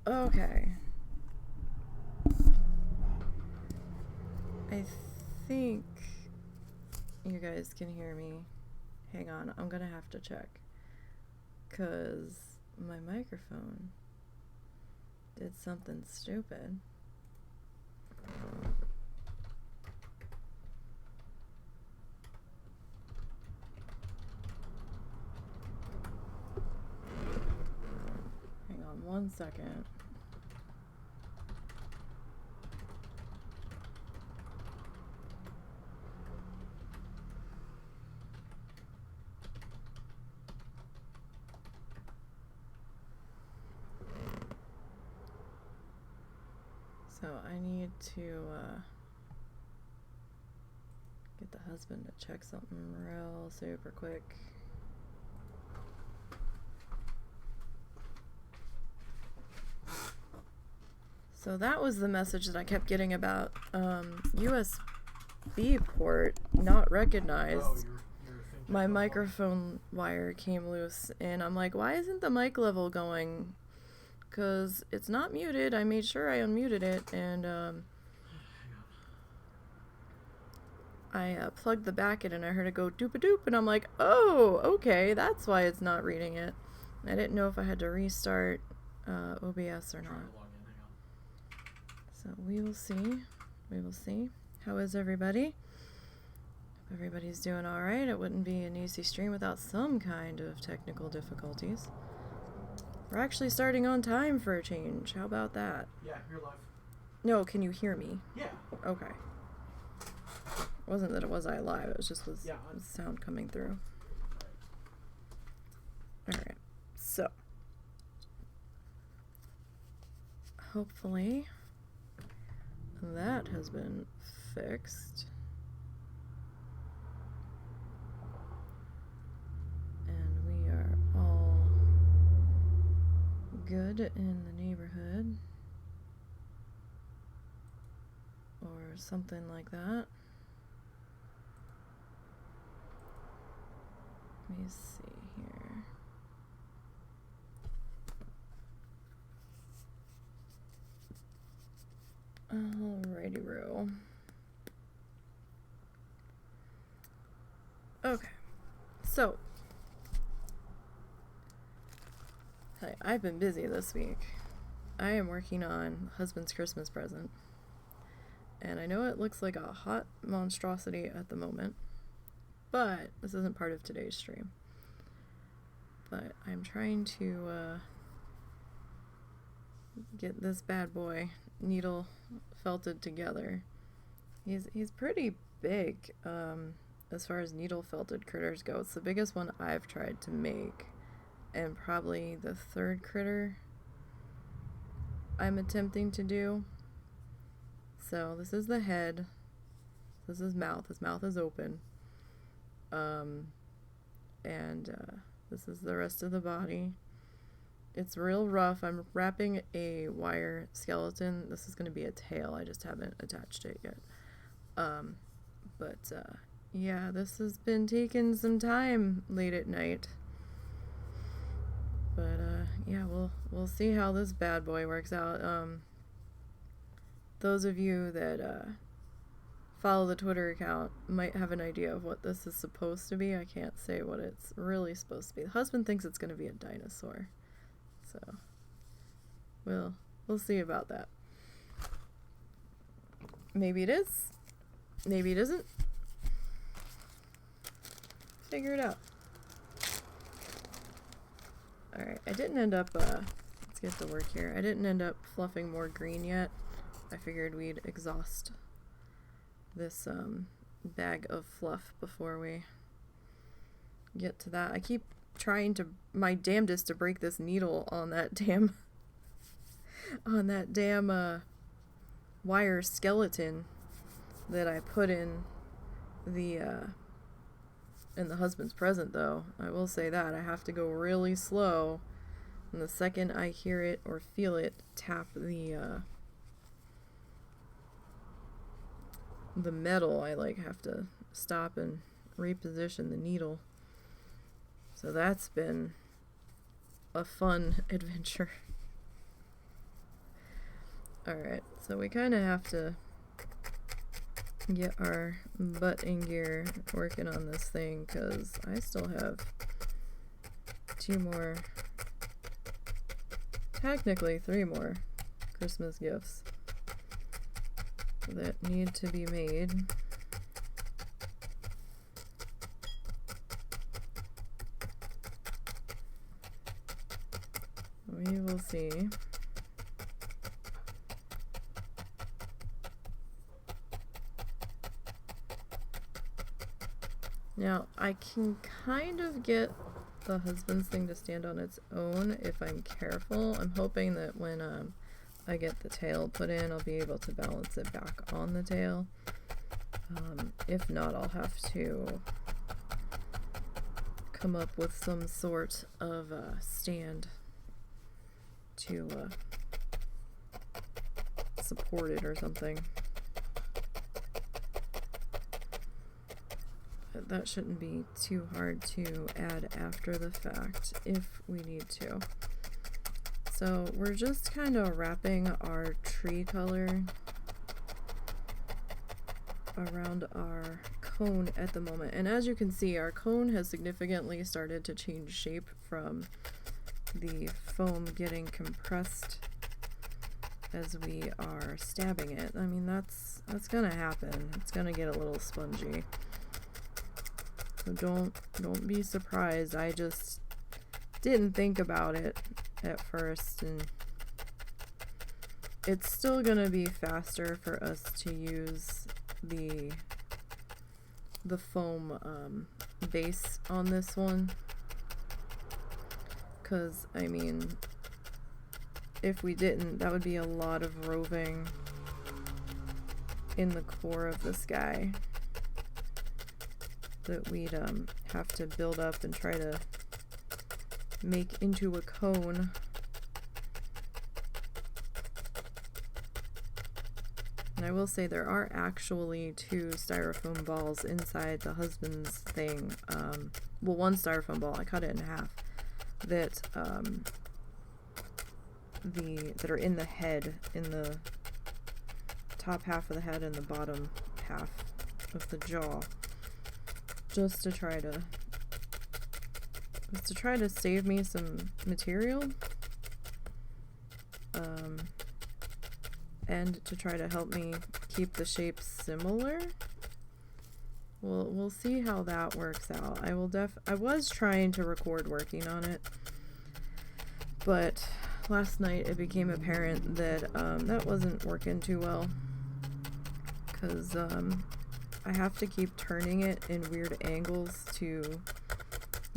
Okay. I think you guys can hear me. Hang on, I'm gonna have to check. 'Cause my microphone did something stupid. Hang on 1 second. So I need to get the husband to check something real super quick. So that was the message that I kept getting about USB port not recognized. Oh, my microphone wire came loose, and I'm like, why isn't the mic level going? Because it's not muted. I made sure I unmuted it, and I plugged the back in, and I heard it go doop-a-doop, and I'm like, oh, okay, that's why it's not reading it. I didn't know if I had to restart OBS or not. So we will see. We will see. How is everybody? Hope everybody's doing all right. It wouldn't be an easy stream without some kind of technical difficulties. We're actually starting on time for a change. How about that? Yeah, you're live. No, can you hear me? Yeah. Okay. It wasn't that it was I live. It was just was sound coming through. All right. So hopefully that has been fixed. And we are all good in the neighborhood. Or something like that. Let me see here. Alrighty-ro. Okay, so hi, I've been busy this week. I am working on husband's Christmas present, and I know it looks like a hot monstrosity at the moment, but this isn't part of today's stream. But I'm trying to get this bad boy needle felted together. He's pretty big as far as needle felted critters go. It's the biggest one I've tried to make, and probably the third critter I'm attempting to do. So this is the head. This is mouth. His mouth is open. This is the rest of the body. It's real rough. I'm wrapping a wire skeleton. This is going to be a tail. I just haven't attached it yet. Yeah, this has been taking some time late at night. But, yeah, we'll see how this bad boy works out. Those of you that, follow the Twitter account might have an idea of what this is supposed to be. I can't say what it's really supposed to be. The husband thinks it's going to be a dinosaur. So, we'll see about that. Maybe it is. Maybe it isn't. Figure it out. Alright, I didn't end up, let's get to work here. I didn't end up fluffing more green yet. I figured we'd exhaust this, bag of fluff before we get to that. I keep trying to my damnedest to break this needle on that damn wire skeleton that I put in the husband's present, though. I will say that I have to go really slow, and the second I hear it or feel it tap the metal, I have to stop and reposition the needle. So that's been a fun adventure. Alright, so we kind of have to get our butt in gear working on this thing, because I still have 2 more, technically 3 more Christmas gifts that need to be made. We will see. Now, I can kind of get the husband's thing to stand on its own if I'm careful. I'm hoping that when I get the tail put in, I'll be able to balance it back on the tail. If not, I'll have to come up with some sort of stand to support it or something. But that shouldn't be too hard to add after the fact if we need to. So we're just kind of wrapping our tree color around our cone at the moment. And as you can see, our cone has significantly started to change shape from the foam getting compressed as we are stabbing it. I mean, that's gonna happen. It's gonna get a little spongy. So don't be surprised. I just didn't think about it at first, and it's still gonna be faster for us to use the foam base on this one, because I mean, if we didn't, that would be a lot of roving in the core of this guy that we'd have to build up and try to make into a cone. And I will say there are actually 2 styrofoam balls inside the husband's thing. Well, 1 styrofoam ball, I cut it in half, that that are in the head, in the top half of the head and the bottom half of the jaw, just to try to save me some material, and to try to help me keep the shapes similar. We'll see how that works out. I was trying to record working on it, but last night it became apparent that that wasn't working too well, because I have to keep turning it in weird angles to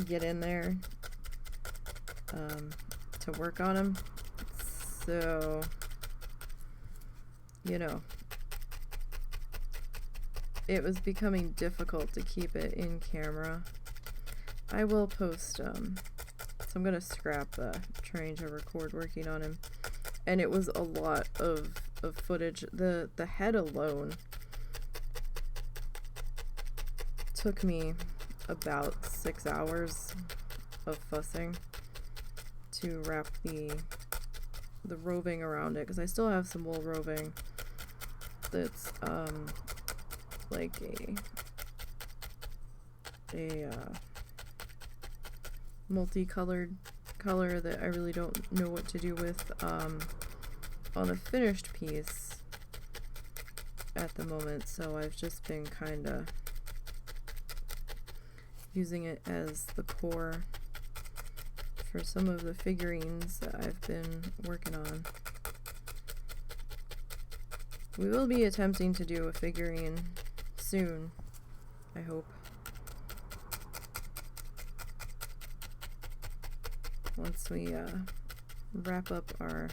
get in there to work on them. So, you know, it was becoming difficult to keep it in camera. I will post, so I'm gonna scrap trying to record working on him. And it was a lot of footage. The head alone took me about 6 hours of fussing to wrap the roving around it, because I still have some wool roving that's like a multicolored color that I really don't know what to do with on a finished piece at the moment, so I've just been kind of using it as the core for some of the figurines that I've been working on. We will be attempting to do a figurine soon, I hope. Once we wrap up our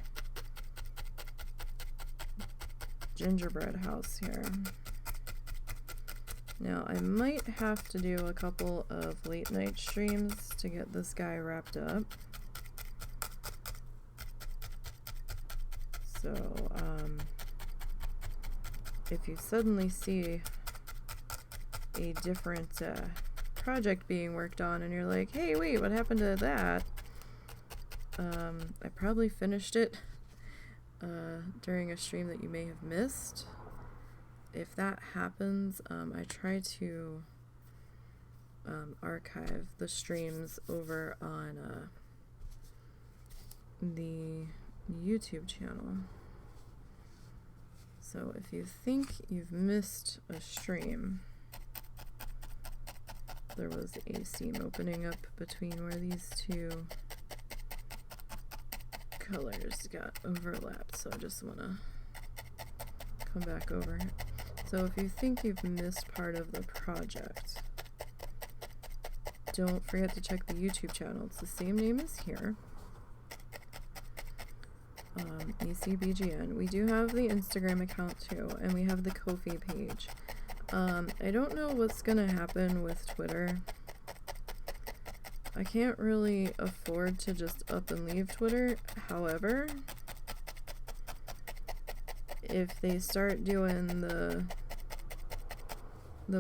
gingerbread house here. Now, I might have to do a couple of late night streams to get this guy wrapped up. So, if you suddenly see a different project being worked on and you're like, hey, wait, what happened to that? I probably finished it during a stream that you may have missed. If that happens, I try to archive the streams over on the YouTube channel. So if you think you've missed a stream, there was a seam opening up between where these two colors got overlapped, so I just want to come back over. So if you think you've missed part of the project, don't forget to check the YouTube channel. It's the same name as here. NiseyBGN. We do have the Instagram account too, and we have the Kofi page. I don't know what's gonna happen with Twitter. I can't really afford to just up and leave Twitter. However, if they start doing the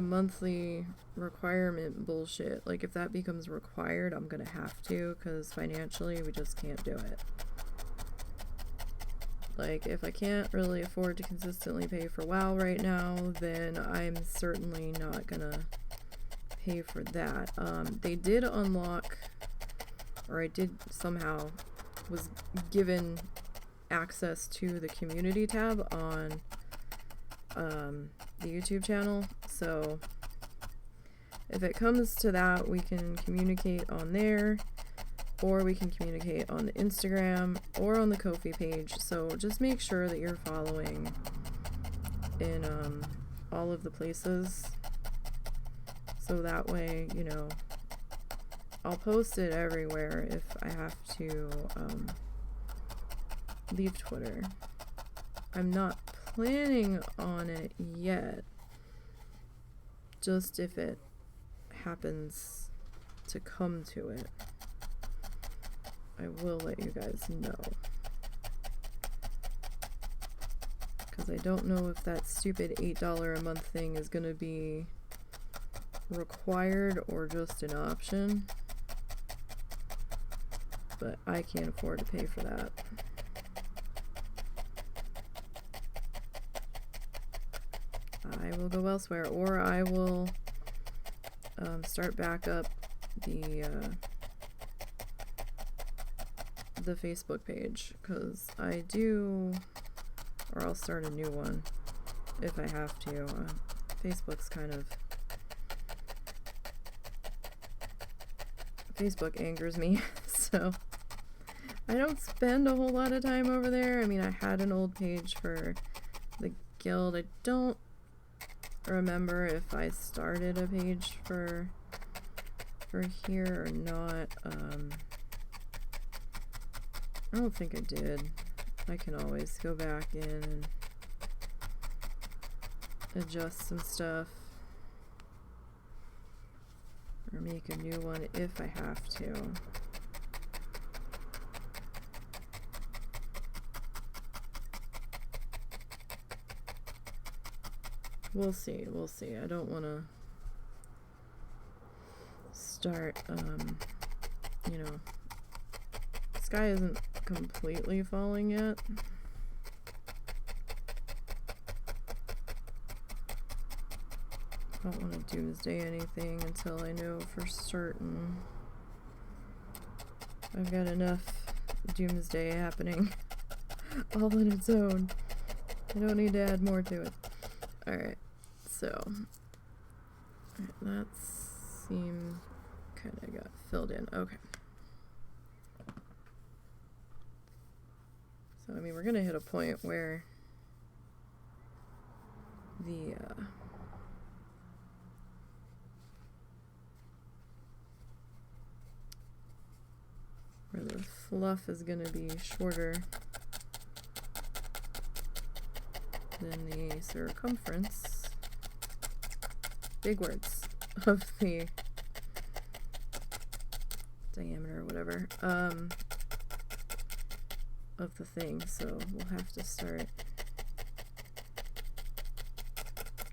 monthly requirement bullshit, like if that becomes required, I'm gonna have to, because financially we just can't do it. Like, if I can't really afford to consistently pay for WoW right now, then I'm certainly not gonna pay for that. They did unlock, or I did somehow, was given access to the community tab on the YouTube channel, so if it comes to that, we can communicate on there, or we can communicate on the Instagram or on the Kofi page. So just make sure that you're following in all of the places, so that way, you know, I'll post it everywhere if I have to leave Twitter. I'm not planning on it yet, just if it happens to come to it, I will let you guys know, because I don't know if that stupid $8 a month thing is going to be required or just an option, but I can't afford to pay for that. I will go elsewhere, or I will start back up the Facebook page, because I do, or I'll start a new one if I have to. Facebook's kind of, Facebook angers me, so I don't spend a whole lot of time over there. I mean, I had an old page for the guild. I don't remember if I started a page for here or not. I don't think I did. I can always go back in and adjust some stuff, or make a new one if I have to. We'll see, we'll see. I don't want to start, you know, sky isn't completely falling yet. I don't want to doomsday anything until I know for certain. I've got enough doomsday happening all on its own. I don't need to add more to it. Alright, so that seam kind of got filled in. Okay. So, I mean, we're going to hit a point where the fluff is going to be shorter than the circumference, big words, of the diameter or whatever, of the thing. So we'll have to start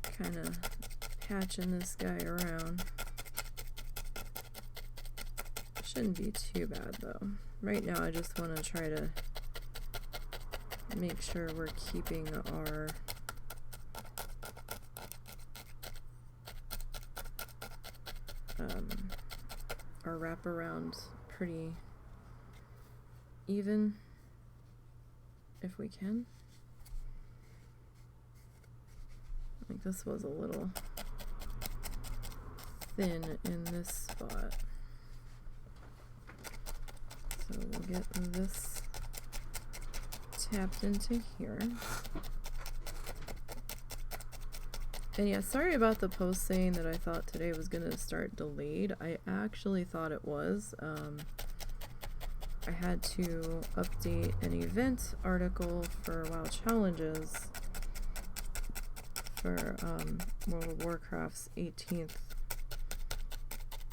kind of patching this guy around. Shouldn't be too bad though. Right now I just want to try to make sure we're keeping our wraparound pretty even, if we can. I think this was a little thin in this spot. So we'll get this tapped into here. And yeah, sorry about the post saying that I thought today was going to start delayed. I actually thought it was. I had to update an event article for WoW Challenges for World of Warcraft's 18th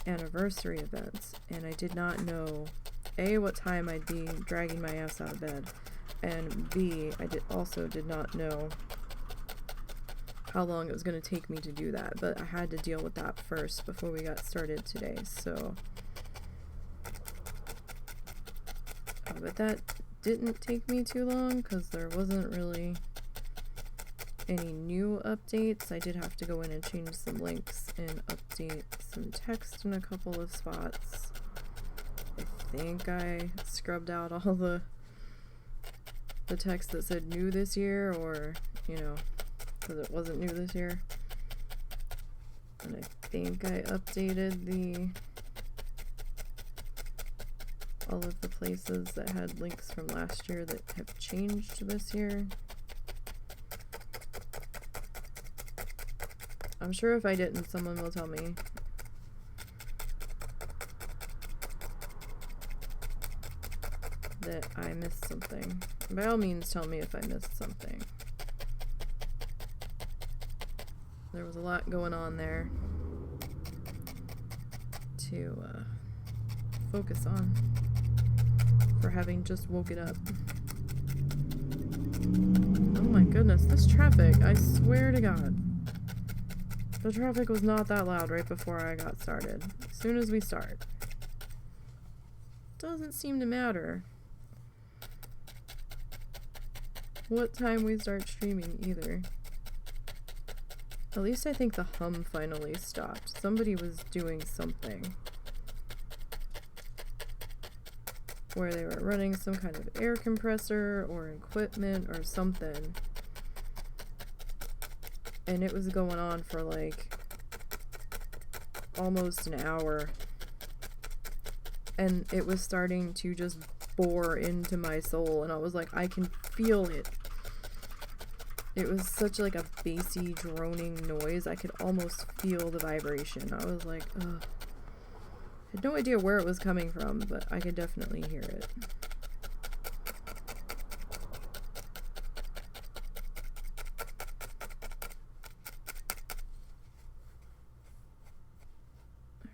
anniversary event, and I did not know A, what time I'd be dragging my ass out of bed, and B, I also did not know how long it was going to take me to do that, but I had to deal with that first before we got started today, so but that didn't take me too long because there wasn't really any new updates. I did have to go in and change some links and update some text in a couple of spots. I think I scrubbed out all the text that said new this year, or, you know, because it wasn't new this year. And I think I updated all of the places that had links from last year that have changed this year. I'm sure if I didn't, someone will tell me. That I missed something. By all means, tell me if I missed something. There was a lot going on there to focus on for having just woken up. Oh my goodness, this traffic, I swear to God. The traffic was not that loud right before I got started. As soon as we start. Doesn't seem to matter what time we start streaming either. At least I think the hum finally stopped. Somebody was doing something where they were running some kind of air compressor or equipment or something, and it was going on for like almost an hour, and it was starting to just bore into my soul, and I was like, I can feel it. It was such like a bassy droning noise. I could almost feel the vibration. I was like, ugh. I had no idea where it was coming from, but I could definitely hear it.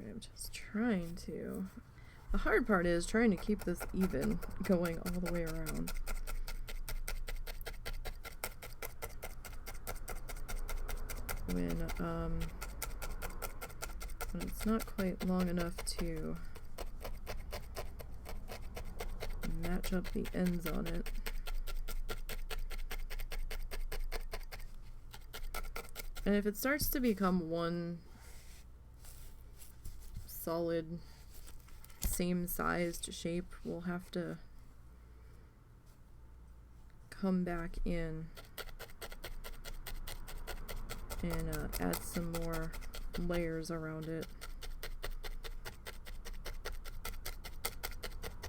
I'm just trying to... The hard part is trying to keep this even, going all the way around. When it's not quite long enough to match up the ends on it. And if it starts to become one solid, same sized shape, we'll have to come back in and add some more layers around it,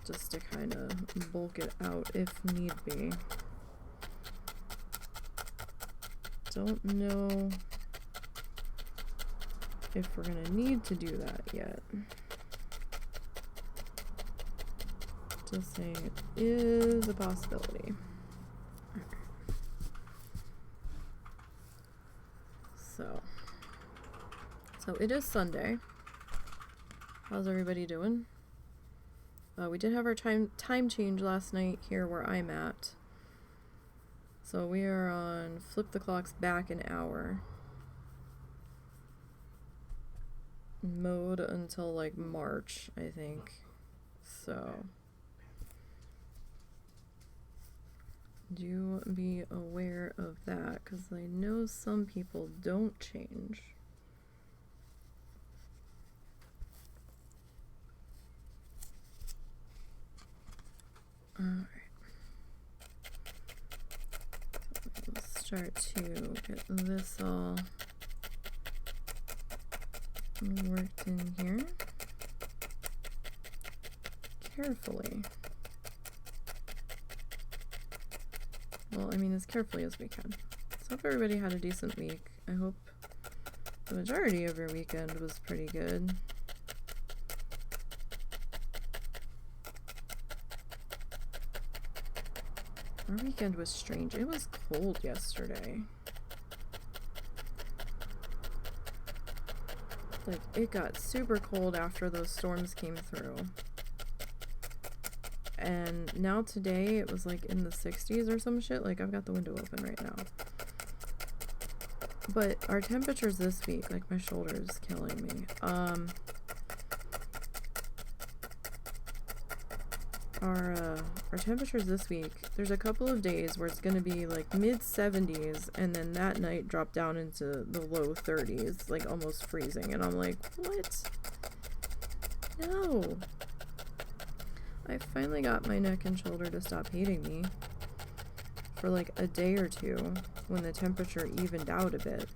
just to kind of bulk it out if need be. Don't know if we're gonna need to do that yet. Just saying it is a possibility. So it is Sunday. How's everybody doing? We did have our time change last night here where I'm at. So we are on flip the clocks back an hour mode until like March, I think. So do be aware of that, because I know some people don't change. Alright. Let's start to get this all worked in here carefully. Well, I mean, as carefully as we can. So hope everybody had a decent week. I hope the majority of your weekend was pretty good. Our weekend was strange. It was cold yesterday. Like, it got super cold after those storms came through. And now today, it was like in the 60s or some shit. Like, I've got the window open right now. But our temperatures this week, like, my shoulder is killing me. Our temperatures this week, there's a couple of days where it's going to be like mid 70s, and then that night drop down into the low 30s, like almost freezing. And I'm like, what? No. I finally got my neck and shoulder to stop hating me for like a day or two when the temperature evened out a bit.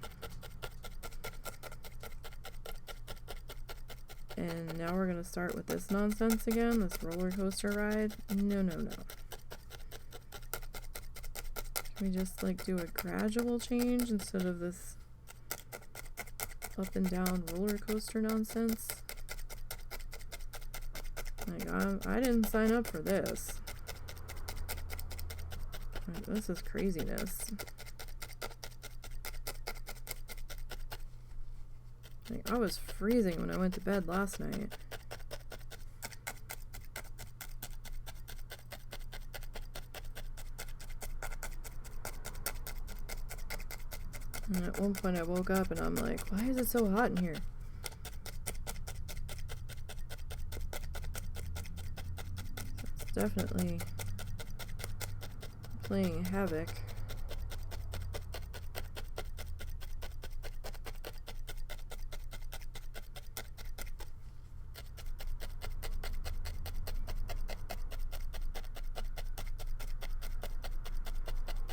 And now we're gonna start with this nonsense again, this roller coaster ride. No, no, no. Can we just like do a gradual change instead of this up and down roller coaster nonsense? Like, I didn't sign up for this. Like, this is craziness. Like, I was freezing when I went to bed last night. And at one point I woke up and I'm like, why is it so hot in here? It's definitely playing havoc.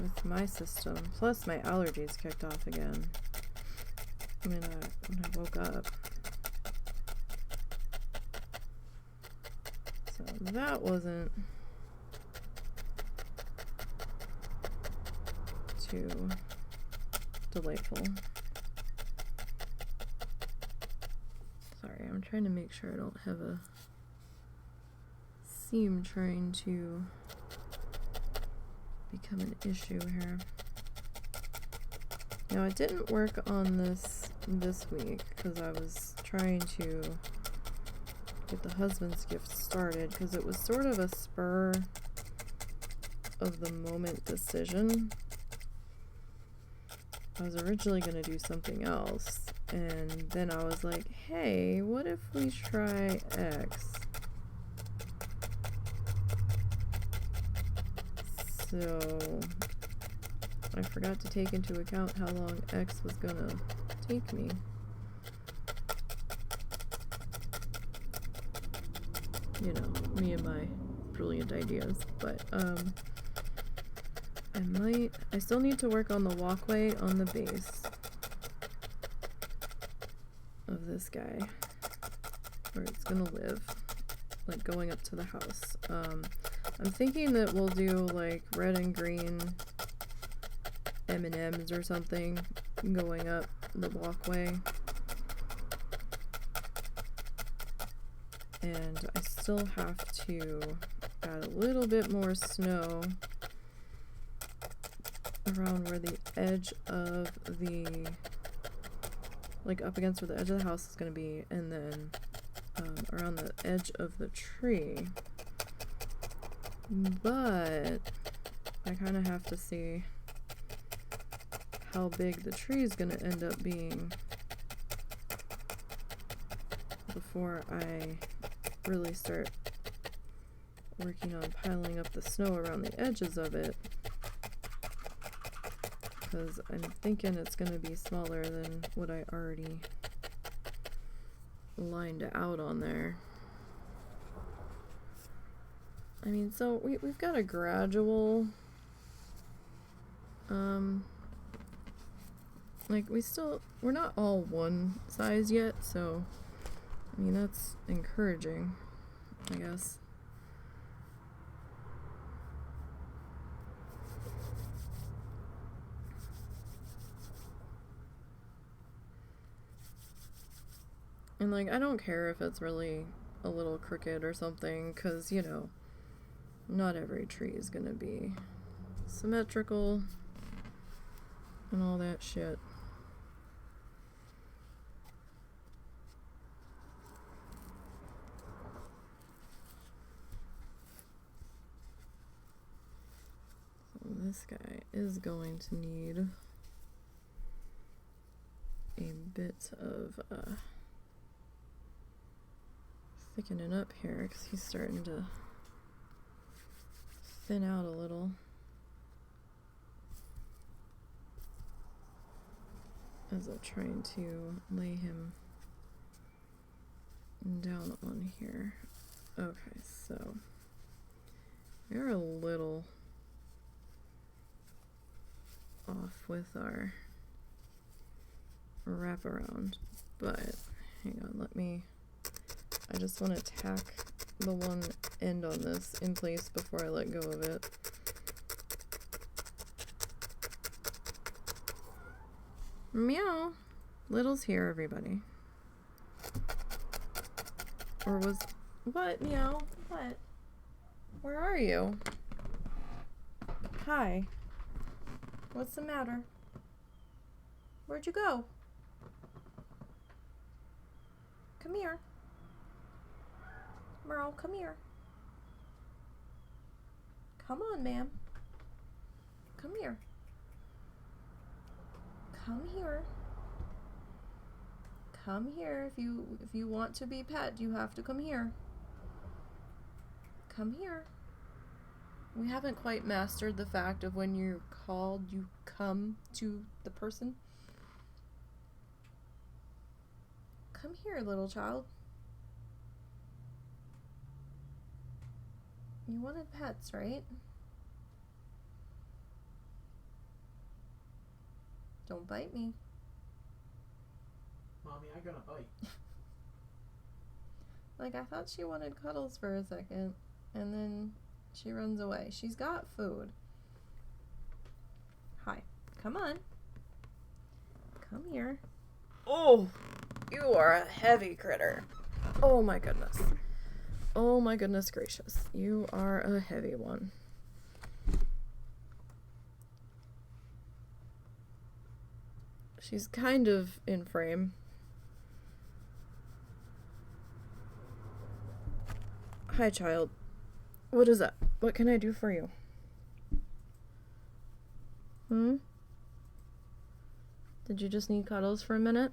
With my system, plus my allergies kicked off again when I woke up. So that wasn't too delightful. Sorry, I'm trying to make sure I don't have a seam trying to become an issue here. Now, it didn't work on this week because I was trying to get the husband's gift started because it was sort of a spur of the moment decision. I was originally going to do something else, and then I was like, hey, what if we try X? So I forgot to take into account how long X was gonna take me. You know, me and my brilliant ideas. But I still need to work on the walkway on the base of this guy, where it's gonna live, like going up to the house. I'm thinking that we'll do like red and green M&Ms or something going up the walkway. And I still have to add a little bit more snow around where the edge of the, like up against where the edge of the house is going to be, and then around the edge of the tree. But I kind of have to see how big the tree is going to end up being before I really start working on piling up the snow around the edges of it. because I'm thinking it's going to be smaller than what I already lined out on there. I mean, so we've got a gradual, like we're not all one size yet, so, I mean, that's encouraging, I guess. And, like, I don't care if it's really a little crooked or something, because, you know, not every tree is gonna be symmetrical and all that shit. So this guy is going to need a bit of thickening up here, because he's starting to thin out a little. As I'm trying to lay him down on here. Okay, so we're a little off with our wraparound, but hang on, I just want to tack the one end on this in place before I let go of it. Meow. Little's here, everybody. Or was... What, Meow? What? Where are you? Hi. What's the matter? Where'd you go? Come here. Merle, come here. Come on, ma'am. Come here. Come here. Come here. If you want to be pet, you have to come here. Come here. We haven't quite mastered the fact of when you're called, you come to the person. Come here, little child. You wanted pets, right? Don't bite me. Mommy, I'm gonna bite. Like, I thought she wanted cuddles for a second, and then she runs away. She's got food. Hi. Come on. Come here. Oh, you are a heavy critter. Oh my goodness. Oh my goodness gracious. You are a heavy one. She's kind of in frame. Hi, child. What is that? What can I do for you? Did you just need cuddles for a minute?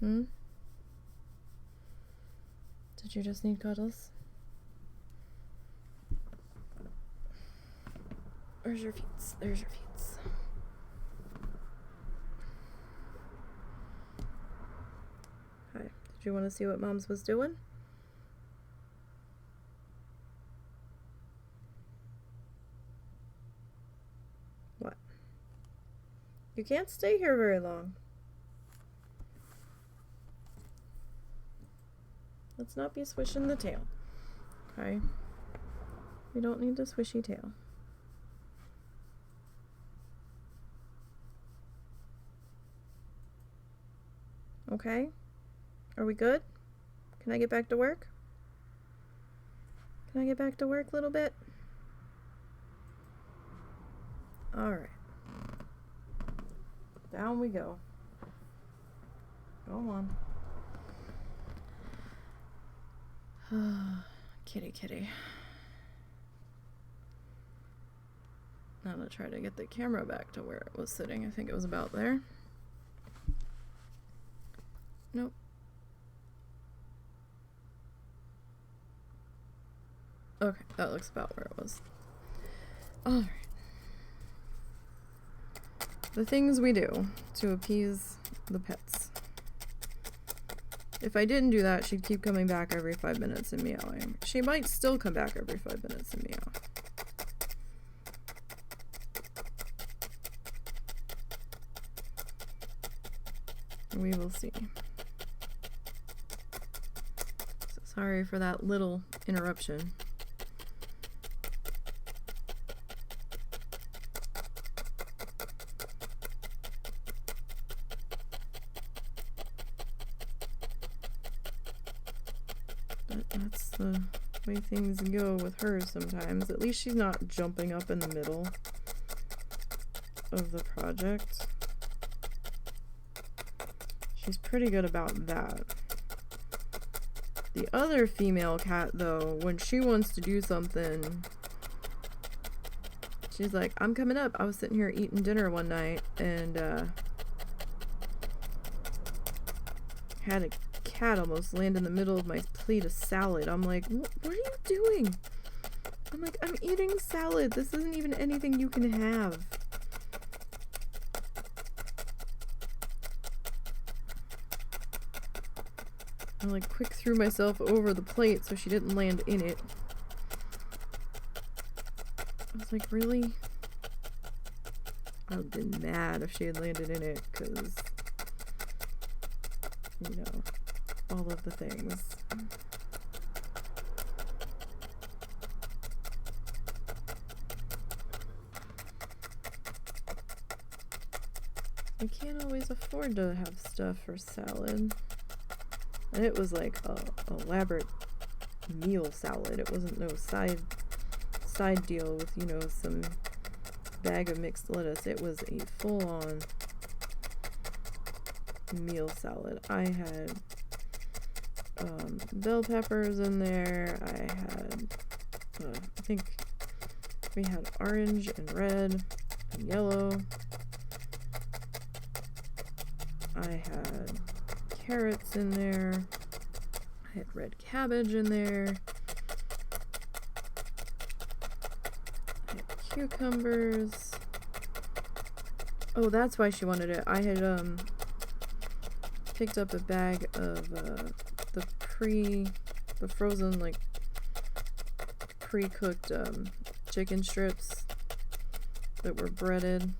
Did you just need cuddles? Where's your feet? There's your feet. Hi. Did you want to see what Mom's was doing? What? You can't stay here very long. Let's not be swishing the tail. Okay? We don't need the swishy tail. Okay? Are we good? Can I get back to work? Can I get back to work a little bit? Alright. Down we go. Go on. Kitty, kitty. Now I'm gonna try to get the camera back to where it was sitting. I think it was about there. Nope. Okay, that looks about where it was. Alright. The things we do to appease the pets. If I didn't do that, she'd keep coming back every 5 minutes and meowing. She might still come back every 5 minutes and meow. We will see. So sorry for that little interruption. But that's the way things go with her sometimes. At least she's not jumping up in the middle of the project. She's pretty good about that. The other female cat, though, when she wants to do something, she's like, I'm coming up. I was sitting here eating dinner one night and had a cat almost land in the middle of my plate of salad. I'm like, what are you doing? I'm like, I'm eating salad. This isn't even anything you can have. I like quick threw myself over the plate so she didn't land in it. I was like, really? I would have been mad if she had landed in it, because, you know, all of the things. I can't always afford to have stuff for salad. And it was like a elaborate meal salad. It wasn't no side deal with, you know, some bag of mixed lettuce. It was a full-on meal salad. I had bell peppers in there. I had, I think we had orange and red and yellow. I had carrots in there. I had red cabbage in there. I had cucumbers. Oh, that's why she wanted it. I had picked up a bag of the frozen, like, pre-cooked chicken strips that were breaded,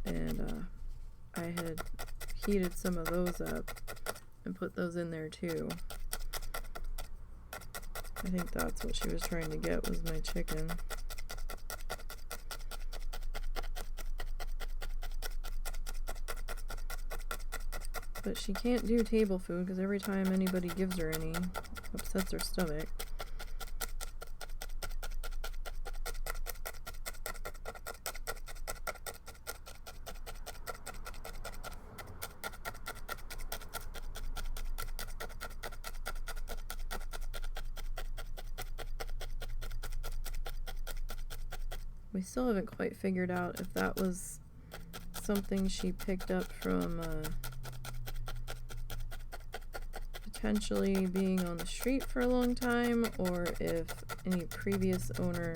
and I had heated some of those up and put those in there too. I think that's what she was trying to get, was my chicken. But she can't do table food because every time anybody gives her any, upsets her stomach. We still haven't quite figured out if that was something she picked up from potentially being on the street for a long time, or if any previous owner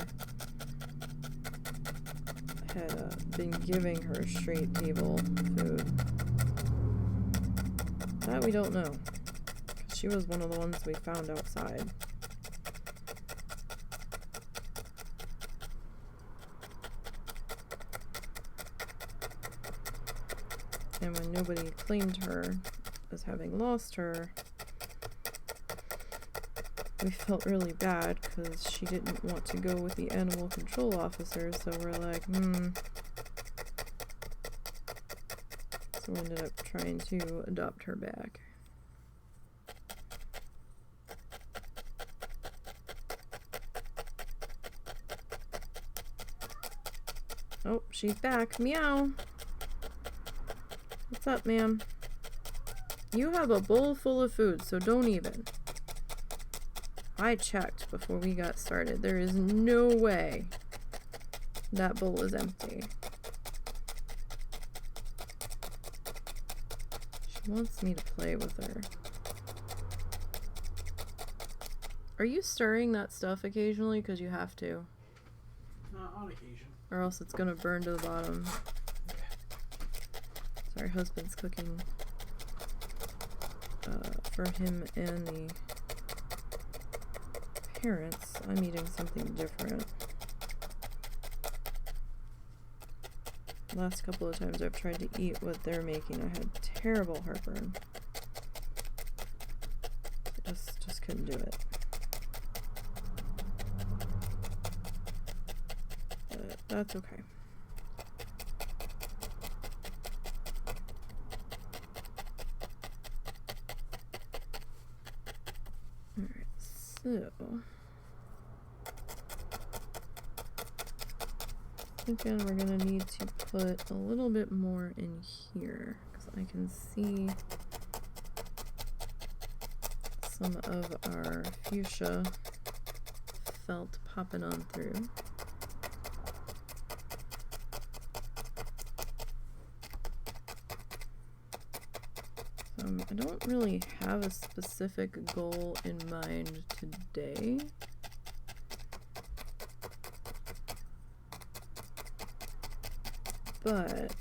had been giving her straight table food. That we don't know, 'cause she was one of the ones we found outside. And when nobody claimed her as having lost her, we felt really bad because she didn't want to go with the animal control officer, so we're like, So we ended up trying to adopt her back. Oh, she's back. Meow. What's up, ma'am? You have a bowl full of food, so don't even. I checked before we got started. There is no way that bowl is empty. She wants me to play with her. Are you stirring that stuff occasionally? Because you have to. On occasion. Or else it's gonna burn to the bottom. So our husband's cooking for him and the parents. I'm eating something different. Last couple of times I've tried to eat what they're making, I had terrible heartburn. Just couldn't do it. But that's okay. Alright, so thinking we're gonna need to put a little bit more in here because I can see some of our fuchsia felt popping on through. I don't really have a specific goal in mind today. But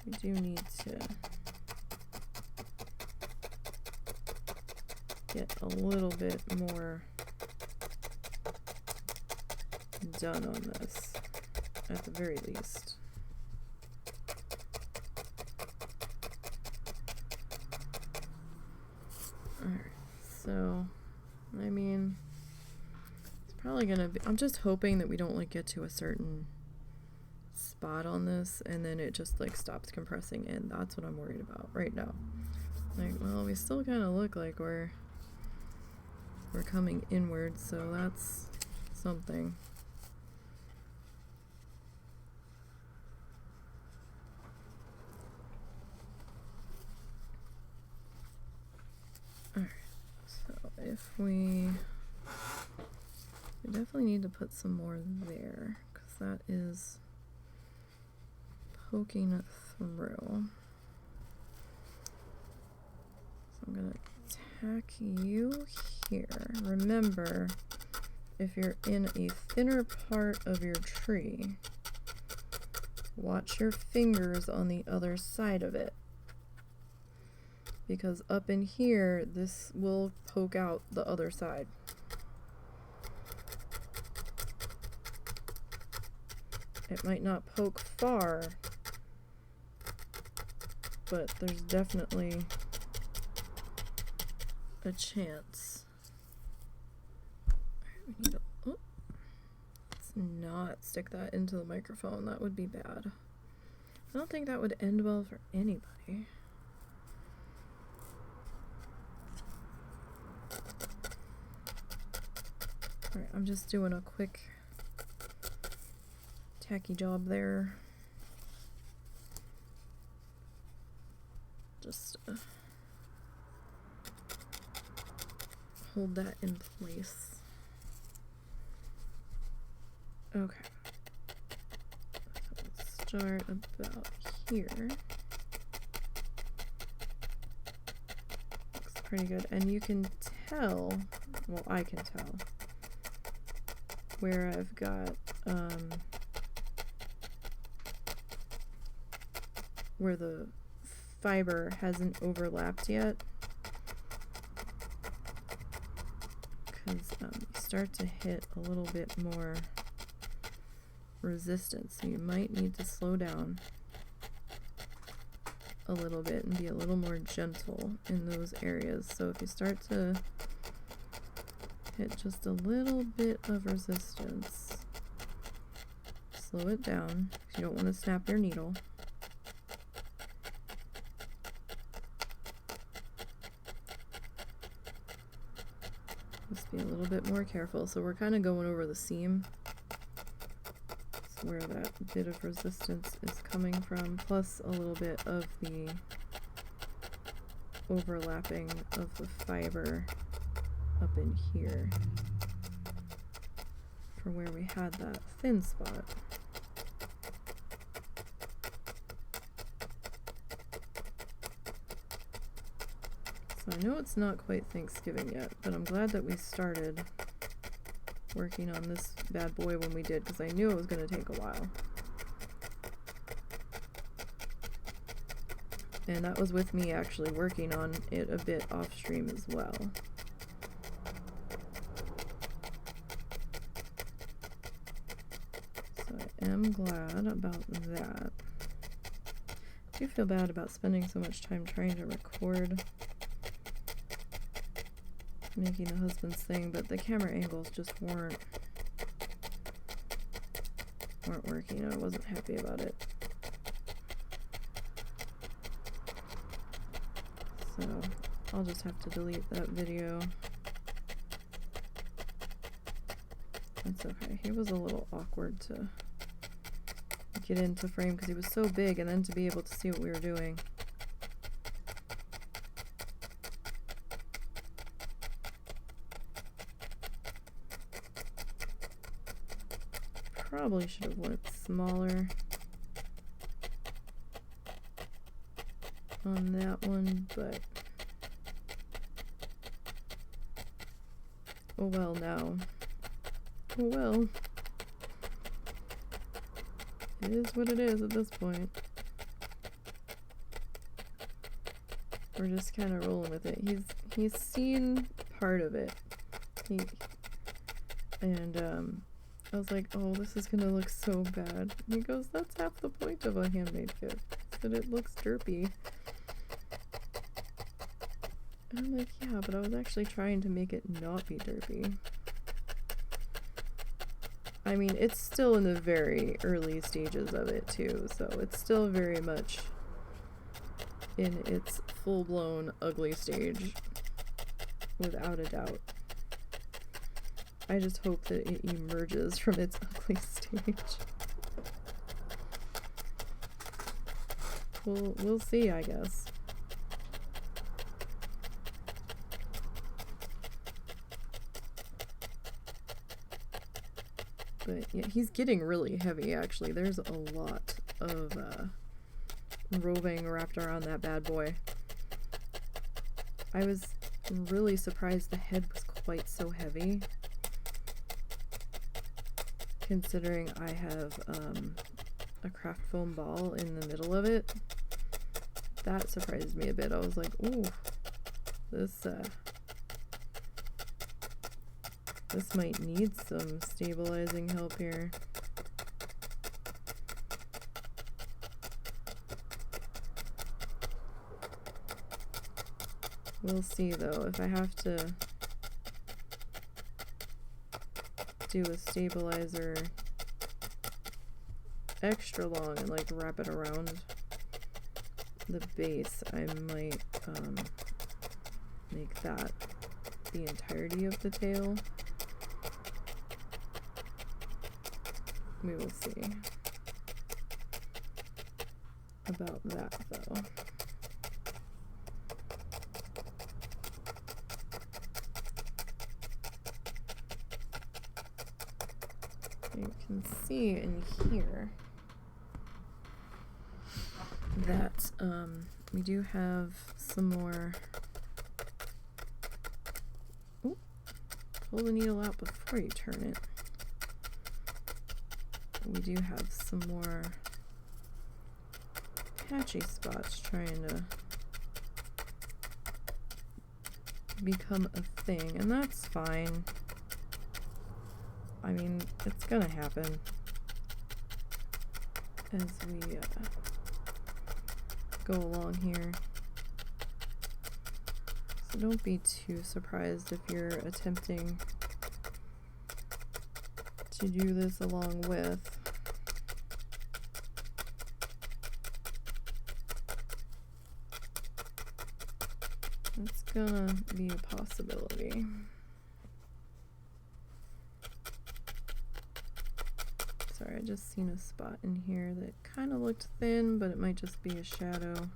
we do need to get a little bit more done on this, at the very least. Alright, so, I mean, probably gonna be, I'm just hoping that we don't like get to a certain spot on this and then it just like stops compressing in. That's what I'm worried about right now. Like, well, we still kind of look like we're coming inward, so that's something. Alright, so if we definitely need to put some more there because that is poking through. So I'm gonna tack you here. Remember, if you're in a thinner part of your tree, watch your fingers on the other side of it. Because up in here, this will poke out the other side. It might not poke far, but there's definitely a chance. We need to, oh, let's not stick that into the microphone. That would be bad. I don't think that would end well for anybody. Alright, I'm just doing a quick tacky job there. Just hold that in place. Okay. So let's start about here. Looks pretty good. And you can tell, well, I can tell, where I've got, where the fiber hasn't overlapped yet, because you start to hit a little bit more resistance, so you might need to slow down a little bit and be a little more gentle in those areas. So if you start to hit just a little bit of resistance, slow it down because you don't want to snap your needle. Just be a little bit more careful. So we're kind of going over the seam. That's where that bit of resistance is coming from, plus a little bit of the overlapping of the fiber up in here for where we had that thin spot. So So I know it's not quite Thanksgiving yet, but I'm glad that we started working on this bad boy when we did, because I knew it was going to take a while. And that was with me actually working on it a bit off stream as well. So I am glad about that. I do feel bad about spending so much time trying to record making the husband's thing, but the camera angles just weren't working. I wasn't happy about it. So I'll just have to delete that video. That's okay. He was a little awkward to get into frame because he was so big, and then to be able to see what we were doing. Probably should have went smaller on that one, but oh well now. Oh well. It is what it is at this point. We're just kind of rolling with it. He's seen part of it. I was like, oh, this is gonna look so bad. And he goes, that's half the point of a handmade kit, that it looks derpy. And I'm like, yeah, but I was actually trying to make it not be derpy. I mean, it's still in the very early stages of it too, so it's still very much in its full-blown ugly stage, without a doubt. I just hope that it emerges from its ugly stage. We'll see, I guess. But yeah, he's getting really heavy, actually. There's a lot of roving wrapped around that bad boy. I was really surprised the head was quite so heavy, considering I have a craft foam ball in the middle of it. That surprised me a bit. I was like, ooh, this might need some stabilizing help here. We'll see though, if I have to do a stabilizer extra long and like wrap it around the base, I might make that the entirety of the tail. We will see about that though. You can see in here that we do have some more. Ooh, pull the needle out before you turn it. We do have some more patchy spots trying to become a thing, and that's fine. I mean, it's gonna happen as we go along here. So don't be too surprised if you're attempting to do this along with. It's gonna be a possibility. Sorry, I just seen a spot in here that kind of looked thin, but it might just be a shadow.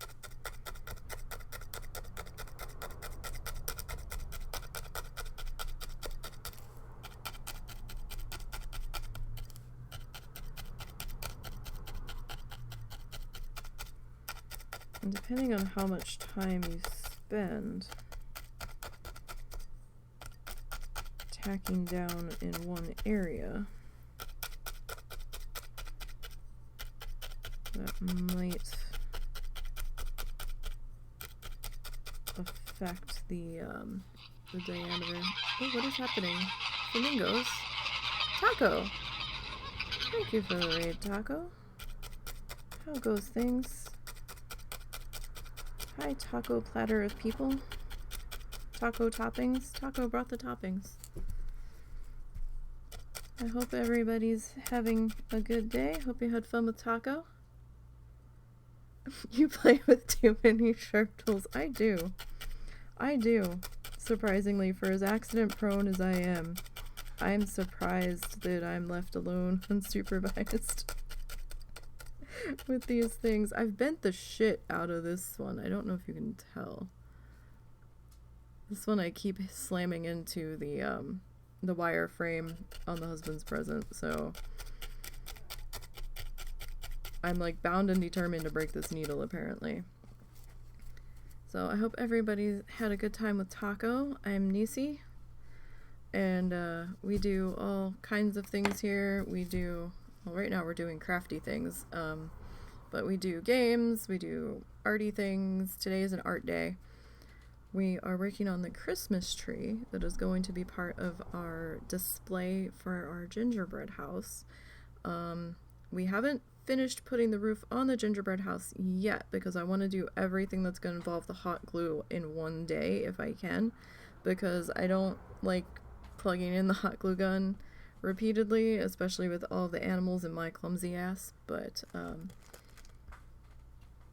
And depending on how much time you spend packing down in one area. That might affect the diameter. Oh, what is happening? Flamingos. Taco! Thank you for the raid, Taco. How goes things? Hi, taco platter of people. Taco toppings. Taco brought the toppings. I hope everybody's having a good day. Hope you had fun with Taco. You play with too many sharp tools. I do. I do. Surprisingly, for as accident prone as I am, I'm surprised that I'm left alone unsupervised with these things. I've bent the shit out of this one. I don't know if you can tell. This one I keep slamming into the wire frame on the husband's present, so I'm like bound and determined to break this needle apparently. So I hope everybody had a good time with Taco. I'm Nisey, and we do all kinds of things here. We do, well, right now we're doing crafty things, but we do games, we do arty things. Today is an art day. We are working on the Christmas tree that is going to be part of our display for our gingerbread house. We haven't finished putting the roof on the gingerbread house yet because I want to do everything that's going to involve the hot glue in one day if I can, because I don't like plugging in the hot glue gun repeatedly, especially with all the animals and my clumsy ass. But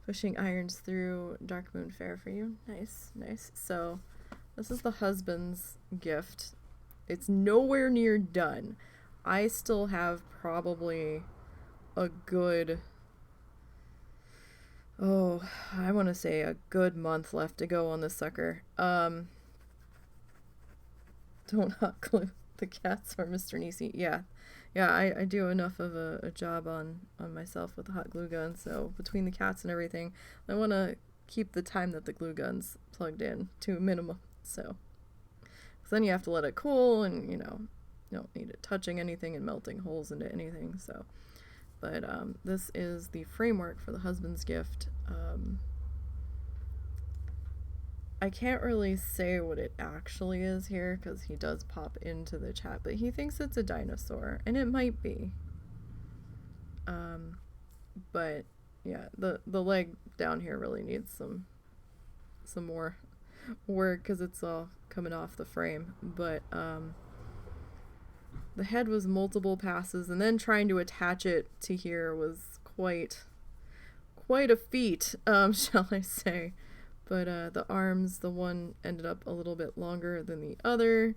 pushing irons through Dark Moon Fair for you. Nice, nice. So this is the husband's gift. It's nowhere near done. I still have probably a good, I want to say a good month left to go on this sucker. Don't hot glue the cats or Mr. Nisey. Yeah, I do enough of a job on myself with the hot glue gun, so between the cats and everything, I want to keep the time that the glue gun's plugged in to a minimum, so. Because then you have to let it cool, and, you know, you don't need it touching anything and melting holes into anything, so. But this is the framework for the husband's gift. I can't really say what it actually is here because he does pop into the chat, but he thinks it's a dinosaur, and it might be. But yeah, the leg down here really needs some more work because it's all coming off the frame. But the head was multiple passes, and then trying to attach it to here was quite a feat, shall I say. But the arms, the one ended up a little bit longer than the other,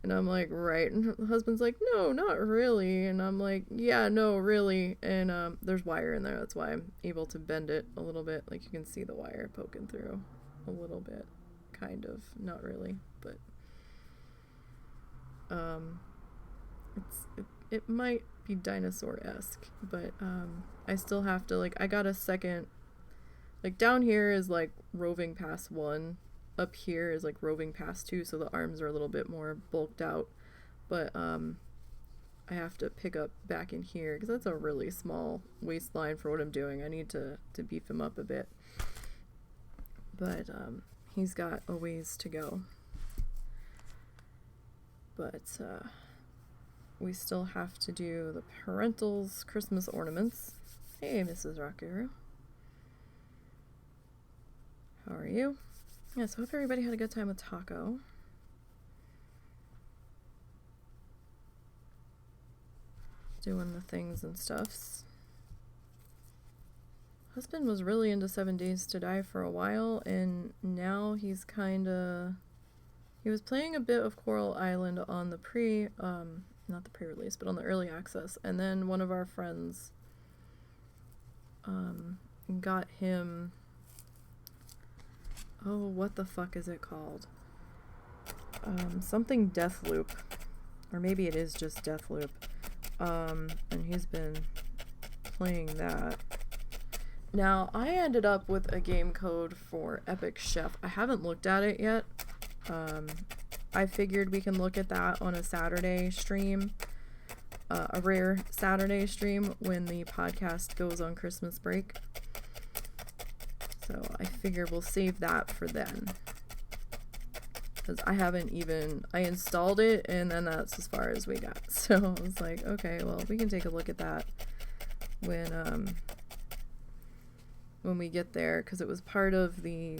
and I'm like, right, and the husband's like, no, not really, and I'm like, yeah, no, really, and there's wire in there, that's why I'm able to bend it a little bit. Like, you can see the wire poking through a little bit, kind of, not really, but it might be dinosaur-esque, but I still have to, like, I got a second, like, down here is like roving past 1, up here is like roving past 2, so the arms are a little bit more bulked out, but I have to pick up back in here because that's a really small waistline for what I'm doing. I need to beef him up a bit, but he's got a ways to go, but we still have to do the parental's Christmas ornaments. Hey, Mrs. Rockuru. How are you? Yeah, so hope everybody had a good time with Taco. Doing the things and stuffs. Husband was really into 7 Days to Die for a while, and now he's kinda... He was playing a bit of Coral Island on the not the pre-release, but on the early access, and then one of our friends got him... Oh, what the fuck is it called? Something Deathloop. Or maybe it is just Deathloop. And he's been playing that. Now, I ended up with a game code for Epic Chef. I haven't looked at it yet. I figured we can look at that on a Saturday stream, a rare Saturday stream when the podcast goes on Christmas break. So I figure we'll save that for then. Because I installed it and then that's as far as we got. So I was like, okay, well, we can take a look at that when we get there, because it was part of the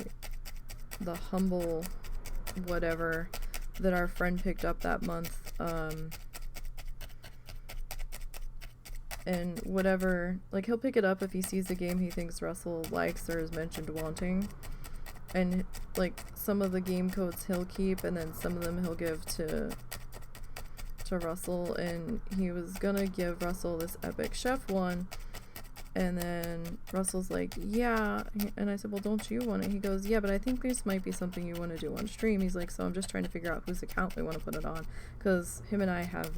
humble whatever that our friend picked up that month. And whatever, like, he'll pick it up if he sees a game he thinks Russell likes or is mentioned wanting. And, like, some of the game codes he'll keep, and then some of them he'll give to Russell. And he was gonna give Russell this Epic Chef one, and then Russell's like, yeah. And I said, well, don't you want it? He goes, yeah, but I think this might be something you want to do on stream. He's like, so I'm just trying to figure out whose account we want to put it on, because him and I have,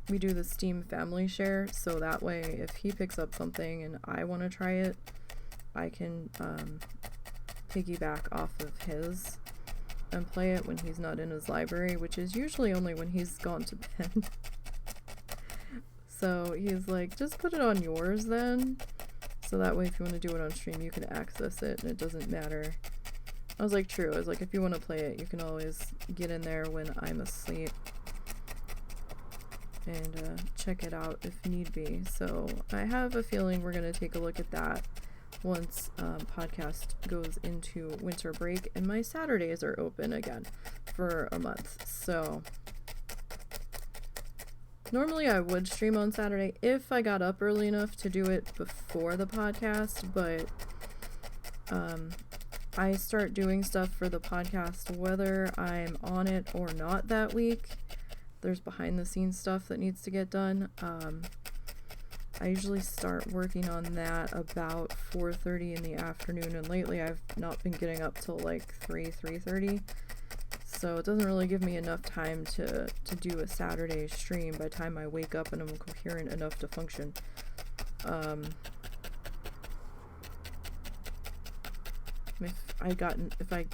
we do the Steam family share, so that way if he picks up something and I want to try it, I can piggyback off of his and play it when he's not in his library, which is usually only when he's gone to bed. So he's like, just put it on yours then, so that way if you want to do it on stream you can access it and it doesn't matter. I was like, true. I was like, if you want to play it, you can always get in there when I'm asleep and check it out if need be. So I have a feeling we're going to take a look at that once podcast goes into winter break and my Saturdays are open again for a month. So normally I would stream on Saturday if I got up early enough to do it before the podcast, but I start doing stuff for the podcast whether I'm on it or not that week. There's behind the scenes stuff that needs to get done. I usually start working on that about 4:30 in the afternoon, and lately I've not been getting up till like 3:30, so it doesn't really give me enough time to do a Saturday stream by the time I wake up and I'm coherent enough to function. If I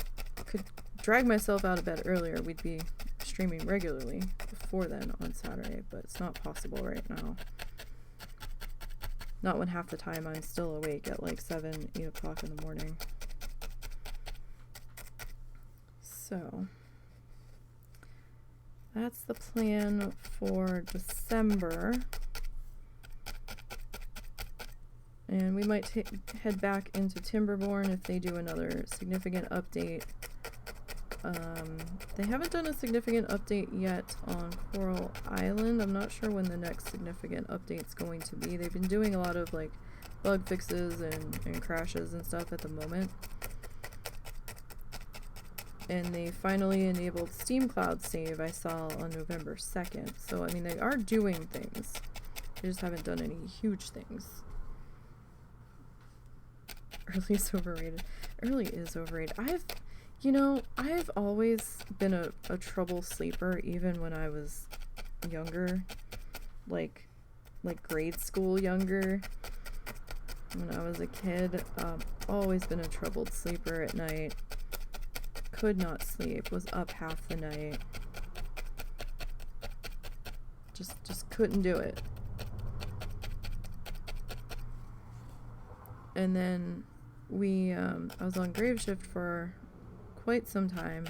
could drag myself out of bed earlier, we'd be streaming regularly before then on Saturday, but it's not possible right now. Not when half the time I'm still awake at like 7, 8 o'clock in the morning. So that's the plan for December. And we might head back into Timberborn if they do another significant update. They haven't done a significant update yet on Coral Island. I'm not sure when the next significant update's going to be. They've been doing a lot of like bug fixes and crashes and stuff at the moment. And they finally enabled Steam Cloud Save, I saw on November 2nd. So, I mean, they are doing things. They just haven't done any huge things. Early is overrated. Early is overrated. I've always been a trouble sleeper, even when I was younger, like grade school younger. When I was a kid, always been a troubled sleeper at night. Could not sleep, was up half the night. Just couldn't do it. And then I was on grave shift for quite some time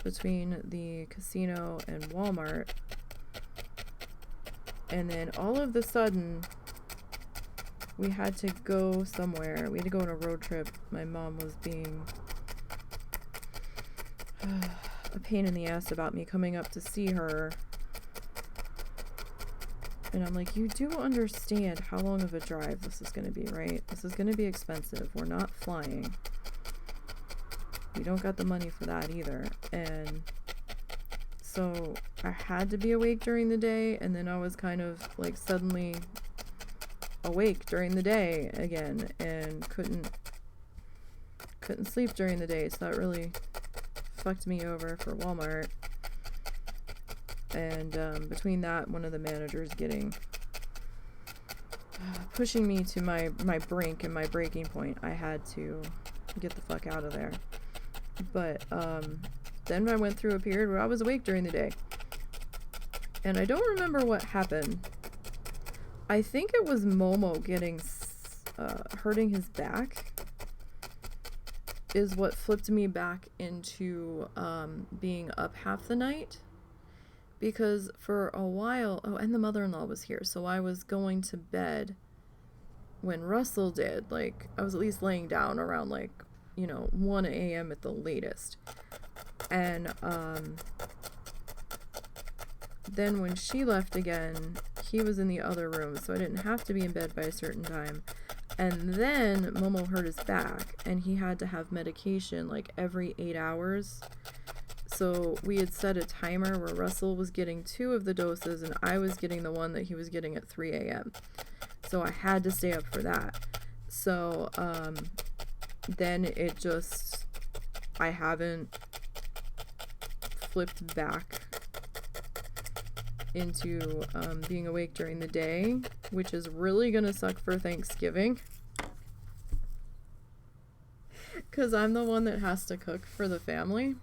between the casino and Walmart, and then all of a sudden we had to go somewhere. We had to go on a road trip. My mom was being a pain in the ass about me coming up to see her, and I'm like, you do understand how long of a drive this is going to be, right? This is going to be expensive. We're not flying. We don't got the money for that either. And so I had to be awake during the day, and then I was kind of like suddenly awake during the day again and couldn't sleep during the day, so that really fucked me over for Walmart. And between that, one of the managers pushing me to my brink and my breaking point, I had to get the fuck out of there. But then I went through a period where I was awake during the day. And I don't remember what happened. I think it was Momo getting hurting his back is what flipped me back into being up half the night. Because for a while, oh, and the mother-in-law was here, so I was going to bed when Russell did. Like, I was at least laying down around, like, 1 a.m. at the latest. And then when she left again, he was in the other room, so I didn't have to be in bed by a certain time. And then Momo hurt his back, and he had to have medication, like, every 8 hours. So we had set a timer where Russell was getting 2 of the doses, and I was getting the one that he was getting at 3 a.m. So I had to stay up for that. So, then it just, I haven't flipped back into being awake during the day, which is really gonna suck for Thanksgiving. Because I'm the one that has to cook for the family.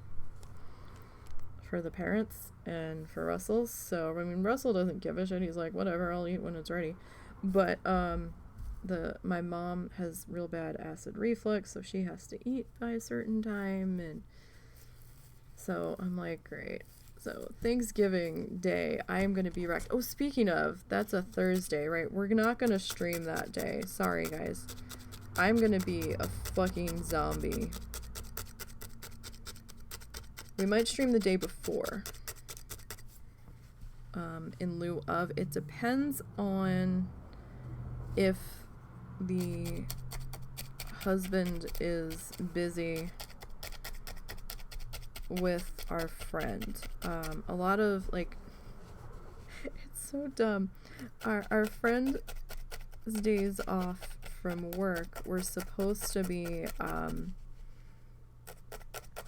For the parents and for Russell. So, I mean, Russell doesn't give a shit. He's like, whatever, I'll eat when it's ready. But, my mom has real bad acid reflux, so she has to eat by a certain time, and so I'm like, great. So Thanksgiving Day, I am going to be wrecked. Oh, speaking of, that's a Thursday, right? We're not going to stream that day. Sorry, guys. I'm going to be a fucking zombie. We might stream the day before. In lieu of. It depends on if the husband is busy with our friend. A lot of, like, it's so dumb. Our friend's days off from work were supposed to be,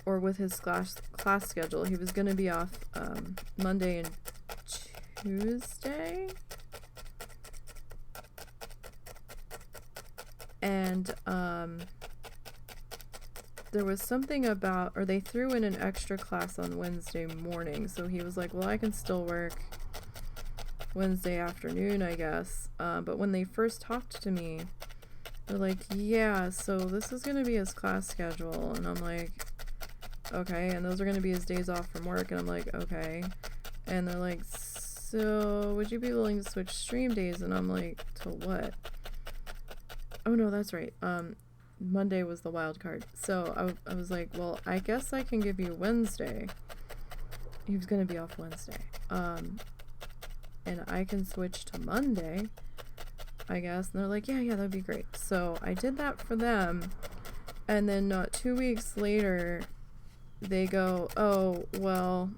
or with his class schedule, he was going to be off Monday and Tuesday. And there was something about, or they threw in an extra class on Wednesday morning, so he was like, well, I can still work Wednesday afternoon, I guess. But when they first talked to me, they're like, yeah, so this is going to be his class schedule. And I'm like, okay. And those are going to be his days off from work. And I'm like, okay. And they're like, so would you be willing to switch stream days? And I'm like, to what? Oh, no, that's right. Monday was the wild card. So I was like, well, I guess I can give you Wednesday. He was going to be off Wednesday. And I can switch to Monday, I guess. And they're like, yeah, that'd be great. So I did that for them. And then not 2 weeks later, they go, oh, well,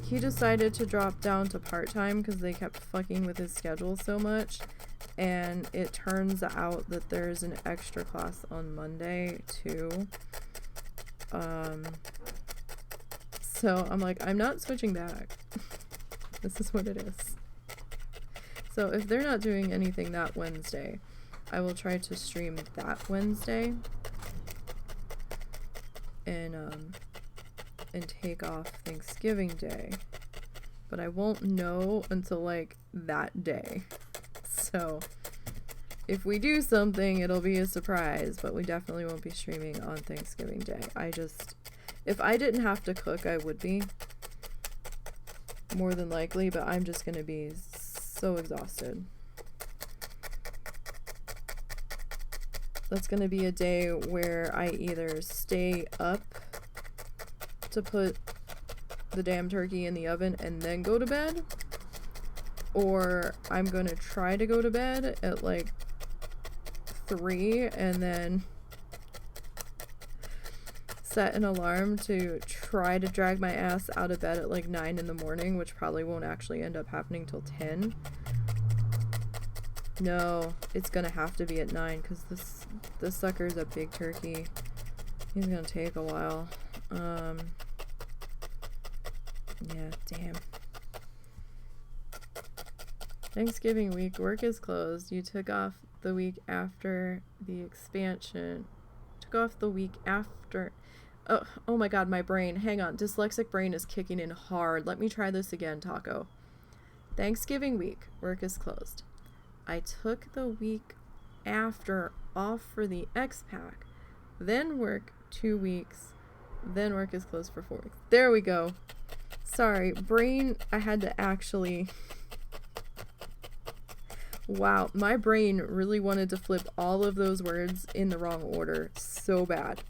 he decided to drop down to part-time because they kept fucking with his schedule so much. And it turns out that there's an extra class on Monday, too. So I'm like, I'm not switching back. This is what it is. So if they're not doing anything that Wednesday, I will try to stream that Wednesday. And take off Thanksgiving Day. But I won't know until, like, that day. So, if we do something, it'll be a surprise, but we definitely won't be streaming on Thanksgiving Day. If I didn't have to cook, I would be. More than likely, but I'm just gonna be so exhausted. That's gonna be a day where I either stay up to put the damn turkey in the oven and then go to bed, or I'm gonna try to go to bed at like 3 and then set an alarm to try to drag my ass out of bed at like 9 in the morning, which probably won't actually end up happening till 10. No, it's gonna have to be at 9 because this sucker's a big turkey. He's gonna take a while. Yeah, damn. Thanksgiving week, work is closed. You took off the week after the expansion. Took off the week after. Oh my god, my brain. Hang on. Dyslexic brain is kicking in hard. Let me try this again, Taco. Thanksgiving week. Work is closed. I took the week after off for the X-Pack. Then work 2 weeks. Then work is closed for 4 weeks. There we go. Sorry, brain, I had to actually... Wow, my brain really wanted to flip all of those words in the wrong order so bad.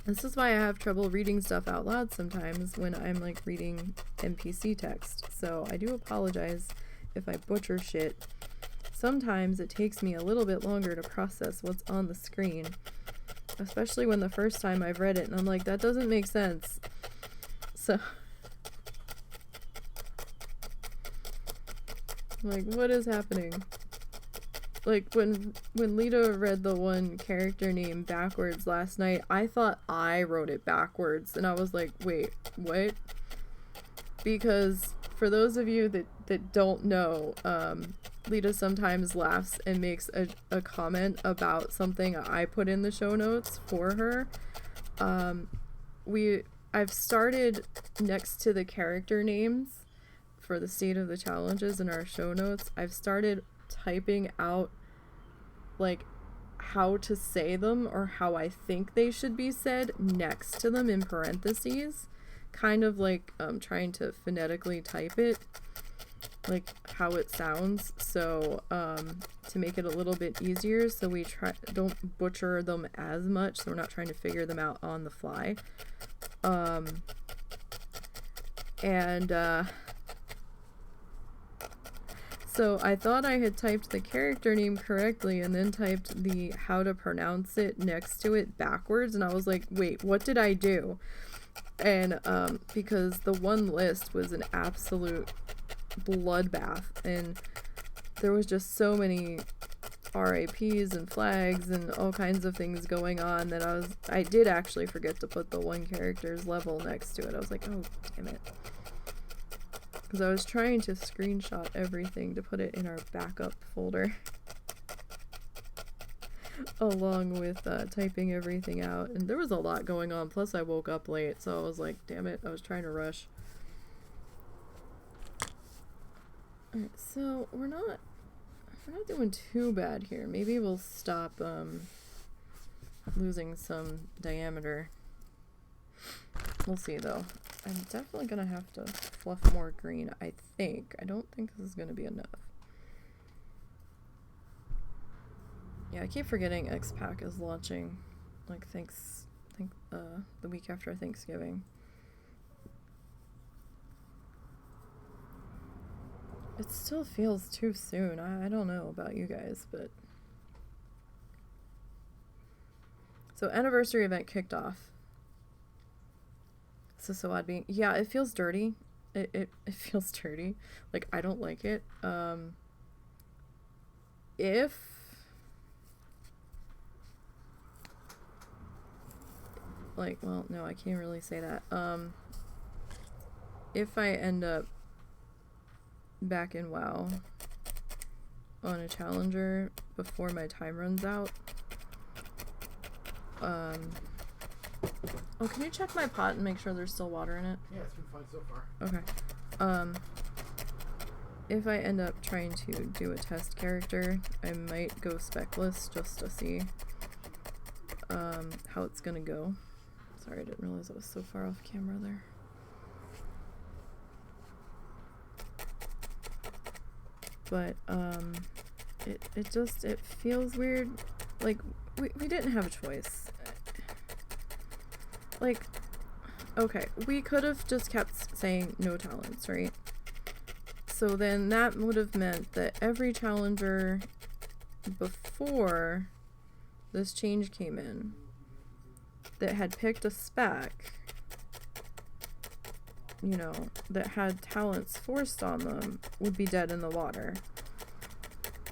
This is why I have trouble reading stuff out loud sometimes when I'm like reading NPC text. So I do apologize if I butcher shit. Sometimes it takes me a little bit longer to process what's on the screen, especially when the first time I've read it and I'm like, that doesn't make sense. So, like, what is happening? Like, when Lita read the one character name backwards last night, I thought I wrote it backwards, and I was like, wait, what? Because for those of you that don't know, Lita sometimes laughs and makes a comment about something I put in the show notes for her. I've started next to the character names for the state of the challenges in our show notes, I've started typing out like how to say them or how I think they should be said next to them in parentheses, kind of like trying to phonetically type it, like how it sounds, so to make it a little bit easier, so we don't butcher them as much, so we're not trying to figure them out on the fly. So I thought I had typed the character name correctly and then typed the how to pronounce it next to it backwards, and I was like, wait, what did I do? And because the one list was an absolute bloodbath, and there was just so many RAPs and flags and all kinds of things going on that I did actually forget to put the one character's level next to it. I was like, oh, damn it. Because I was trying to screenshot everything to put it in our backup folder. Along with typing everything out. And there was a lot going on. Plus I woke up late, so I was like, damn it, I was trying to rush. Alright, so we're not doing too bad here. Maybe we'll stop losing some diameter. We'll see though. I'm definitely gonna have to fluff more green, I think. I don't think this is gonna be enough. Yeah, I keep forgetting X-Pack is launching like the week after Thanksgiving. It still feels too soon. I don't know about you guys, but... So, anniversary event kicked off. So odd being... Yeah, it feels dirty. It feels dirty. Like, I don't like it. If... Like, well, no, I can't really say that. If I end up back in WoW on a challenger before my time runs out. Oh, can you check my pot and make sure there's still water in it? Yeah, it's been fine so far. Okay. If I end up trying to do a test character, I might go specless just to see how it's gonna go. Sorry, I didn't realize I was so far off camera there. But, it feels weird. Like, we didn't have a choice. Like, okay, we could have just kept saying no talents, right? So then that would have meant that every challenger before this change came in that had picked a spec, you know, that had talents forced on them would be dead in the water.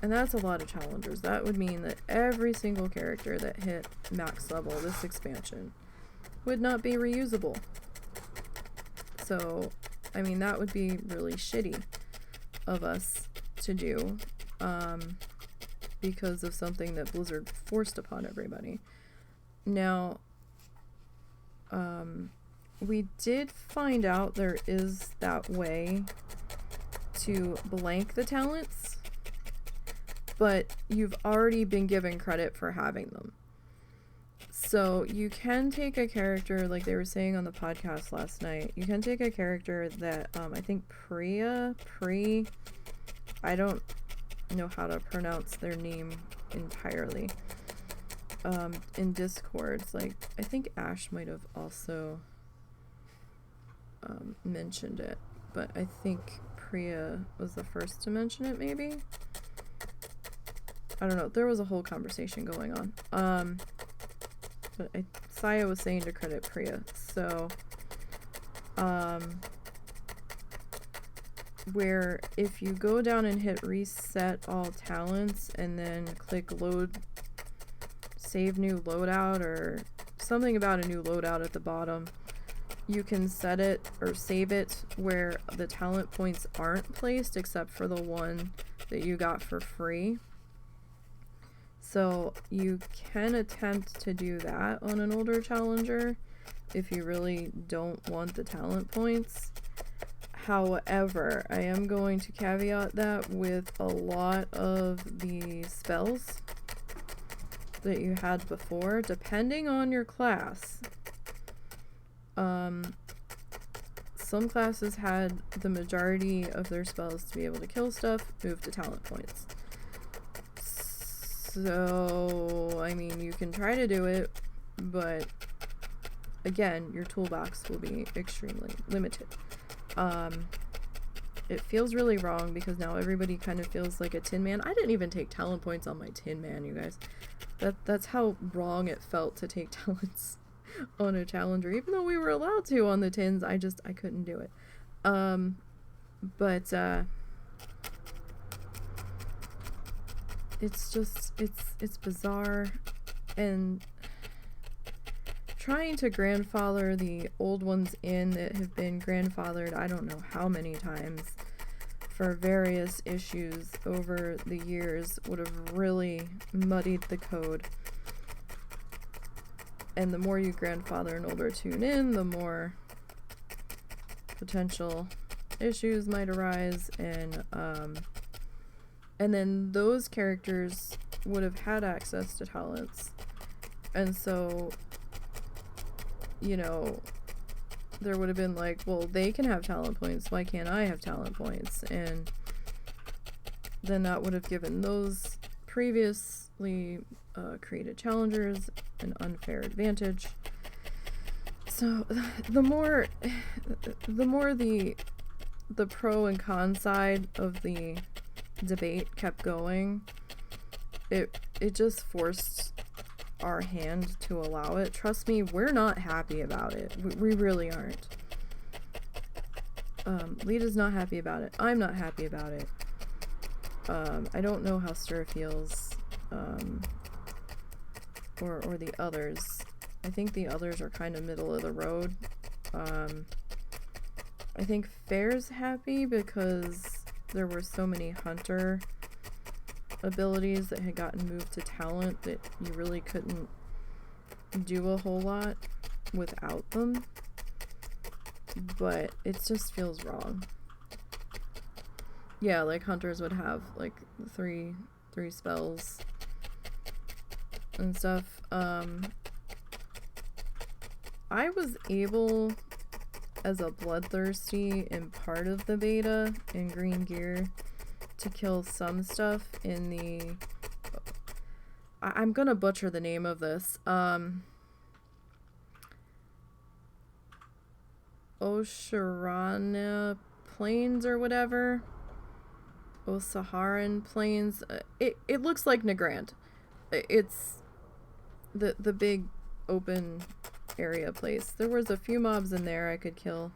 And that's a lot of challengers. That would mean that every single character that hit max level this expansion would not be reusable. So, I mean, that would be really shitty of us to do, because of something that Blizzard forced upon everybody. Now, We did find out there is that way to blank the talents, but you've already been given credit for having them. So you can take a character, like they were saying on the podcast last night, you can take a character that, I think I don't know how to pronounce their name entirely, in Discords. Like, I think Ash might have also mentioned it, but I think Priya was the first to mention it, maybe? I don't know, there was a whole conversation going on. But Saya was saying to credit Priya, so, where if you go down and hit reset all talents and then click load, save new loadout, or something about a new loadout at the bottom, you can set it or save it where the talent points aren't placed except for the one that you got for free. So you can attempt to do that on an older challenger if you really don't want the talent points. However, I am going to caveat that with a lot of the spells that you had before, depending on your class. Some classes had the majority of their spells to be able to kill stuff move to talent points. So, I mean, you can try to do it, but again, your toolbox will be extremely limited. It feels really wrong because now everybody kind of feels like a Tin Man. I didn't even take talent points on my Tin Man, you guys. That's how wrong it felt to take talents on a challenger, even though we were allowed to on the tins. I couldn't do it. It's just, it's bizarre, and trying to grandfather the old ones in that have been grandfathered I don't know how many times for various issues over the years would have really muddied the code. And the more you grandfather an older tune in, the more potential issues might arise, and then those characters would have had access to talents, and so, you know, there would have been like, well, they can have talent points, why can't I have talent points? And then that would have given those previously created challengers an unfair advantage. So the more the pro and con side of the debate kept going, it just forced our hand to allow it. Trust me, we're not happy about it. We really aren't. Lita's not happy about it. I'm not happy about it. I don't know how Stir feels, or the others. I think the others are kind of middle of the road. I think Fair's happy because there were so many hunter abilities that had gotten moved to talent that you really couldn't do a whole lot without them. But it just feels wrong. Yeah, like hunters would have like three spells and stuff. I was able, as a bloodthirsty in part of the beta in green gear, to kill some stuff in the, I'm gonna butcher the name of this, Osharana Plains or whatever, Saharan Plains. It looks like Nagrand. It's the big open area place. There was a few mobs in there I could kill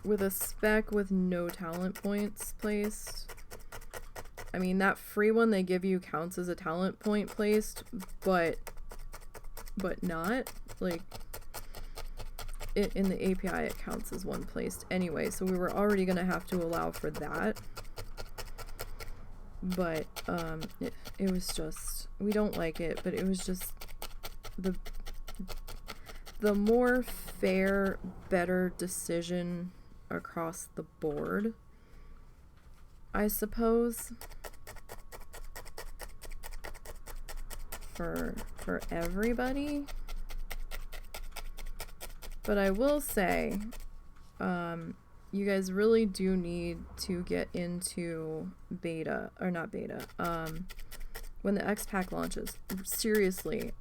with a spec with no talent points placed. I mean, that free one they give you counts as a talent point placed, but not like in the API it counts as one placed anyway, so we were already gonna have to allow for that. But it was just, we don't like it, but it was just the more fair, better decision across the board, I suppose, for everybody. But I will say, you guys really do need to get into beta, or not beta, when the X Pack launches. Seriously,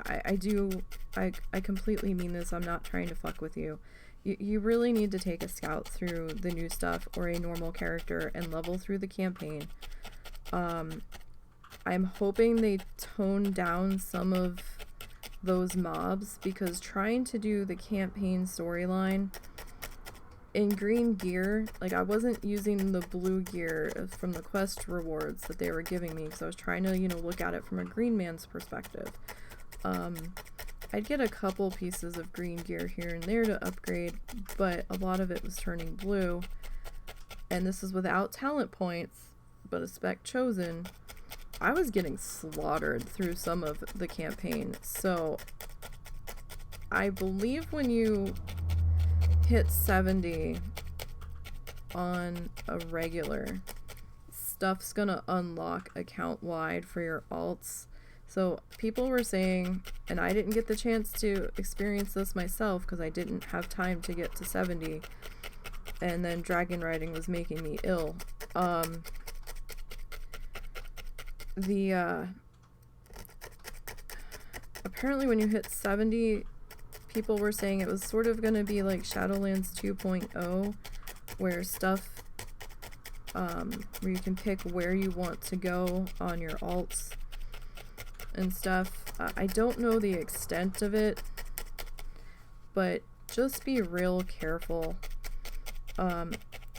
I completely mean this. I'm not trying to fuck with you. You really need to take a scout through the new stuff or a normal character and level through the campaign. I'm hoping they tone down some of those mobs, because trying to do the campaign storyline in green gear, like, I wasn't using the blue gear from the quest rewards that they were giving me, because I was trying to, you know, look at it from a green man's perspective. I'd get a couple pieces of green gear here and there to upgrade, but a lot of it was turning blue, and this is without talent points, but a spec chosen. I was getting slaughtered through some of the campaign, so I believe when you hit 70 on a regular, stuff's gonna unlock account-wide for your alts. So people were saying, and I didn't get the chance to experience this myself because I didn't have time to get to 70, and then dragon riding was making me ill. Apparently when you hit 70, people were saying it was sort of going to be like Shadowlands 2.0, where stuff, where you can pick where you want to go on your alts and stuff. I don't know the extent of it, but just be real careful.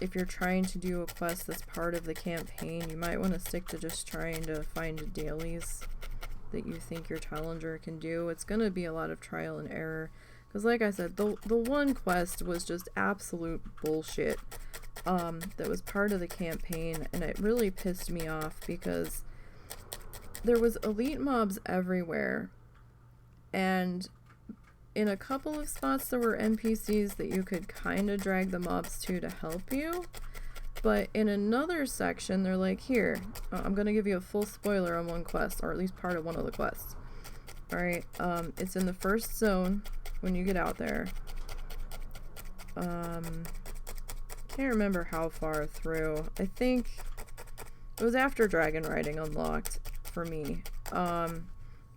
If you're trying to do a quest that's part of the campaign, you might want to stick to just trying to find dailies that you think your challenger can do. It's going to be a lot of trial and error, because like I said, the one quest was just absolute bullshit that was part of the campaign, and it really pissed me off because there was elite mobs everywhere, and in a couple of spots there were NPCs that you could kind of drag the mobs to help you, but in another section they're like, here, I'm gonna give you a full spoiler on one quest, or at least part of one of the quests. Alright, it's in the first zone when you get out there. Can't remember how far through. I think it was after dragon riding unlocked for me.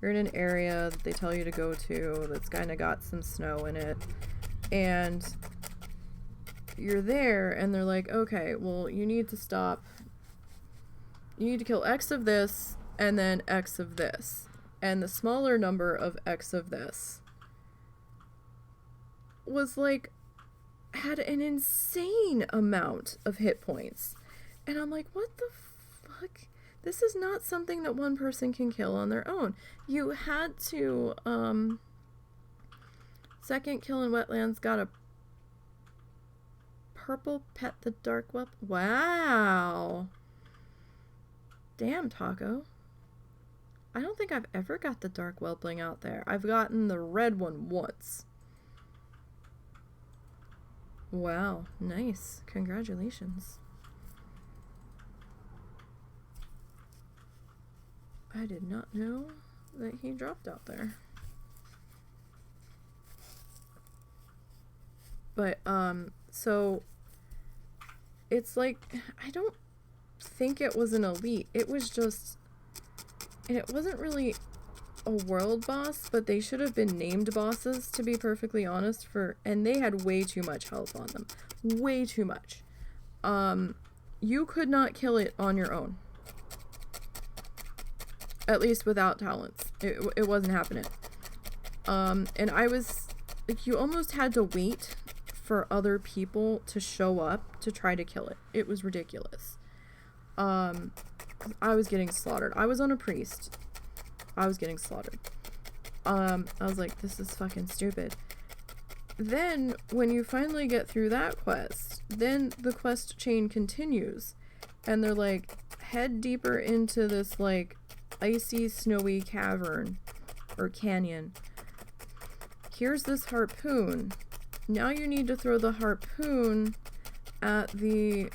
You're in an area that they tell you to go to that's kind of got some snow in it, and you're there and they're like, okay, well, you need to stop, you need to kill X of this and then X of this, and the smaller number of X of this was like, had an insane amount of hit points, and I'm like, what the fuck? This is not something that one person can kill on their own. You had to, second kill in wetlands, got a purple pet the dark whelp. Wow. Damn, Taco. I don't think I've ever got the dark whelpling out there. I've gotten the red one once. Wow, nice. Congratulations. I did not know that he dropped out there. But, so, it's like, I don't think it was an elite. It was just, and it wasn't really a world boss, but they should have been named bosses, to be perfectly honest, and they had way too much health on them. Way too much. You could not kill it on your own. At least without talents. It wasn't happening. And I was, like, you almost had to wait for other people to show up to try to kill it. It was ridiculous. I was getting slaughtered. I was on a priest. I was getting slaughtered. I was like, this is fucking stupid. Then, when you finally get through that quest, then the quest chain continues. And they're like, head deeper into this, like, icy, snowy cavern or canyon. here's this harpoon. Now you need to throw the harpoon at the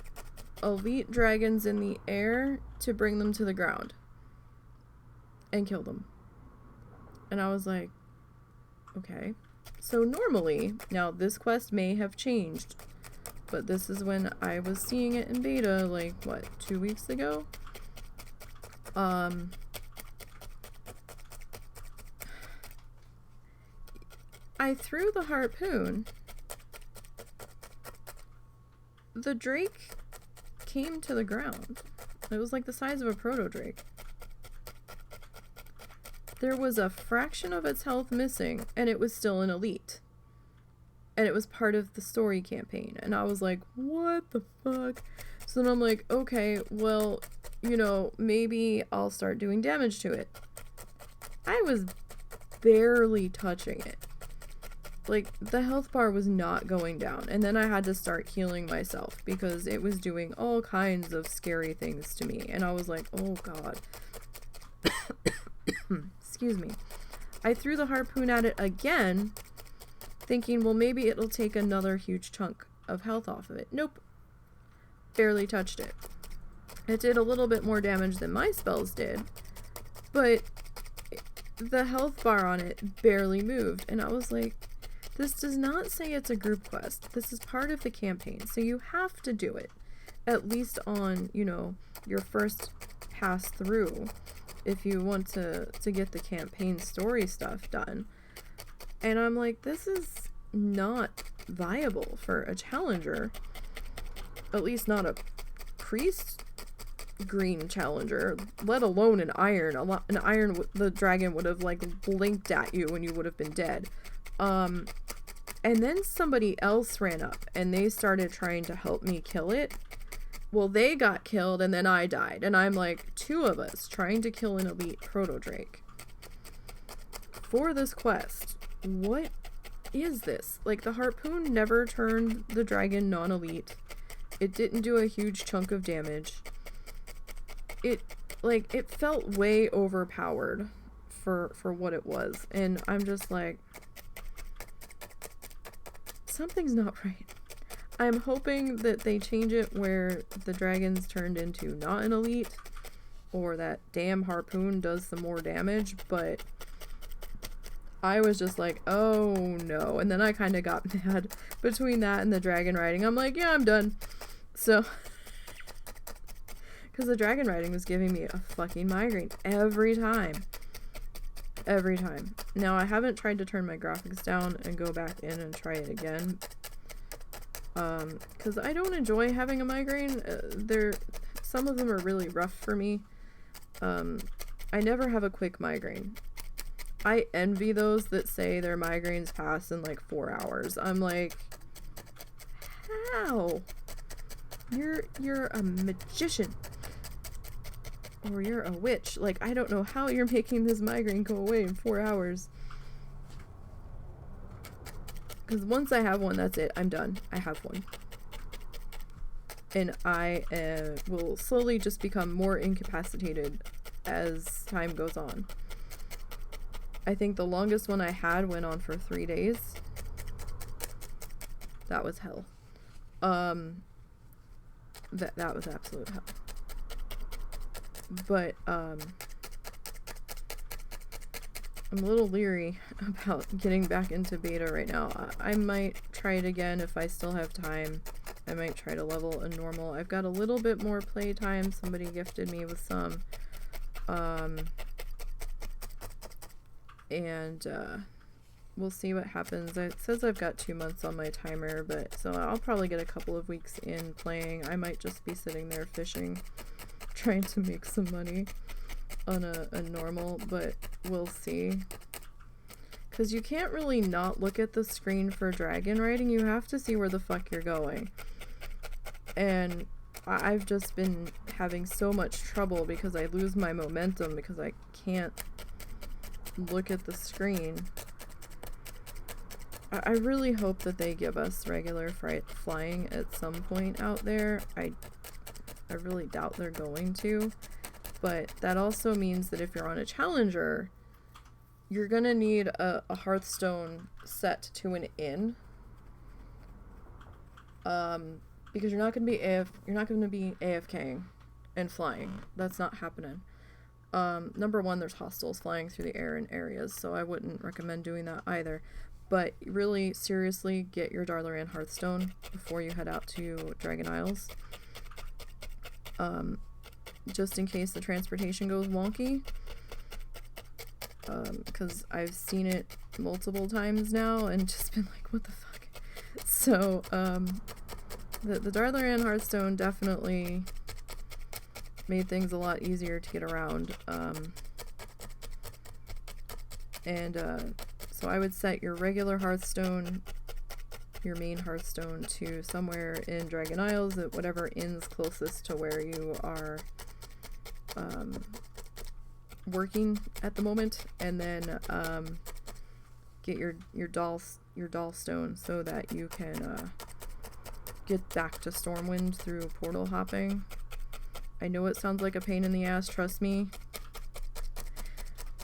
elite dragons in the air to bring them to the ground and kill them. And I was like, okay. So normally, now this quest may have changed, but this is when I was seeing it in beta, like, what, 2 weeks ago? I threw the harpoon. The drake came to the ground. It was like the size of a proto drake. There was a fraction of its health missing, and it was still an elite. And it was part of the story campaign. And I was like, what the fuck? So then I'm like, okay, well, you know, maybe I'll start doing damage to it. I was barely touching it. Like, the health bar was not going down. And then I had to start healing myself because it was doing all kinds of scary things to me. And I was like, oh god. Excuse me. I threw the harpoon at it again, thinking, well, maybe it'll take another huge chunk of health off of it. Nope. Barely touched it. It did a little bit more damage than my spells did, but the health bar on it barely moved. And I was like, this does not say it's a group quest. This is part of the campaign, so you have to do it. At least on, you know, your first pass through, if you want to get the campaign story stuff done. And I'm like, this is not viable for a challenger. At least not a priest green challenger, let alone an iron. An iron, the dragon would have, like, blinked at you and you would have been dead. And then somebody else ran up and they started trying to help me kill it. Well, they got killed and then I died. And I'm like, two of us trying to kill an elite proto drake. For this quest, what is this? Like, the harpoon never turned the dragon non-elite. It didn't do a huge chunk of damage. It felt way overpowered for what it was. And I'm just like, something's not right. I'm hoping that they change it where the dragon's turned into not an elite, or that damn harpoon does some more damage, but I was just like, oh no. And then I kind of got mad between that and the dragon riding. I'm like, yeah, I'm done. So, because the dragon riding was giving me a fucking migraine every time. Every time. Now, I haven't tried to turn my graphics down and go back in and try it again. Because I don't enjoy having a migraine. Some of them are really rough for me. I never have a quick migraine. I envy those that say their migraines pass in like 4 hours. I'm like, how? You're a magician. Or you're a witch. Like, I don't know how you're making this migraine go away in 4 hours. Because once I have one, that's it. I'm done. I have one. And I will slowly just become more incapacitated as time goes on. I think the longest one I had went on for 3 days. That was hell. That was absolute hell. But, I'm a little leery about getting back into beta right now. I might try it again if I still have time. I might try to level a normal. I've got a little bit more playtime. Somebody gifted me with some. We'll see what happens. It says I've got 2 months on my timer, but so I'll probably get a couple of weeks in playing. I might just be sitting there fishing, trying to make some money on a normal, but we'll see. Because you can't really not look at the screen for dragon riding. You have to see where the fuck you're going. And I've just been having so much trouble because I lose my momentum because I can't look at the screen. I really hope that they give us regular flying at some point out there. I really doubt they're going to, but that also means that if you're on a challenger, you're gonna need a Hearthstone set to an inn. Because you're not gonna be AFKing and flying. That's not happening. Number one, there's hostiles flying through the air in areas, so I wouldn't recommend doing that either. But really, seriously, get your Darlaran Hearthstone before you head out to Dragon Isles. Just in case the transportation goes wonky. Because I've seen it multiple times now and just been like, what the fuck? So, the Darlaran Hearthstone definitely made things a lot easier to get around. So I would set your regular Hearthstone, your main Hearthstone, to somewhere in Dragon Isles at whatever inn's closest to where you are working at the moment, and then get your doll stone so that you can get back to Stormwind through portal hopping. I know it sounds like a pain in the ass, trust me.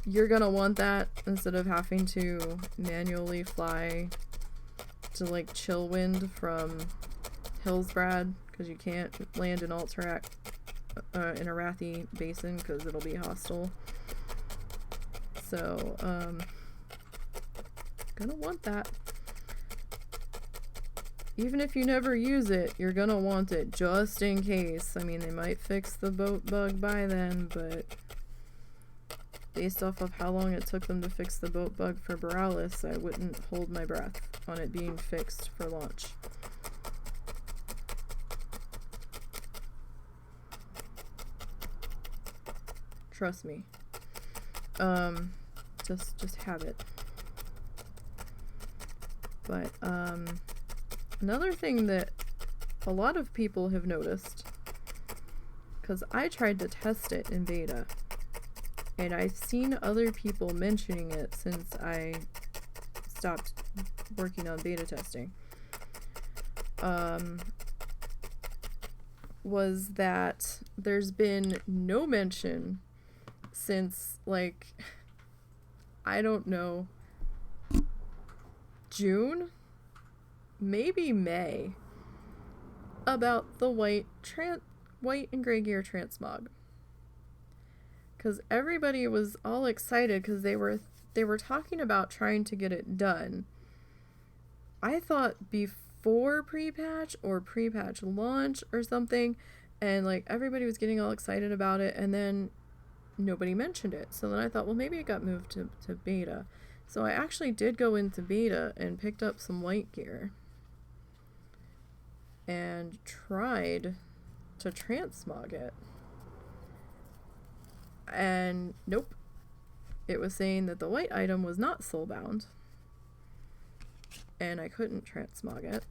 You're gonna want that instead of having to manually fly to like Chillwind from Hillsbrad, because you can't land in Alterac in Arathi Basin because it'll be hostile. So, gonna want that. Even if you never use it, you're gonna want it just in case. I mean, they might fix the boat bug by then, but based off of how long it took them to fix the boat bug for Borealis, I wouldn't hold my breath on it being fixed for launch. Trust me. Just have it. But, another thing that a lot of people have noticed, because I tried to test it in beta, and I've seen other people mentioning it since I stopped working on beta testing, was that there's been no mention since, like, I don't know, June? Maybe May, about the white and gray gear transmog. Because everybody was all excited because they were talking about trying to get it done. I thought before pre-patch or pre-patch launch or something, and like everybody was getting all excited about it, and then nobody mentioned it. So then I thought, well, maybe it got moved to beta. So I actually did go into beta and picked up some white gear and tried to transmog it. And nope. It was saying that the white item was not soulbound. And I couldn't transmog it.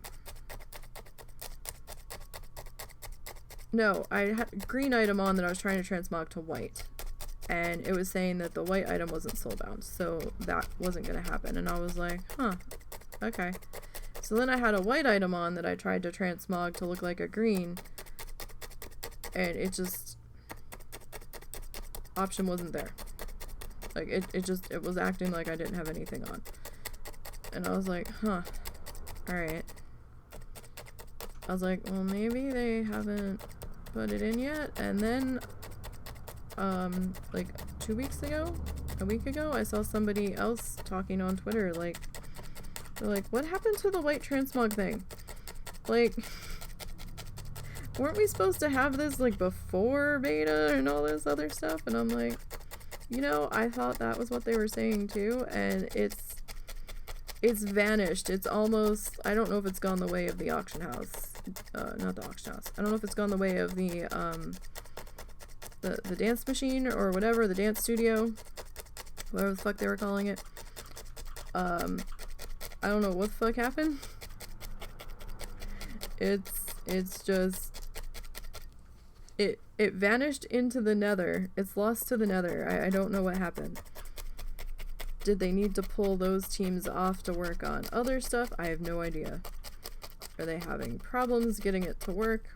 No, I had a green item on that I was trying to transmog to white. And it was saying that the white item wasn't soulbound, so that wasn't going to happen. And I was like, huh, okay. So then I had a white item on that I tried to transmog to look like a green, and it just, option wasn't there. Like, it was acting like I didn't have anything on. And I was like, huh, alright. I was like, well, maybe they haven't put it in yet. And then like 2 weeks ago, a week ago, I saw somebody else talking on Twitter, like, they're like, what happened to the white transmog thing? Like, weren't we supposed to have this, like, before beta and all this other stuff? And I'm like, you know, I thought that was what they were saying too, and it's vanished. It's almost, I don't know if it's gone the way of the auction house, not the auction house. I don't know if it's gone the way of the dance machine or whatever, the dance studio, whatever the fuck they were calling it. I don't know what the fuck happened. It's just, it vanished into the nether. It's lost to the nether. I don't know what happened. Did they need to pull those teams off to work on other stuff? I have no idea. Are they having problems getting it to work?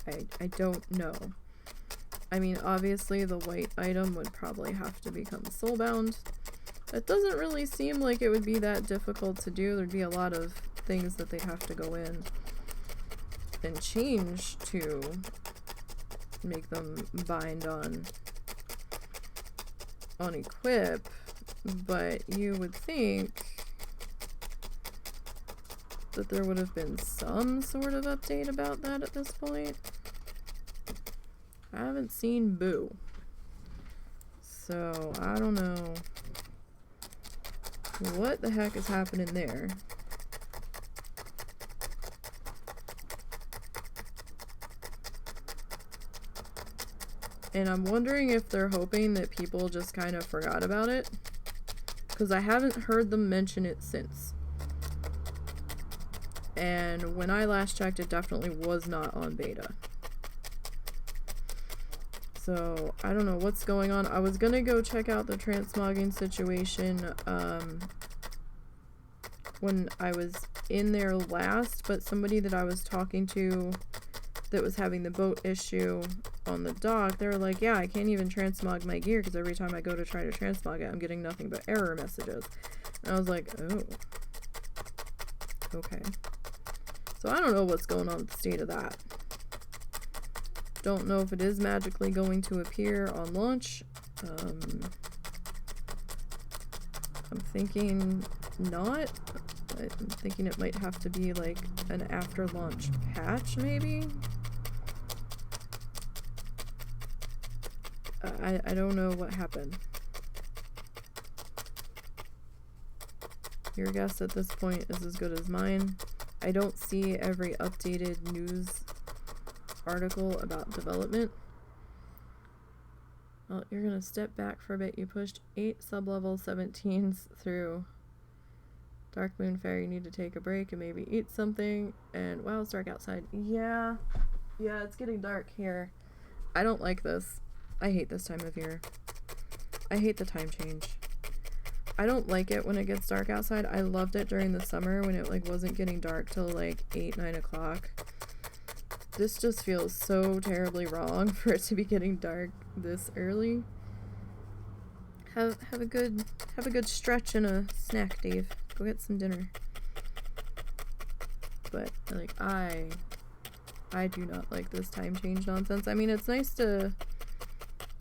I don't know. I mean, obviously the white item would probably have to become soulbound. It doesn't really seem like it would be that difficult to do. There'd be a lot of things that they'd have to go in and change to make them bind on equip, but you would think that there would have been some sort of update about that at this point. I haven't seen Boo, so I don't know what the heck is happening there. And I'm wondering if they're hoping that people just kind of forgot about it, because I haven't heard them mention it since. And when I last checked, it definitely was not on beta. So I don't know what's going on. I was gonna go check out the transmogging situation when I was in there last, but somebody that I was talking to that was having the boat issue on the dock, they were like, yeah, I can't even transmog my gear because every time I go to try to transmog it, I'm getting nothing but error messages. And I was like, oh, okay. So I don't know what's going on with the state of that. Don't know if it is magically going to appear on launch. I'm thinking not. I'm thinking it might have to be like an after launch patch, maybe? I don't know what happened. Your guess at this point is as good as mine. I don't see every updated news article about development. Well, you're gonna step back for a bit. You pushed 8 sub-level 17s through Dark Moon Fair. You need to take a break and maybe eat something. And wow, it's dark outside. Yeah, it's getting dark here. I don't like this. I hate this time of year. I hate the time change. I don't like it when it gets dark outside. I loved it during the summer when it like wasn't getting dark till like 8, 9 o'clock. This just feels so terribly wrong for it to be getting dark this early. Have a good stretch and a snack, Dave. Go get some dinner. But like I do not like this time change nonsense. I mean, it's nice to,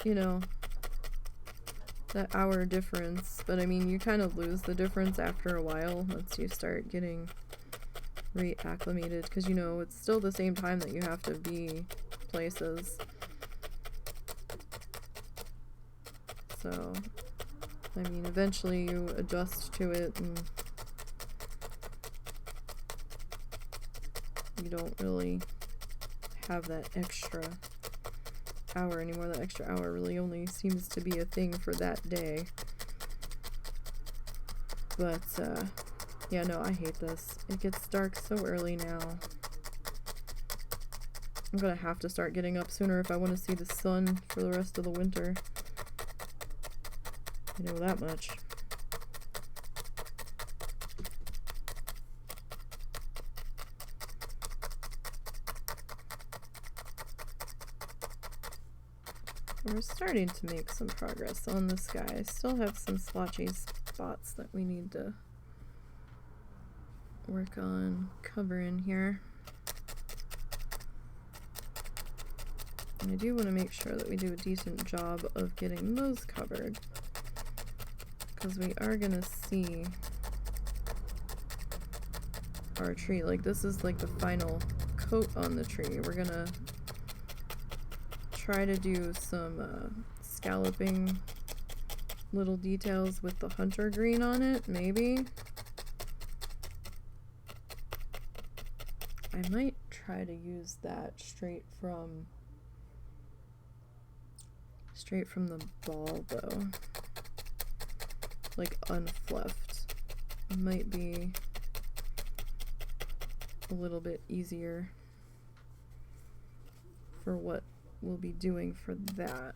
you know, that hour difference, but I mean, you kind of lose the difference after a while once you start getting reacclimated, because you know it's still the same time that you have to be places. So I mean, eventually you adjust to it and you don't really have that extra hour anymore. That extra hour really only seems to be a thing for that day. But yeah, no, I hate this. It gets dark so early now. I'm gonna have to start getting up sooner if I want to see the sun for the rest of the winter. I know that much. We're starting to make some progress on the sky. I still have some splotchy spots that we need to work on covering here. And I do want to make sure that we do a decent job of getting those covered, because we are gonna see our tree. Like, this is like the final coat on the tree. We're gonna try to do some scalloping little details with the hunter green on it, maybe. I might try to use that straight from the ball though, like unfluffed. It might be a little bit easier for what we'll be doing for that.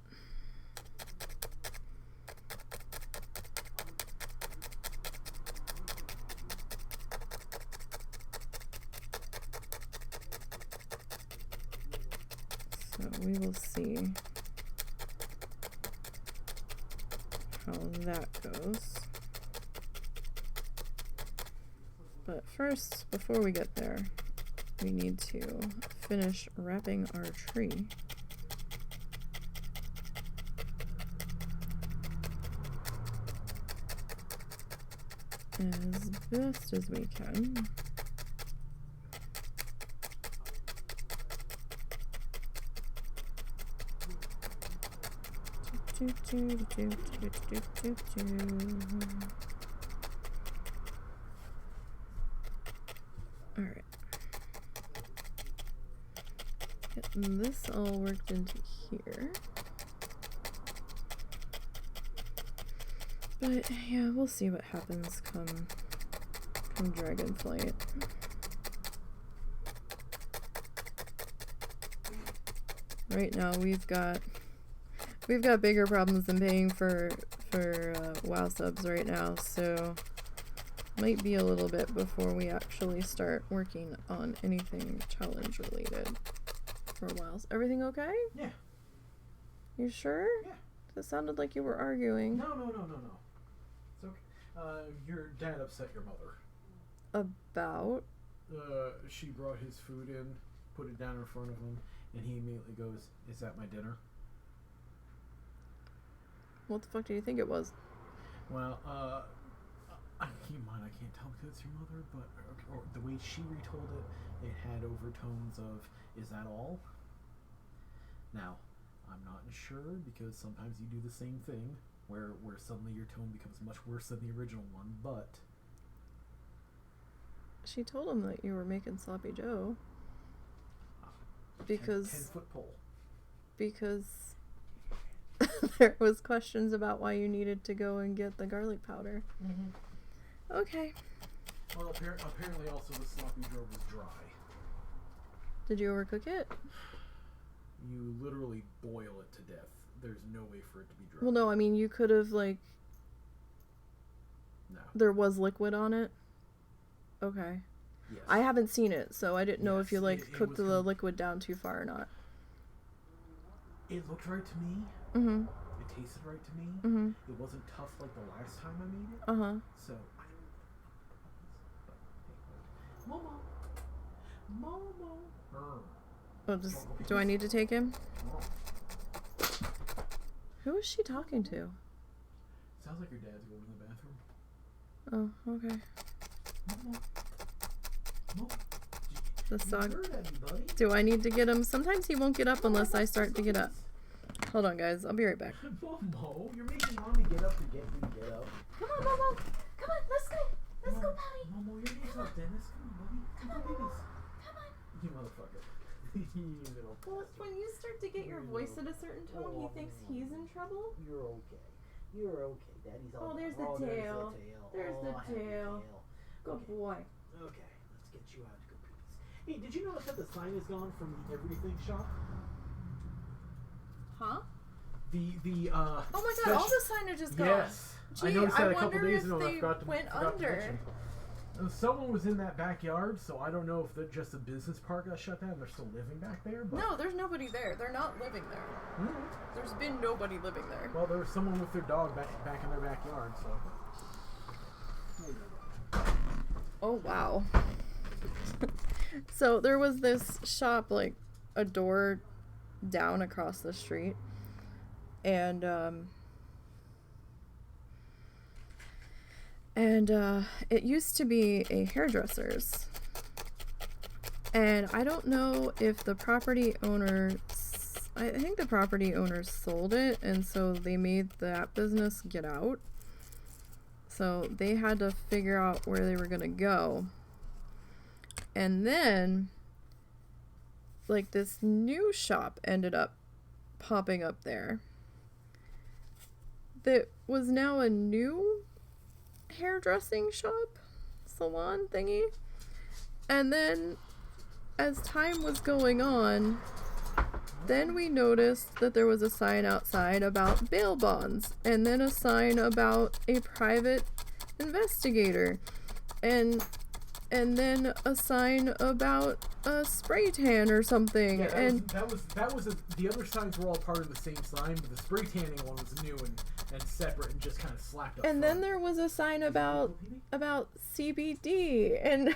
So we will see how that goes. But first, before we get there, we need to finish wrapping our tree. As best as we can. Alright. Getting this all worked into here. But yeah, we'll see what happens come Dragonflight. Right now we've got bigger problems than paying for WoW subs right now, so might be a little bit before we actually start working on anything challenge related for WoW. Everything okay? Yeah. You sure? Yeah. It sounded like you were arguing. No. It's okay. Your dad upset your mother. About? She brought his food in, put it down in front of him, and he immediately goes, "Is that my dinner?" What the fuck do you think it was? Well, keep in mind, I can't tell because it's your mother, but or the way she retold it, it had overtones of, "Is that all?" Now, I'm not sure because sometimes you do the same thing where suddenly your tone becomes much worse than the original one, but she told him that you were making sloppy Joe. Because 10-foot pole. Because there was questions about why you needed to go and get the garlic powder. Mm-hmm. Okay. Well, apparently also the sloppy Joe was dry. Did you overcook it? You literally boil it to death. There's no way for it to be dry. Well, no, I mean, you could have, like... No. There was liquid on it? Okay. Yes. I haven't seen it, so I didn't know if you, like, it cooked the liquid down too far or not. It looked right to me. Mm-hmm. It tasted right to me. Mm-hmm. It wasn't tough like the last time I made it. Uh-huh. So, Momo. Oh, do I need to take him? Who is she talking to? Sounds like your dad's going to the bathroom. Oh, okay. Momo. This dog. Buddy. Do I need to get him? Sometimes he won't get up unless I start to get up. Hold on, guys. I'll be right back. Momo, you're making mommy get up to get you to get up. Come on, Momo. Come on, let's go. Let's go, Patty. Momo, your name's not Dennis. Come on, buddy. Come on, Momo. Come on. You motherfucker. You little Well, bastard. when you start to get your voice at a certain tone, he thinks he's in trouble. You're okay. You're okay. Daddy's all Oh, there's the tail. There's the tail. Good boy. Okay, let's get you out to go pee. Hey, did you notice that the sign is gone from the Everything shop? Huh? Oh Oh my god, all the signage is gone. Yes. Gee, I noticed that I a couple wonder days if ago. they I forgot to went mention. Someone was in that backyard, so I don't know if just the business part got shut down. They're still living back there. But... No, there's nobody there. They're not living there. Mm-hmm. There's been nobody living there. Well, there was someone with their dog back in their backyard, so. Oh, wow. So there was this shop, like, a door down across the street. And it used to be a hairdresser's. And I don't know if the property owner... I think the property owners sold it, and so they made that business get out. So they had to figure out where they were going to go. And then, like, this new shop ended up popping up there. That was now a new hairdressing shop, salon thingy. And then, as time was going on, then we noticed that there was a sign outside about bail bonds, and then a sign about a private investigator. And and then a sign about a spray tan or something. Yeah, and the other signs were all part of the same sign, but the spray tanning one was new and separate and just kind of slapped up And front. then there was a sign about CBD, and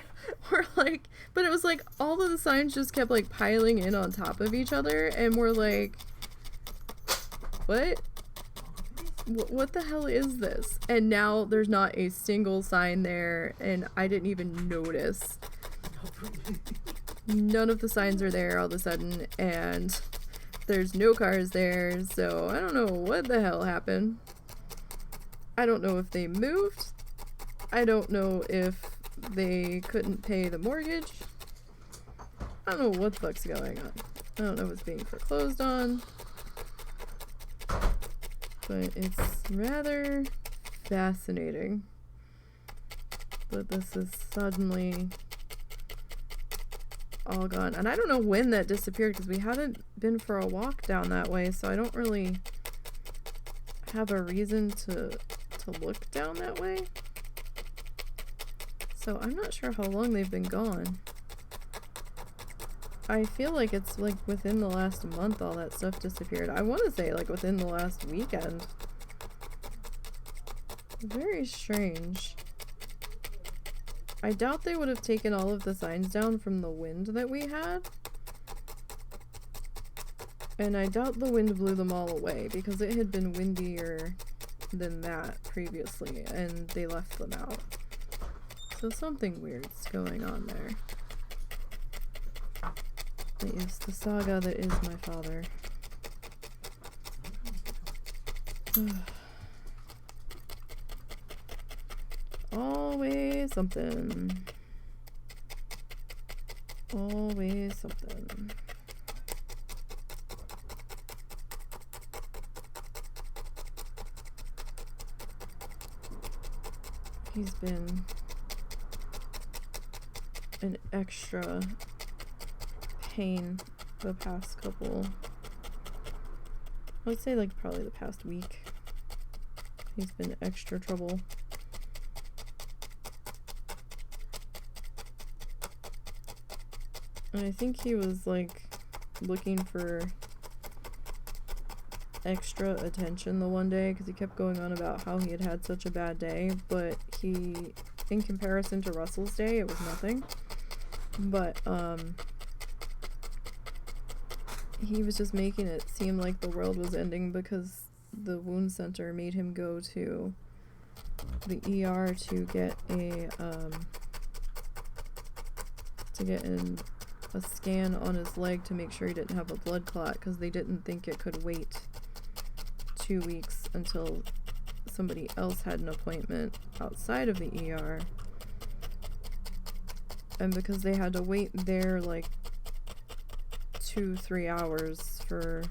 we're like, but it was like all of the signs just kept like piling in on top of each other, and we're like, what the hell is this? And now there's not a single sign there, and I didn't even notice. None of the signs are there all of a sudden, and there's no cars there, so I don't know what the hell happened. I don't know if they moved. I don't know if they couldn't pay the mortgage. I don't know what the fuck's going on. I don't know if it's being foreclosed on. But it's rather fascinating that this is suddenly all gone. And I don't know when that disappeared, because we haven't been for a walk down that way, so I don't really have a reason to look down that way. So I'm not sure how long they've been gone. I feel like it's like within the last month all that stuff disappeared. I want to say like within the last weekend. Very strange. I doubt they would have taken all of the signs down from the wind that we had. And I doubt the wind blew them all away, because it had been windier than that previously, and they left them out. So something weird's going on there. But yes, the saga that is my father. Always something. Always something. He's been an extra pain the past couple, I would say like probably the past week. He's been extra trouble. And I think he was like looking for extra attention the one day, because he kept going on about how he had such a bad day, but he, in comparison to Russell's day, it was nothing. But he was just making it seem like the world was ending, because the wound center made him go to the ER to get a scan on his leg to make sure he didn't have a blood clot, because they didn't think it could wait 2 weeks until somebody else had an appointment outside of the ER. And because they had to wait there like 2-3 hours for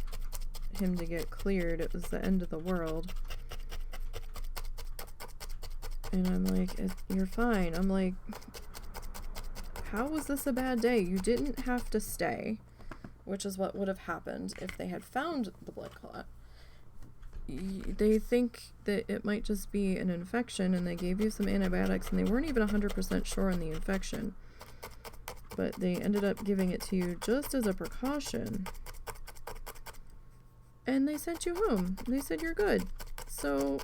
him to get cleared, it was the end of the world. And I'm like, you're fine. I'm like, how was this a bad day? You didn't have to stay, which is what would have happened if they had found the blood clot. They think that it might just be an infection, and they gave you some antibiotics, and they weren't even 100% sure on the infection. But they ended up giving it to you just as a precaution. And they sent you home. They said you're good. So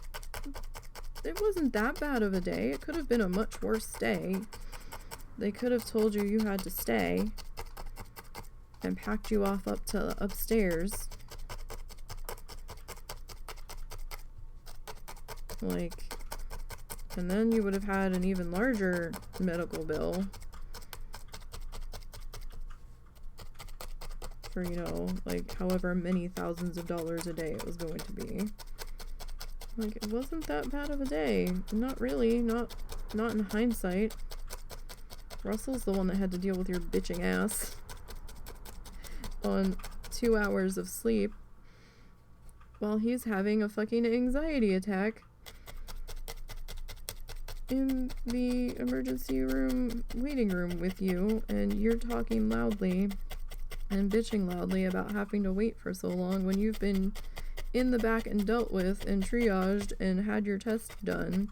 it wasn't that bad of a day. It could have been a much worse day. They could have told you you had to stay and packed you off up to upstairs. Like, and then you would have had an even larger medical bill for, you know, like however many thousands of dollars a day it was going to be. Like, it wasn't that bad of a day. Not really. Not in hindsight. Russell's the one that had to deal with your bitching ass on 2 hours of sleep while he's having a fucking anxiety attack in the emergency room waiting room with you, and you're talking loudly and bitching loudly about having to wait for so long when you've been in the back and dealt with and triaged and had your test done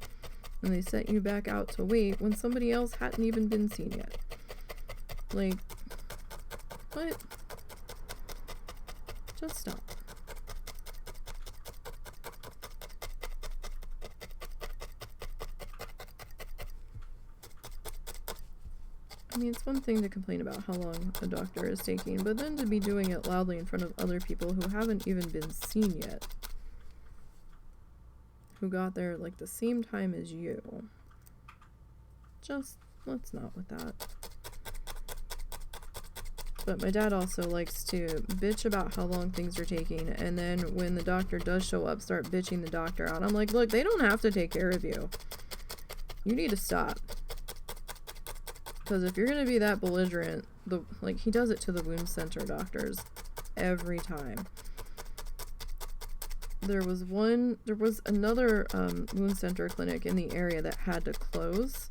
And they sent you back out to wait when somebody else hadn't even been seen yet. Like, what? Just stop. I mean, it's one thing to complain about how long a doctor is taking, but then to be doing it loudly in front of other people who haven't even been seen yet. Who got there like the same time as you. Just, let's not with that. But my dad also likes to bitch about how long things are taking, and then when the doctor does show up, start bitching the doctor out. I'm like, look, they don't have to take care of you. You need to stop. Because if you're going to be that belligerent, like, he does it to the wound center doctors every time. There was another wound center clinic in the area that had to close.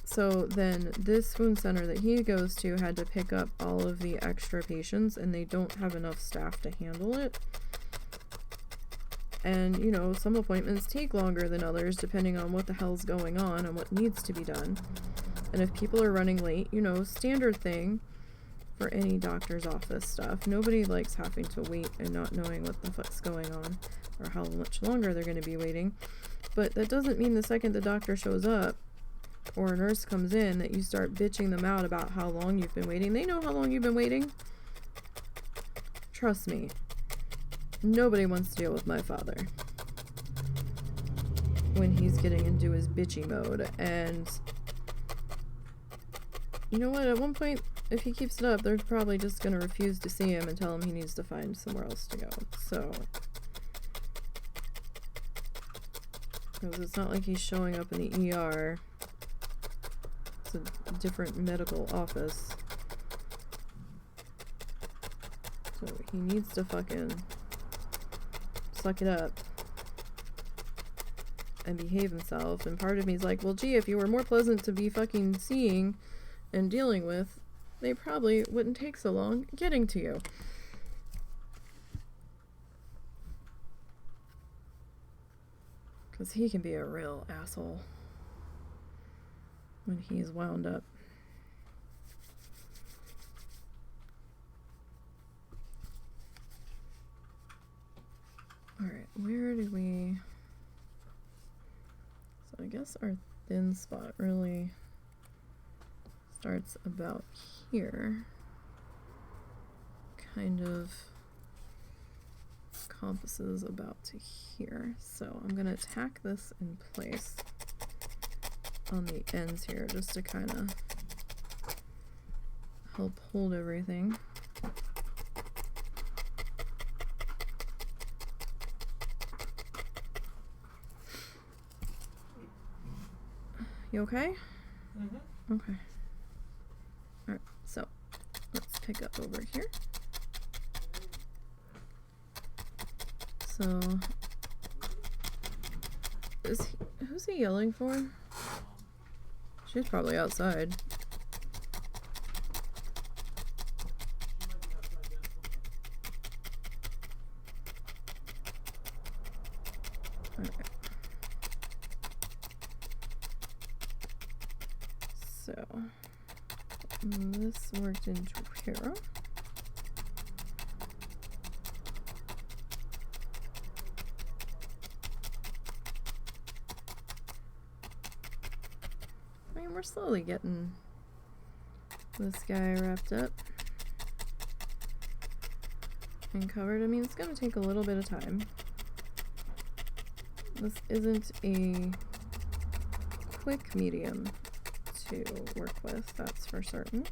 So then this wound center that he goes to had to pick up all of the extra patients, and they don't have enough staff to handle it. And, you know, some appointments take longer than others depending on what the hell's going on and what needs to be done. And if people are running late, you know, standard thing for any doctor's office stuff. Nobody likes having to wait and not knowing what the fuck's going on or how much longer they're going to be waiting. But that doesn't mean the second the doctor shows up or a nurse comes in that you start bitching them out about how long you've been waiting. They know how long you've been waiting. Trust me. Nobody wants to deal with my father when he's getting into his bitchy mode. And you know what? At one point, if he keeps it up, they're probably just going to refuse to see him and tell him he needs to find somewhere else to go. So, because it's not like he's showing up in the ER. It's a different medical office. So he needs to fucking suck it up and behave himself. And part of me is like, well, gee, if you were more pleasant to be fucking seeing and dealing with, they probably wouldn't take so long getting to you. Because he can be a real asshole when he's wound up. Alright, where do we... So I guess our thin spot really starts about here. Kind of compasses about to here. So I'm going to tack this in place on the ends here just to kind of help hold everything. You okay? Mm-hmm. Okay. Alright, so let's pick up over here. So, who's he yelling for? She's probably outside. Alright. So, this worked into here. I mean, we're slowly getting this guy wrapped up and covered. I mean, it's going to take a little bit of time. This isn't a quick medium to work with, that's for certain.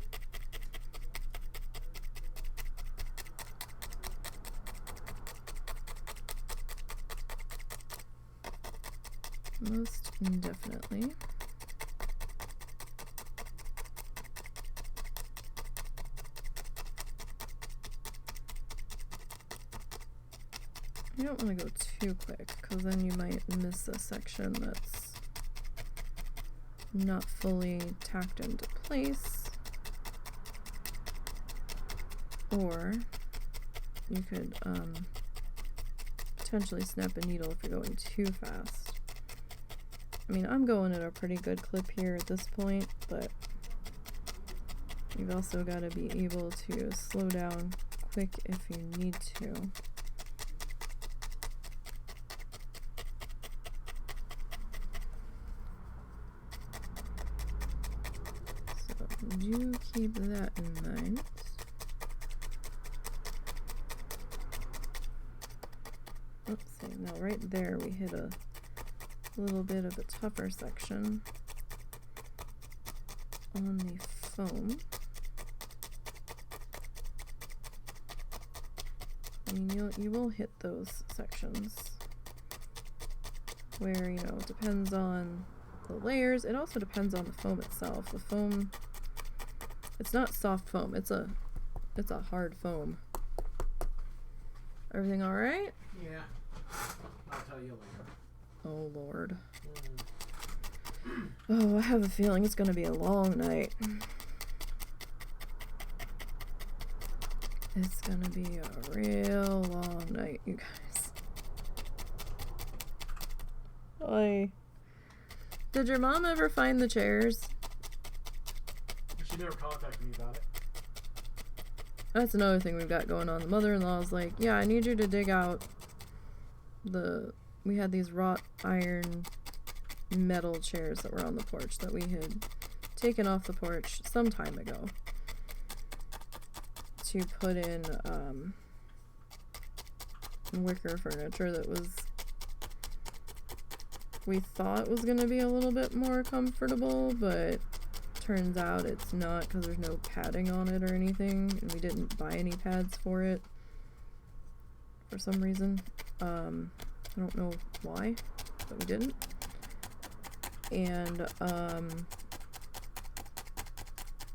Most indefinitely. You don't want to go too quick, because then you might miss a section that's not fully tacked into place. Or you could potentially snap a needle if you're going too fast. I mean, I'm going at a pretty good clip here at this point, but you've also got to be able to slow down quick if you need to. So do keep that in mind. Oops, now right there we hit a little bit of a tougher section on the foam. I mean, you will hit those sections where, you know, it depends on the layers. It also depends on the foam itself. The foam, it's not soft foam. It's a hard foam. Everything all right? Yeah. I'll tell you later. Oh, Lord. Oh, I have a feeling it's going to be a long night. It's going to be a real long night, you guys. Oi. Did your mom ever find the chairs? She never contacted me about it. That's another thing we've got going on. The mother-in-law's like, yeah, I need you to dig out we had these wrought iron metal chairs that were on the porch that we had taken off the porch some time ago to put in wicker furniture that we thought was going to be a little bit more comfortable, but turns out it's not because there's no padding on it or anything, and we didn't buy any pads for it for some reason. I don't know why, but we didn't. And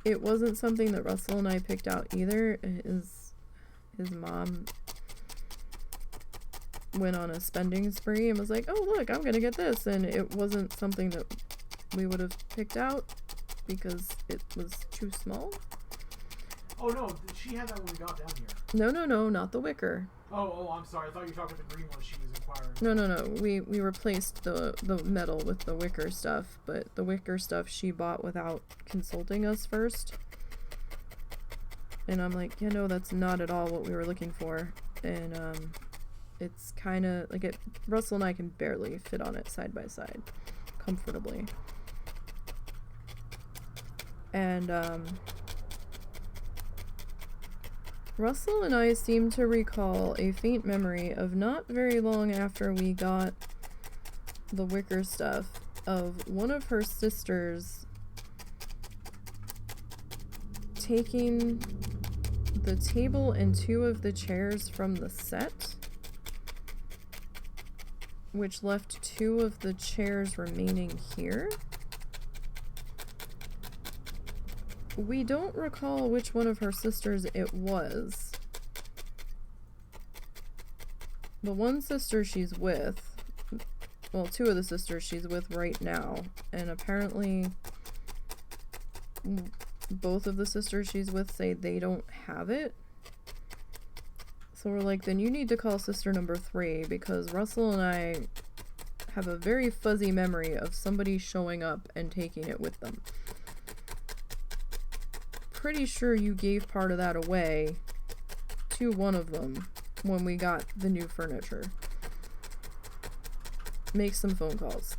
it wasn't something that Russell and I picked out either. His mom went on a spending spree and was like, oh look, I'm gonna get this, and it wasn't something that we would have picked out because it was too small. Oh no, she had that when we got down here. No, not the wicker. Oh, I'm sorry. I thought you were talking about the green one she was inquiring. No. We replaced the metal with the wicker stuff, but the wicker stuff she bought without consulting us first. And I'm like, yeah, no, that's not at all what we were looking for. And it's kind of like Russell and I can barely fit on it side by side comfortably. And Russell and I seem to recall a faint memory of not very long after we got the wicker stuff of one of her sisters taking the table and two of the chairs from the set, which left two of the chairs remaining here. We don't recall which one of her sisters it was. The one sister she's with, well, two of the sisters she's with right now, and apparently both of the sisters she's with say they don't have it. So we're like, then you need to call sister number 3, because Russell and I have a very fuzzy memory of somebody showing up and taking it with them. Pretty sure you gave part of that away to one of them when we got the new furniture. Make some phone calls.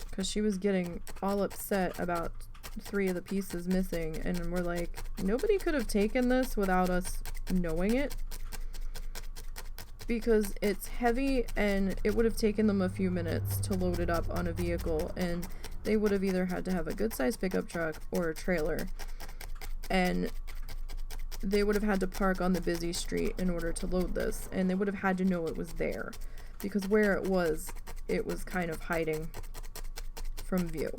Because she was getting all upset about 3 of the pieces missing, and we're like, nobody could have taken this without us knowing it, because it's heavy and it would have taken them a few minutes to load it up on a vehicle, and they would have either had to have a good sized pickup truck or a trailer, and they would have had to park on the busy street in order to load this, and they would have had to know it was there, because where it was kind of hiding from view.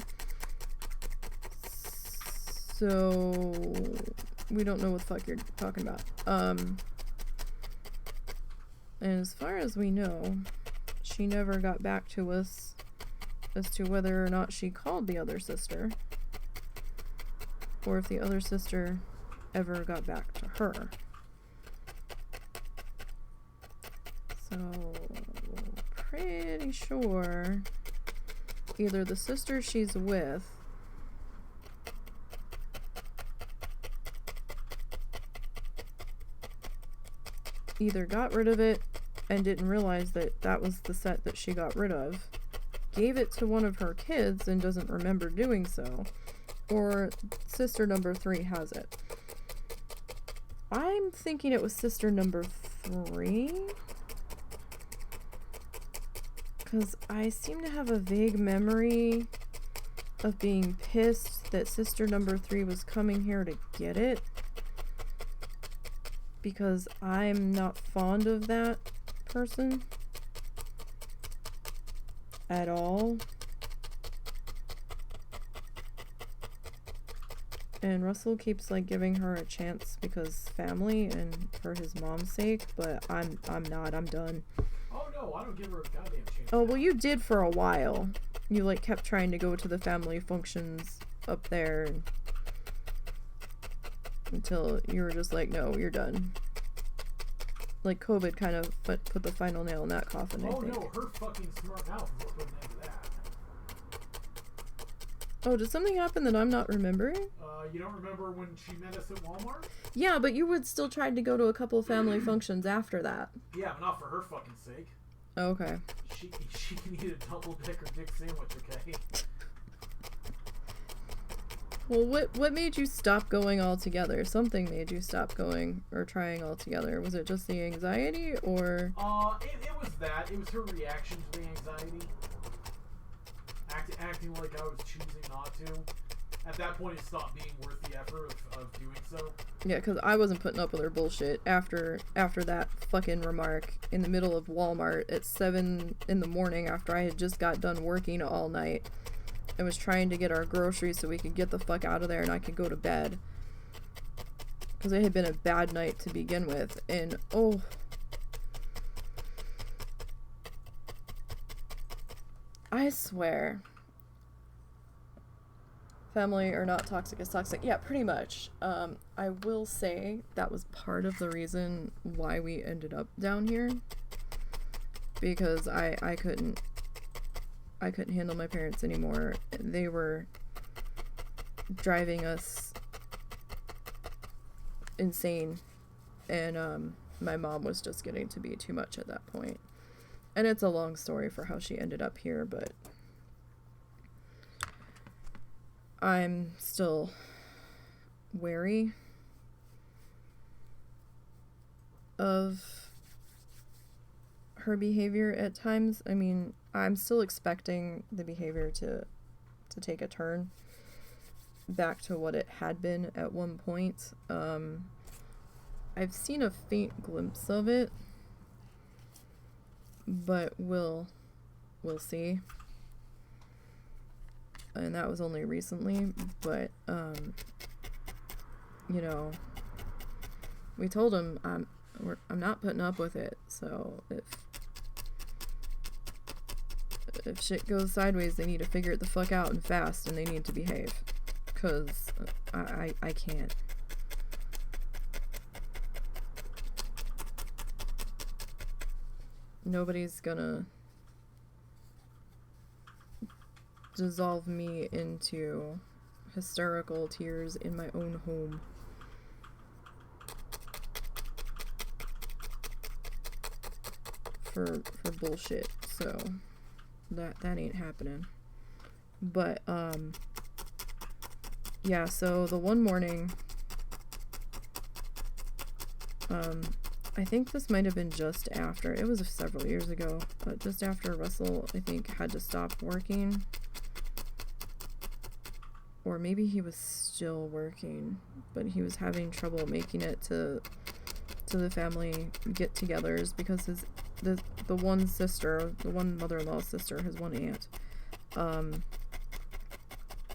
So we don't know what the fuck you're talking about. And as far as we know, she never got back to us as to whether or not she called the other sister, or if the other sister ever got back to her. So, pretty sure either the sister she's with either got rid of it and didn't realize that that was the set that she got rid of, gave it to one of her kids and doesn't remember doing so, or sister number 3 has it. I'm thinking it was sister number 3, because I seem to have a vague memory of being pissed that sister number 3 was coming here to get it, because I'm not fond of that person at all. And Russell keeps like giving her a chance because family and for his mom's sake, but I'm not. I'm done. Oh no, I don't give her a goddamn chance. Oh, well, you did for a while. You like kept trying to go to the family functions up there and until you were just like, no, you're done. Like, COVID kind of put the final nail in that coffin, I think. Oh no, her fucking smart mouth is what put an end to that. Oh, did something happen that I'm not remembering? You don't remember when she met us at Walmart? Yeah, but you would still try to go to a couple family functions after that. Yeah, but not for her fucking sake. Okay. She can eat a double dick or dick sandwich, okay? Well, what made you stop going altogether? Something made you stop going or trying altogether. Was it just the anxiety, or? It was that. It was her reaction to the anxiety. Acting like I was choosing not to. At that point, it stopped being worth the effort of doing so. Yeah, because I wasn't putting up with her bullshit after that fucking remark in the middle of Walmart at 7 in the morning after I had just got done working all night and was trying to get our groceries so we could get the fuck out of there and I could go to bed. Because it had been a bad night to begin with, and oh... I swear... Family or not toxic is toxic. Yeah, pretty much. I will say that was part of the reason why we ended up down here. Because I couldn't handle my parents anymore. They were driving us insane. And my mom was just getting to be too much at that point. And it's a long story for how she ended up here, but I'm still wary of her behavior at times. I mean, I'm still expecting the behavior to take a turn back to what it had been at one point. I've seen a faint glimpse of it, but we'll see. And that was only recently, but, you know, we told him I'm not putting up with it, so if shit goes sideways, they need to figure it the fuck out and fast, and they need to behave, because I can't. Nobody's gonna dissolve me into hysterical tears in my own home. For bullshit. So that ain't happening. But yeah, so the one morning I think this might have been just after, it was several years ago, but just after Russell, I think, had to stop working. Or maybe he was still working, but he was having trouble making it to the family get-togethers because the one sister, the one mother-in-law's sister, his one aunt,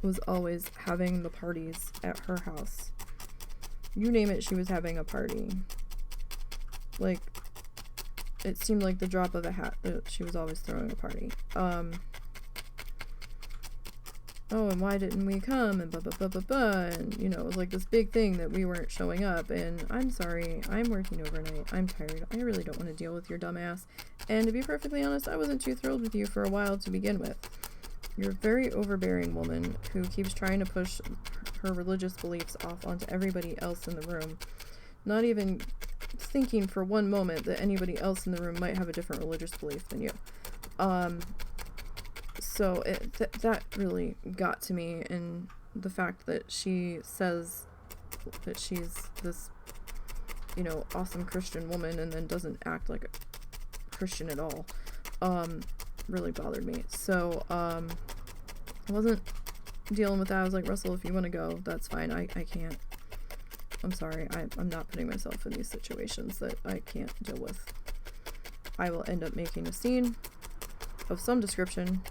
was always having the parties at her house. You name it, she was having a party. Like, it seemed like the drop of a hat that she was always throwing a party. Oh, and why didn't we come, and blah, blah, blah, blah, blah, and, you know, it was like this big thing that we weren't showing up, and I'm sorry, I'm working overnight, I'm tired, I really don't want to deal with your dumb ass, and to be perfectly honest, I wasn't too thrilled with you for a while to begin with. you're a very overbearing woman who keeps trying to push her religious beliefs off onto everybody else in the room, not even thinking for one moment that anybody else in the room might have a different religious belief than you. So that really got to me, and the fact that she says that she's this, you know, awesome Christian woman and then doesn't act like a Christian at all, really bothered me. So, I wasn't dealing with that. I was like, Russell, if you want to go, that's fine. I can't. I'm sorry. I'm not putting myself in these situations that I can't deal with. I will end up making a scene of some description.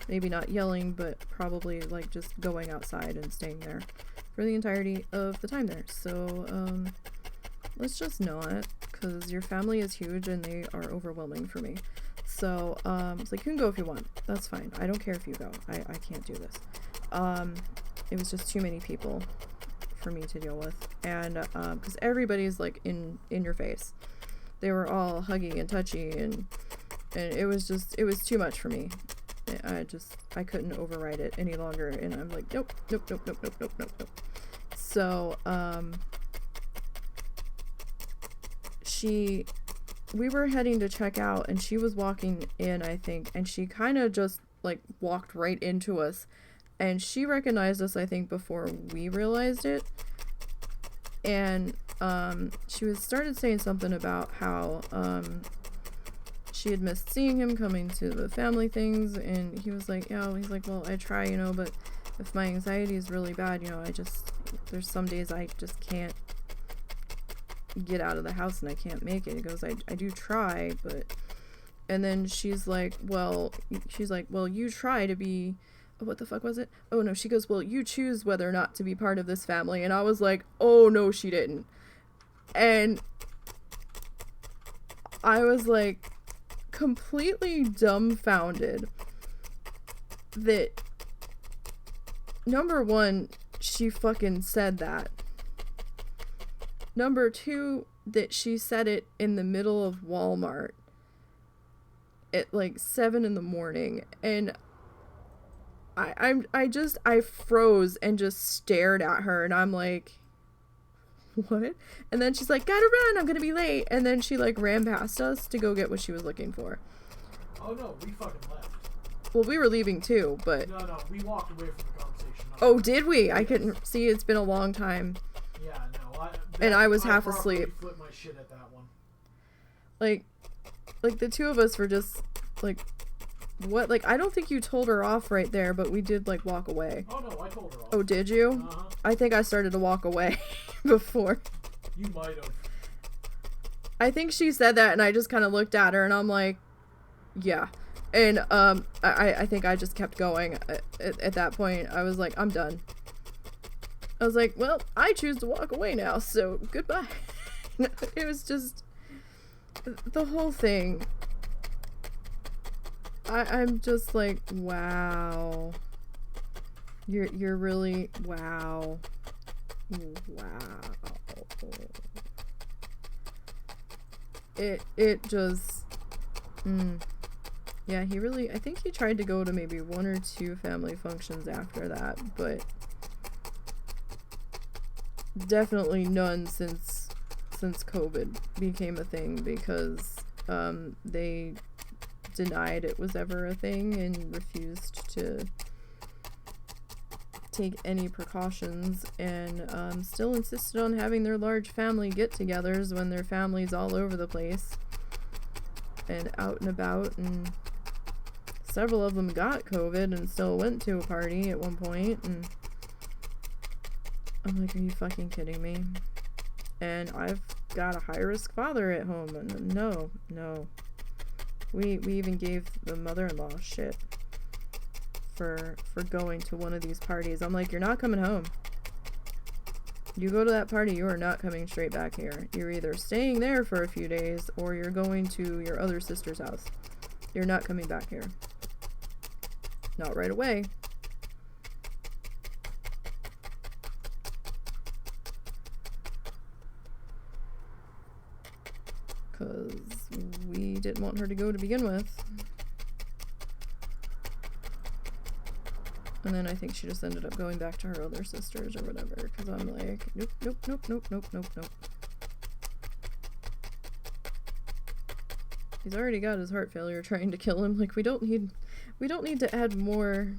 Maybe not yelling, but probably like just going outside and staying there for the entirety of the time there. So, let's just not, because your family is huge and they are overwhelming for me. So, it's like, you can go if you want. That's fine. I don't care if you go. I can't do this. It was just too many people for me to deal with. And, because everybody's like in your face. They were all huggy and touchy, and it was too much for me. I couldn't override it any longer, and I'm like, nope. So, we were heading to check out, and she was walking in, I think, and she kind of just, like, walked right into us, and she recognized us, I think, before we realized it, and, she started saying something about how, she had missed seeing him coming to the family things, and he was like, he's like, well, I try, you know, but if my anxiety is really bad, you know, there's some days I just can't get out of the house and I can't make it. He goes, I do try, but, and then she's like, well, you try to be, what the fuck was it? Oh no, she goes, well, you choose whether or not to be part of this family, and I was like, oh no, she didn't. And I was like, completely dumbfounded that, number one, she fucking said that. Number two, that she said it in the middle of Walmart at like 7 a.m. And I froze and just stared at her, and I'm like, what? And then she's like, gotta run, I'm gonna be late. And then she like ran past us to go get what she was looking for. Oh no, we fucking left. Well, we were leaving too, but... No, we walked away from the conversation. Oh, did we? Yes. I couldn't see, it's been a long time. Yeah, no, and I was half asleep. I flipped my shit at that one. Like the two of us were just like, what? Like, I don't think you told her off right there, but we did like walk away. Oh no, I told her off. Oh, did you? Uh-huh. I think I started to walk away before. You might have. I think she said that, and I just kind of looked at her, and I'm like, yeah. And I think I just kept going. At that point, I was like, I'm done. I was like, well, I choose to walk away now, so goodbye. It was just the whole thing. I'm just like, wow. You're really, wow. It just, yeah, he really, I think he tried to go to maybe 1 or 2 family functions after that, but definitely none since COVID became a thing, because they denied it was ever a thing and refused to take any precautions, and still insisted on having their large family get-togethers when their family's all over the place and out and about, and several of them got COVID and still went to a party at one point, and I'm like, are you fucking kidding me? And I've got a high-risk father at home, and no. We even gave the mother-in-law shit for going to one of these parties. I'm like, you're not coming home. You go to that party, you are not coming straight back here. You're either staying there for a few days, or you're going to your other sister's house. You're not coming back here. Not right away. Because we didn't want her to go to begin with. And then I think she just ended up going back to her other sisters or whatever, because I'm like, nope, nope, nope, nope, nope, nope, nope. He's already got his heart failure trying to kill him. Like, we don't need to add more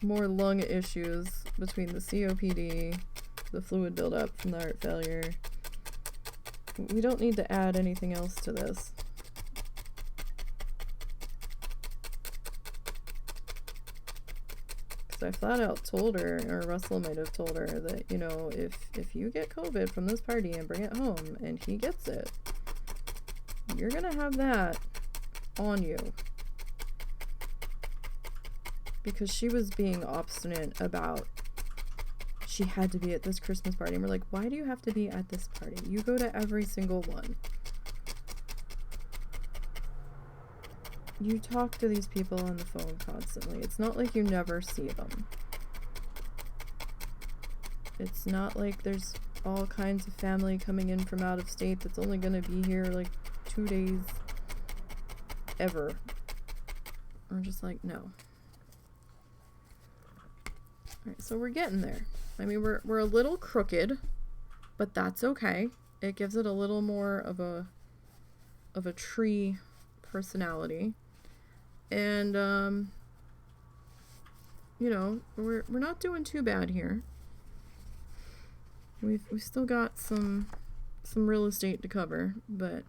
lung issues between the COPD, the fluid buildup from the heart failure. We don't need to add anything else to this. Because I flat out told her, or Russell might have told her, that, you know, if you get COVID from this party and bring it home and he gets it, you're gonna have that on you. Because she was being obstinate about she had to be at this Christmas party. And we're like, why do you have to be at this party? You go to every single one. You talk to these people on the phone constantly. It's not like you never see them. It's not like there's all kinds of family coming in from out of state that's only gonna be here like 2 days ever. We're just like, no. Alright, so we're getting there. I mean, we're a little crooked, but that's okay. It gives it a little more of a tree personality. And you know, we're not doing too bad here. We've still got some real estate to cover, but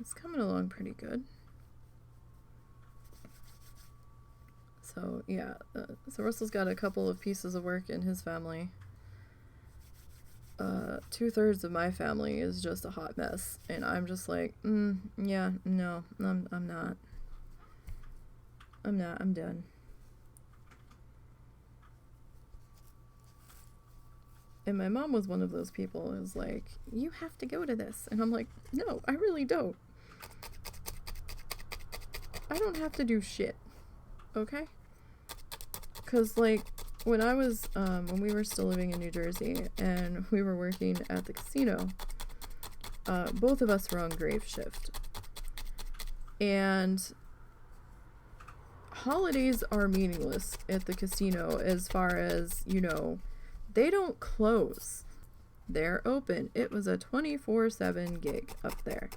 it's coming along pretty good. So yeah, so Russell's got a couple of pieces of work in his family. 2/3 of my family is just a hot mess, and I'm just like, yeah, no, I'm not. I'm done. And my mom was one of those people who's like, you have to go to this. And I'm like, no, I really don't. I don't have to do shit. Okay? Because, like, when I was, when we were still living in New Jersey and we were working at the casino, both of us were on grave shift. And holidays are meaningless at the casino as far as, you know, they don't close. They're open. It was a 24/7 gig up there.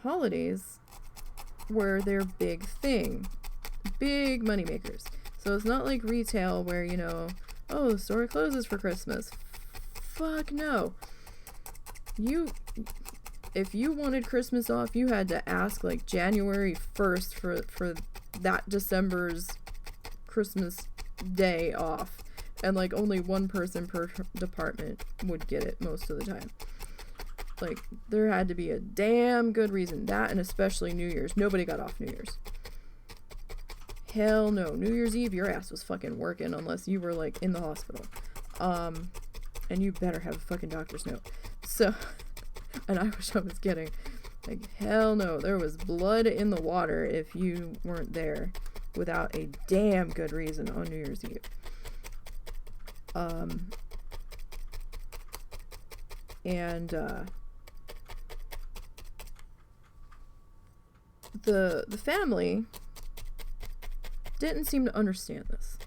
Holidays were their big thing. Big money makers. So it's not like retail where, you know, oh, the store closes for Christmas. Fuck no. If you wanted Christmas off, you had to ask like January 1st for that December's Christmas day off. And like only one person per department would get it most of the time. Like, there had to be a damn good reason. That, and especially New Year's. Nobody got off New Year's. Hell no. New Year's Eve, your ass was fucking working unless you were, like, in the hospital. And you better have a fucking doctor's note. So, and I wish I was kidding. Like, hell no. There was blood in the water if you weren't there without a damn good reason on New Year's Eve. The family didn't seem to understand this.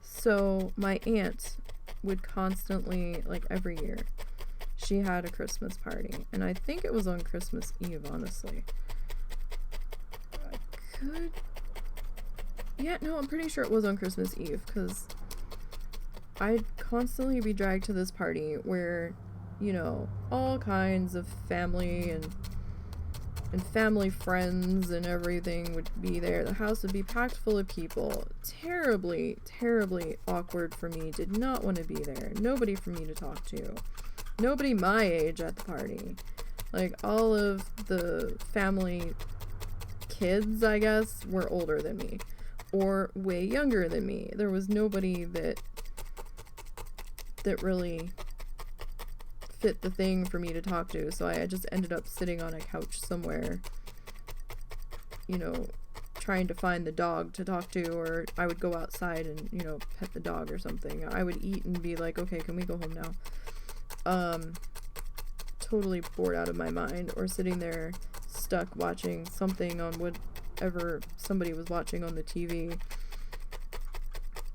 So my aunt would constantly, like every year, she had a Christmas party. And I think it was on Christmas Eve, honestly. I'm pretty sure it was on Christmas Eve, because I'd constantly be dragged to this party where, you know, all kinds of family and family friends and everything would be there. The house would be packed full of people. Terribly, terribly awkward for me. Did not want to be there. Nobody for me to talk to. Nobody my age at the party. Like, all of the family kids, I guess, were older than me. Or way younger than me. There was nobody that really fit the thing for me to talk to, so I just ended up sitting on a couch somewhere, you know, trying to find the dog to talk to, or I would go outside and, you know, pet the dog or something. I would eat and be like, okay, can we go home now? Totally bored out of my mind, or sitting there stuck watching something on whatever somebody was watching on the TV,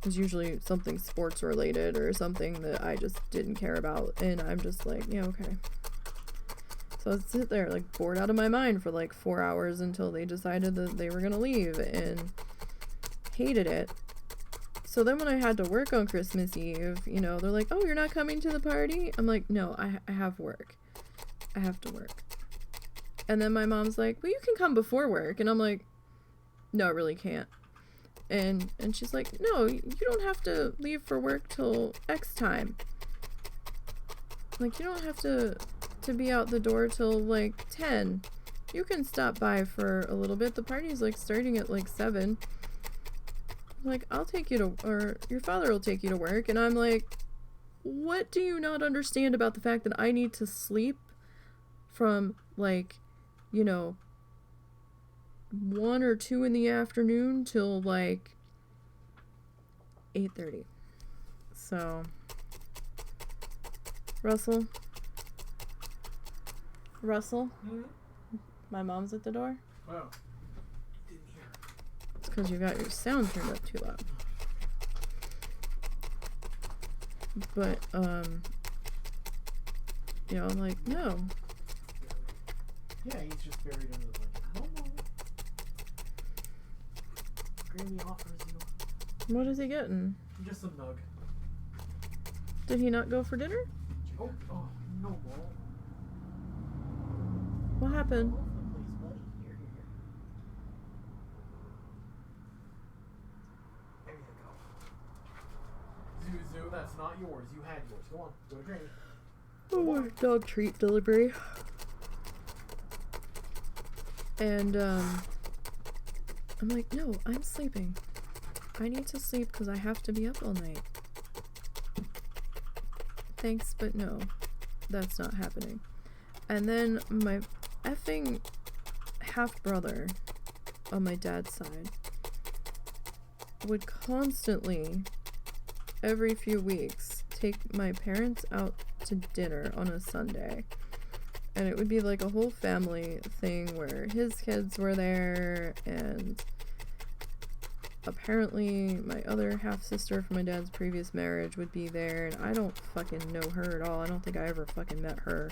It was usually something sports related or something that I just didn't care about, and I'm just like, yeah, okay. So I'd sit there like bored out of my mind for like 4 hours until they decided that they were gonna leave, and hated it. So then when I had to work on Christmas Eve, you know, they're like, oh, you're not coming to the party? I'm like, no, I have work. I have to work. And then my mom's like, well, you can come before work. And I'm like, no, I really can't. And she's like, no, you don't have to leave for work till X time. Like, you don't have to be out the door till like 10. You can stop by for a little bit. The party's like starting at like 7. Like, I'll take you to, or your father will take you to work. And I'm like, what do you not understand about the fact that I need to sleep from like, you know, 1 or 2 in the afternoon till like 8:30. So, Russell, Mm-hmm. my mom's at the door. Wow. Didn't hear. It's because you got your sound turned up too loud. But, you know, I'm like, no. Yeah, he's just buried under the blanket. I don't know. Granny offers you What is he getting? just a nug. Did he not go for dinner? Oh, no more. What happened? All over the place, buddy. Here. There you go. Zuzu, that's not yours. You had yours. Go on. Go to Granny. Oh, dog treat delivery. And, I'm like, no, I'm sleeping. I need to sleep because I have to be up all night. Thanks, but no. That's not happening. And then my effing half-brother on my dad's side would constantly, every few weeks, take my parents out to dinner on a Sunday. And it would be like a whole family thing where his kids were there, and apparently my other half-sister from my dad's previous marriage would be there, and I don't fucking know her at all. I don't think I ever fucking met her.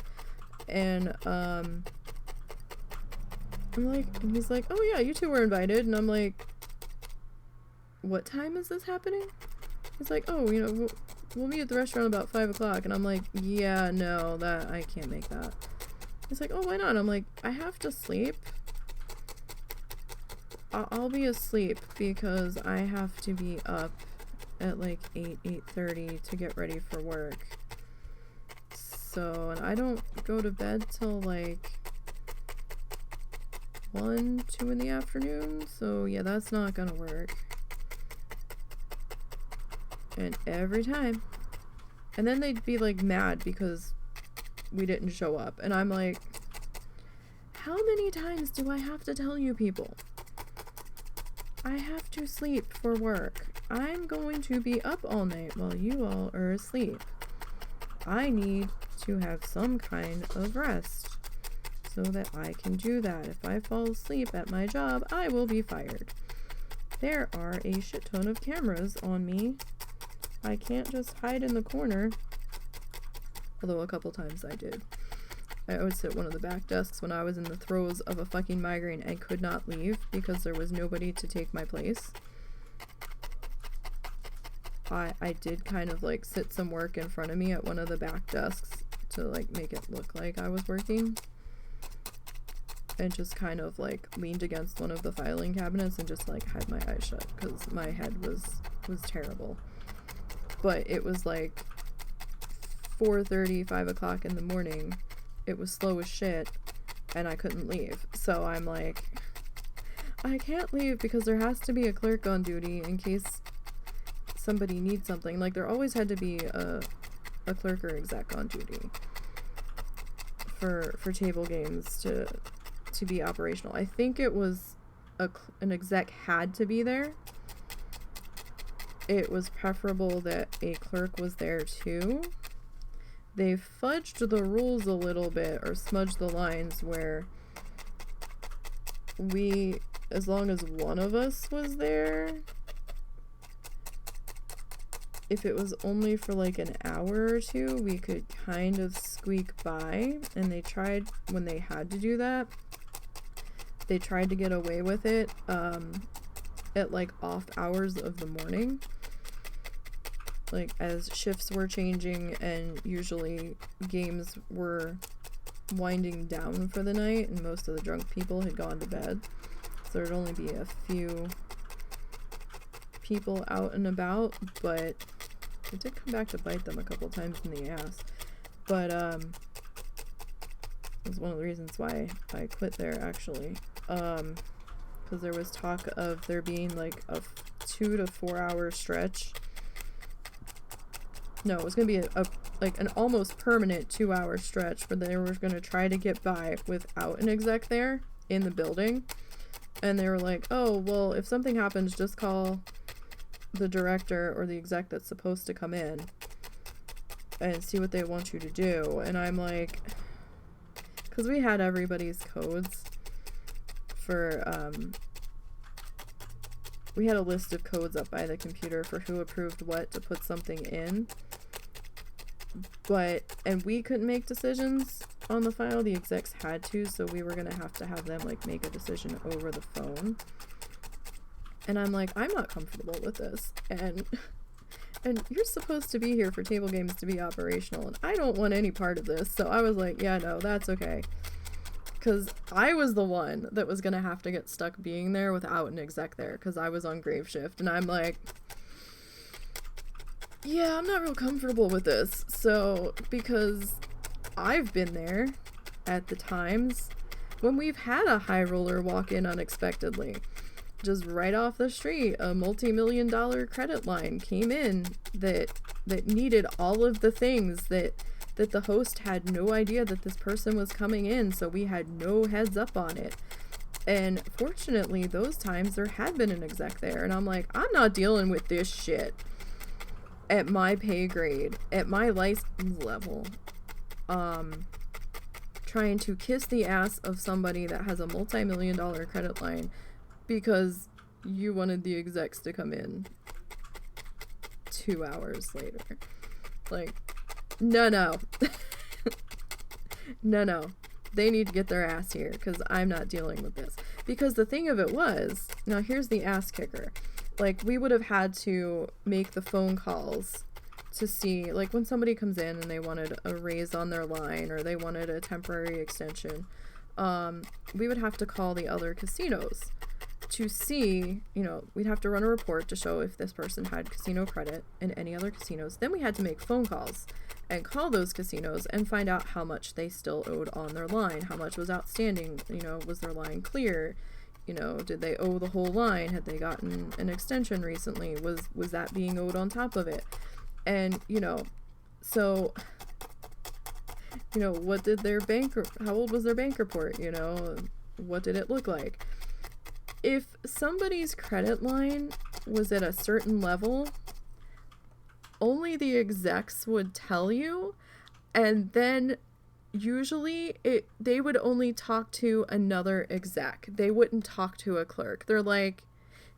And, I'm like, and he's like, oh yeah, you two were invited, and I'm like, what time is this happening? He's like, oh, you know, we'll meet at the restaurant about 5 o'clock, and I'm like, yeah, no, I can't make that. He's like, oh, why not? I'm like, I have to sleep. I'll be asleep because I have to be up at like 8:30 to get ready for work. So, and I don't go to bed till like 1, 2 in the afternoon. So yeah, that's not gonna work. And every time. And then they'd be like mad because we didn't show up. And I'm like, how many times do I have to tell you people? I have to sleep for work. I'm going to be up all night while you all are asleep. I need to have some kind of rest so that I can do that. If I fall asleep at my job, I will be fired. There are a shit ton of cameras on me. I can't just hide in the corner. Although a couple times I did. I would sit at one of the back desks when I was in the throes of a fucking migraine and could not leave because there was nobody to take my place. I did kind of like sit some work in front of me at one of the back desks to like make it look like I was working. And just kind of like leaned against one of the filing cabinets and just like had my eyes shut because my head was terrible. But it was like 4:30, 5 o'clock in the morning. It was slow as shit, and I couldn't leave. So I'm like, I can't leave because there has to be a clerk on duty in case somebody needs something. Like, there always had to be a clerk or exec on duty for table games to be operational. I think it was an exec had to be there. It was preferable that a clerk was there too. They fudged the rules a little bit, or smudged the lines, where as long as one of us was there, if it was only for like an hour or two, we could kind of squeak by. And they tried, when they had to do that, they tried to get away with it at like off hours of the morning. Like as shifts were changing and usually games were winding down for the night and most of the drunk people had gone to bed. So there'd only be a few people out and about, but it did come back to bite them a couple times in the ass. But it was one of the reasons why I quit there, actually, because there was talk of there being like a 2 to 4 hour stretch. No, it was gonna be like an almost permanent 2 hour stretch where they were gonna try to get by without an exec there in the building. And they were like, oh, well, if something happens, just call the director or the exec that's supposed to come in and see what they want you to do. And I'm like, because we had everybody's codes for, we had a list of codes up by the computer for who approved what to put something in. And we couldn't make decisions on the file, the execs had to, so we were gonna have them like make a decision over the phone. And I'm like, I'm not comfortable with this, and you're supposed to be here for table games to be operational, and I don't want any part of this. So I was like, yeah, no, that's okay, because I was the one that was gonna have to get stuck being there without an exec there, because I was on grave shift, and I'm like, yeah, I'm not real comfortable with this. So, because I've been there at the times when we've had a high roller walk in unexpectedly. Just right off the street, a multi-million-dollar credit line came in that needed all of the things that the host had no idea that this person was coming in, so we had no heads up on it. And fortunately, those times there had been an exec there, and I'm like, I'm not dealing with this shit at my pay grade, at my license level. Trying to kiss the ass of somebody that has a multi-million-dollar credit line because you wanted the execs to come in 2 hours later. Like, no. No. They need to get their ass here, because I'm not dealing with this. Because the thing of it was, now here's the ass kicker. Like, we would have had to make the phone calls to see, like, when somebody comes in and they wanted a raise on their line or they wanted a temporary extension, we would have to call the other casinos to see, you know, we'd have to run a report to show if this person had casino credit in any other casinos. Then we had to make phone calls and call those casinos and find out how much they still owed on their line, how much was outstanding, you know, was their line clear? You know, did they owe the whole line? Had they gotten an extension recently? Was that being owed on top of it? And, you know, so, you know, what did their how old was their bank report? You know, what did it look like? If somebody's credit line was at a certain level, only the execs would tell you, and then usually they would only talk to another exec. They wouldn't talk to a clerk. They're like,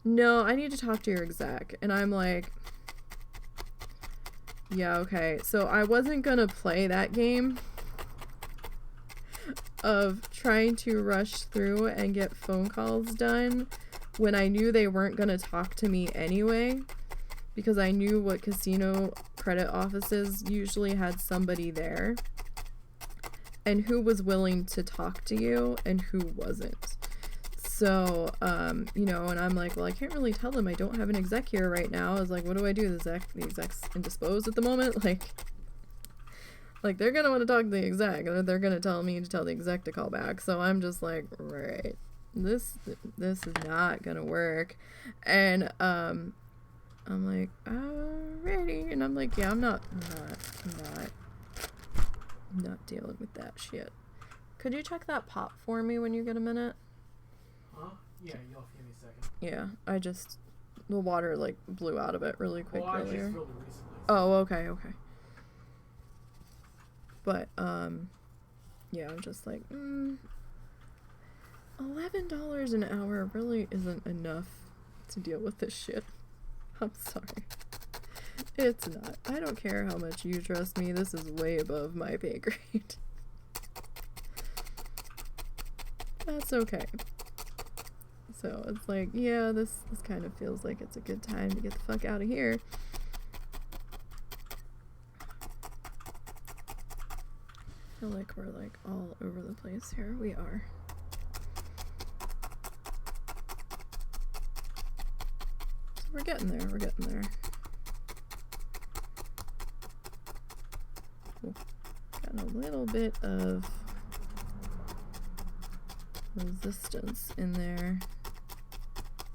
no, I need to talk to your exec. And I'm like, yeah, okay. So I wasn't gonna play that game of trying to rush through and get phone calls done when I knew they weren't gonna talk to me anyway, because I knew what casino credit offices usually had somebody there and who was willing to talk to you and who wasn't. So, you know, and I'm like, well, I can't really tell them I don't have an exec here right now. I was like, what do I do? The exec's indisposed at the moment? Like they're gonna want to talk to the exec, or they're gonna tell me to tell the exec to call back. So I'm just like, right, this is not gonna work. And I'm like, alrighty, and I'm like, yeah, I'm not dealing with that shit. Could you check that pop for me when you get a minute? Huh? Yeah, you'll have to give me a second. Yeah, the water like blew out of it really quick earlier. I just filled it recently. Oh, okay. But, yeah, I'm just like, $11 an hour really isn't enough to deal with this shit. I'm sorry. It's not. I don't care how much you trust me. This is way above my pay grade. That's okay. So it's like, yeah, this kind of feels like it's a good time to get the fuck out of here. I feel like we're like all over the place here. We are. So we're getting there. We're getting there. Ooh, got a little bit of resistance in there.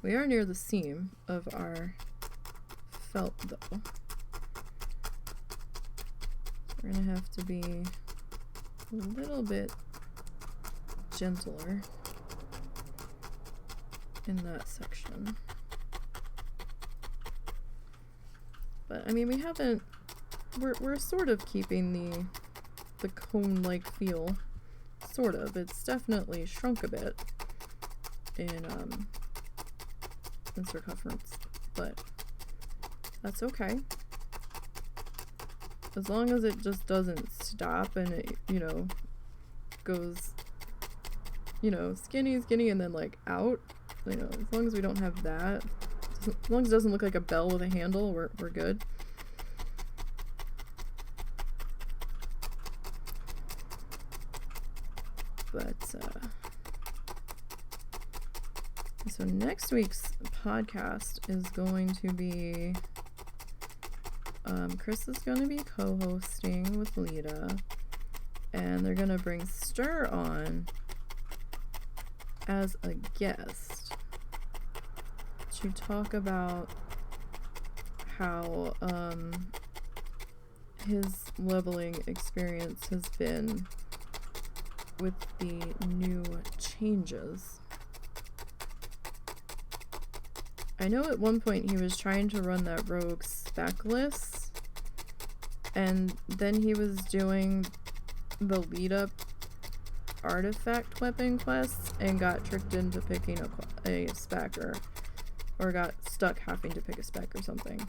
We are near the seam of our felt though. So we're gonna have to be a little bit gentler in that section. But I mean, we haven't, we're sort of keeping the cone-like feel. Sort of. It's definitely shrunk a bit in circumference, but that's okay. As long as it just doesn't stop and it, you know, goes, you know, skinny, and then like out, you know, as long as we don't have that, as long as it doesn't look like a bell with a handle, we're good. But, so next week's podcast is going to be, Chris is going to be co-hosting with Lita, and they're going to bring Stir on as a guest to talk about how, his leveling experience has been with the new changes. I know at one point he was trying to run that rogue specless, and then he was doing the lead up artifact weapon quests and got tricked into picking a spec, or got stuck having to pick a spec or something.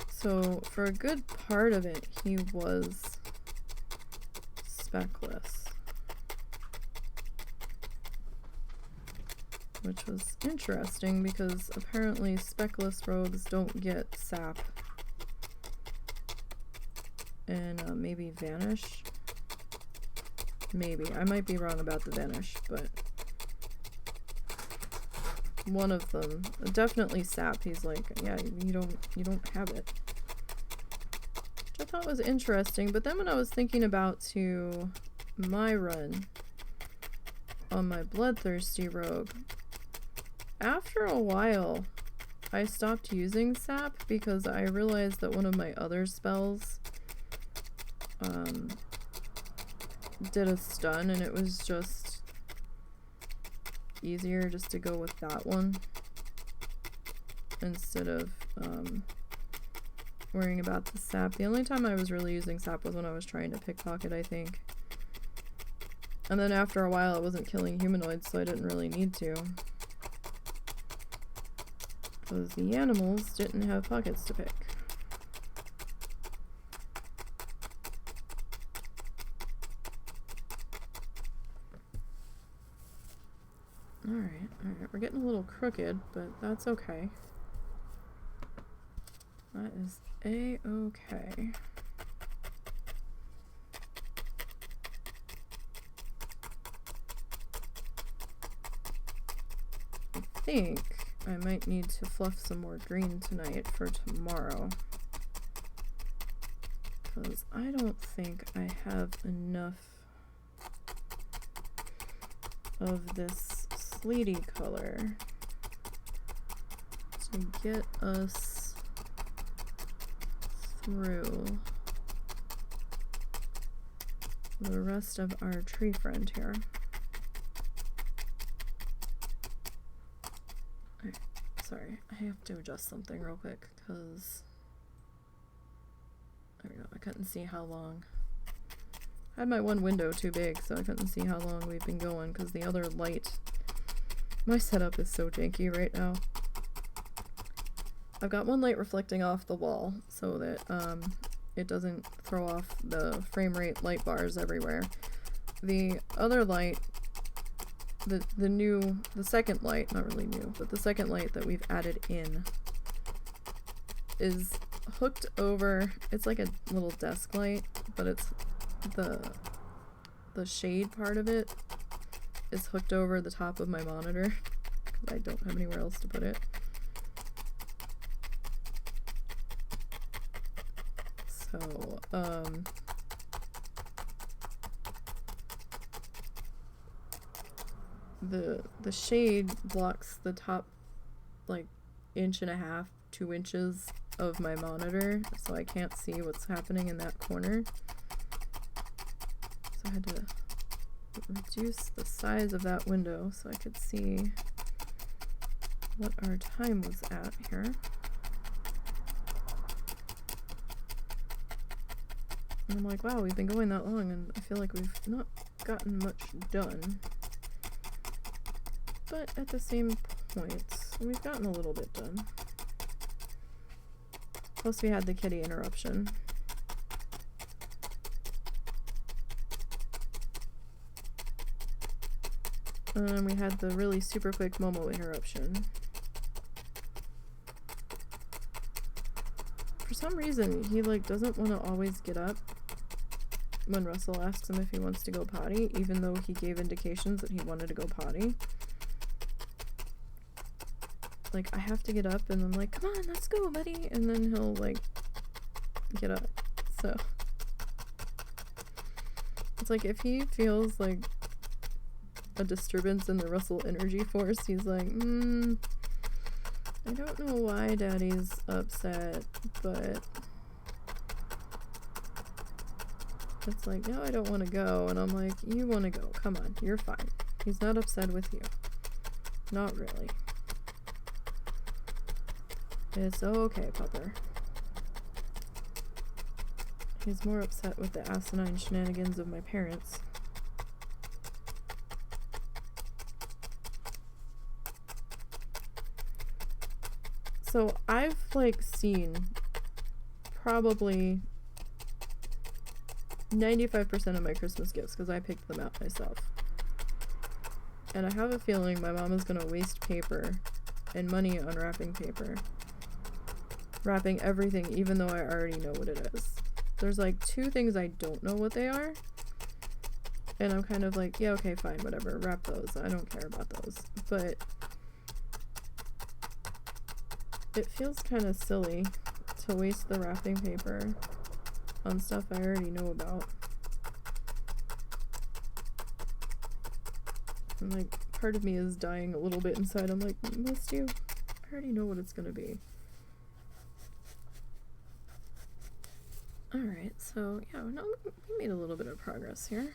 So for a good part of it, he was specless, which was interesting because apparently specless rogues don't get sap and maybe vanish. Maybe I might be wrong about the vanish, but one of them definitely sap. He's like, yeah, you don't have it. I thought was interesting, but then when I was thinking about to my run on my bloodthirsty rogue, after a while I stopped using sap because I realized that one of my other spells did a stun, and it was just easier just to go with that one instead of worrying about the sap. The only time I was really using sap was when I was trying to pickpocket, I think. And then after a while, I wasn't killing humanoids, so I didn't really need to. Because the animals didn't have pockets to pick. Alright, we're getting a little crooked, but that's okay. That is a-okay. I think I might need to fluff some more green tonight for tomorrow, because I don't think I have enough of this sleety color to get us through the rest of our tree friend here. Alright, sorry, I have to adjust something real quick because there we go. I couldn't see how long. I had my one window too big, so I couldn't see how long we've been going because the other light. My setup is so janky right now. I've got one light reflecting off the wall so that it doesn't throw off the frame rate light bars everywhere. The other light, the second light, not really new, but the second light that we've added in is hooked over, it's like a little desk light, but it's the shade part of it is hooked over the top of my monitor because I don't have anywhere else to put it. So, the shade blocks the top like 1.5 to 2 inches of my monitor, so I can't see what's happening in that corner. So I had to reduce the size of that window so I could see what our time was at here. And I'm like, wow, we've been going that long and I feel like we've not gotten much done. But at the same point, we've gotten a little bit done. Plus we had the kitty interruption. And we had the really super quick Momo interruption. For some reason, he like doesn't want to always get up when Russell asks him if he wants to go potty, even though he gave indications that he wanted to go potty. Like, I have to get up and I'm like, come on, let's go, buddy. And then he'll like get up. So it's like if he feels like a disturbance in the Russell energy force, he's like, I don't know why Daddy's upset, but it's like, no, I don't want to go. And I'm like, you want to go. Come on, you're fine. He's not upset with you. Not really. It's okay, Pupper. He's more upset with the asinine shenanigans of my parents. So I've like seen probably 95% of my Christmas gifts because I picked them out myself. And I have a feeling my mom is gonna waste paper and money on wrapping paper. Wrapping everything even though I already know what it is. There's like 2 things I don't know what they are. And I'm kind of like, yeah, okay, fine, whatever, wrap those. I don't care about those. But it feels kind of silly to waste the wrapping paper on stuff I already know about. And like, part of me is dying a little bit inside. I'm like, must you? I already know what it's gonna be. Alright, so yeah, no, we made a little bit of progress here.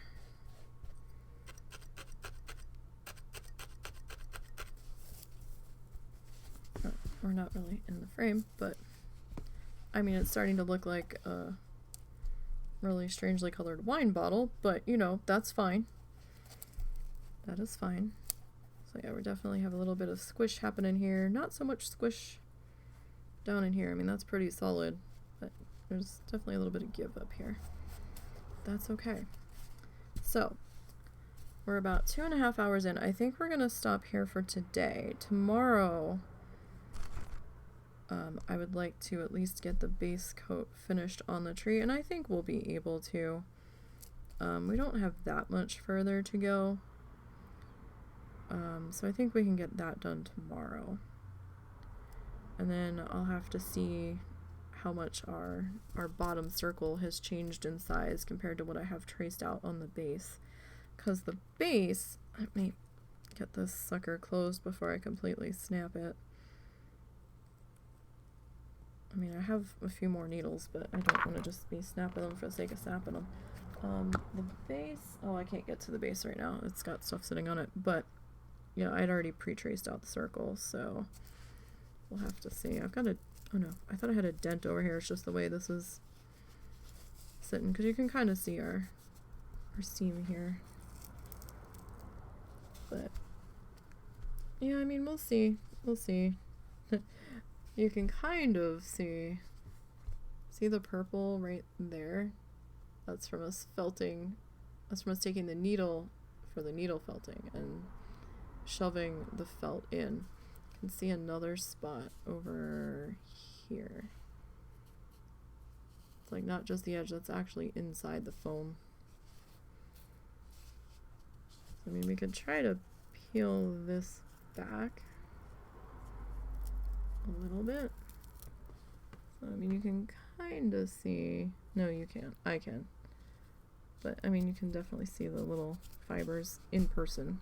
Oh, we're not really in the frame, but I mean, it's starting to look like a really strangely colored wine bottle, but you know, that's fine. That is fine. So yeah, we definitely have a little bit of squish happening here. Not so much squish down in here. I mean, that's pretty solid, but there's definitely a little bit of give up here. That's okay. So we're about 2.5 hours in. I think we're gonna stop here for today. Tomorrow, I would like to at least get the base coat finished on the tree, and I think we'll be able to. We don't have that much further to go. So I think we can get that done tomorrow. And then I'll have to see how much our bottom circle has changed in size compared to what I have traced out on the base. Because the base, let me get this sucker closed before I completely snap it. I mean, I have a few more needles, but I don't want to just be snapping them for the sake of snapping them. The base, oh, I can't get to the base right now. It's got stuff sitting on it, but yeah, I'd already pre-traced out the circle, so we'll have to see. I've got a, oh no, I thought I had a dent over here. It's just the way this is sitting, because you can kind of see our seam here. But yeah, I mean, we'll see. We'll see. you can kind of see the purple right there? That's from us felting. That's from us taking the needle for the needle felting and shoving the felt in. You can see another spot over here. It's like not just the edge, that's actually inside the foam. I mean, we could try to peel this back a little bit. So, I mean, you can kind of see, no, you can't, I can. But, I mean, you can definitely see the little fibers in person.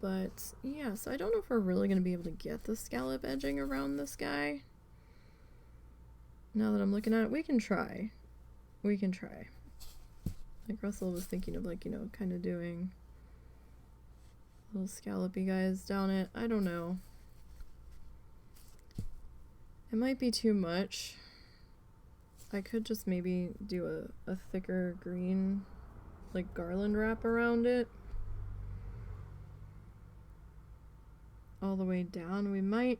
But, yeah, so I don't know if we're really going to be able to get the scallop edging around this guy. Now that I'm looking at it, we can try. We can try. Like Russell was thinking of, like, you know, kind of doing little scallopy guys down it. I don't know. It might be too much. I could just maybe do a thicker green, like, garland wrap around it. All the way down. We might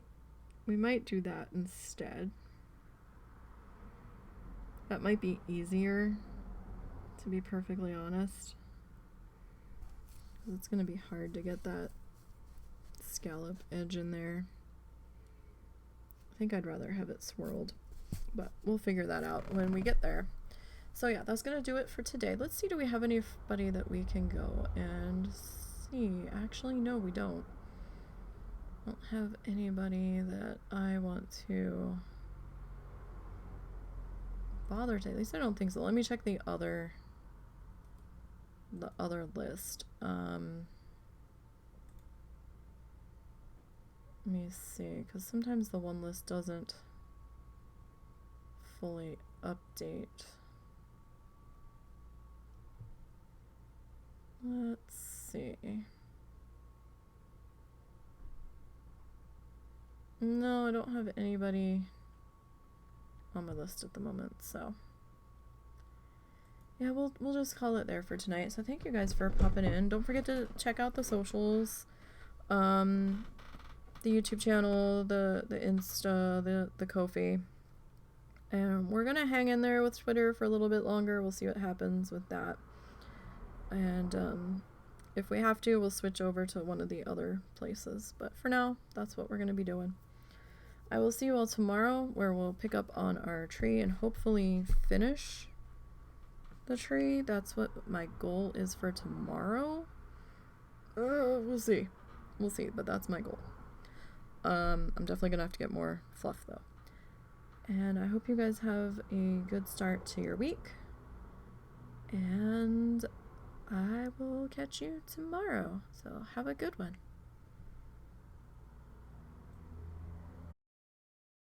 do that instead. That might be easier, to be perfectly honest. It's gonna be hard to get that scallop edge in there. I think I'd rather have it swirled, but we'll figure that out when we get there. So yeah, that's gonna do it for today. Let's see, do we have anybody that we can go and see? Actually, no, we don't. I don't have anybody that I want to bother today. At least I don't think so. Let me check the other list. Let me see, because sometimes the one list doesn't fully update. Let's see. No, I don't have anybody on my list at the moment, so yeah, we'll just call it there for tonight. So thank you guys for popping in. Don't forget to check out the socials, the YouTube channel, the Insta, the Kofi, and we're gonna hang in there with Twitter for a little bit longer. We'll see what happens with that, and if we have to, we'll switch over to one of the other places, but for now, that's what we're gonna be doing. I will see you all tomorrow, where we'll pick up on our tree and hopefully finish the tree. That's what my goal is for tomorrow. We'll see, but that's my goal. I'm definitely gonna have to get more fluff though. And I hope you guys have a good start to your week, and I will catch you tomorrow. So have a good one.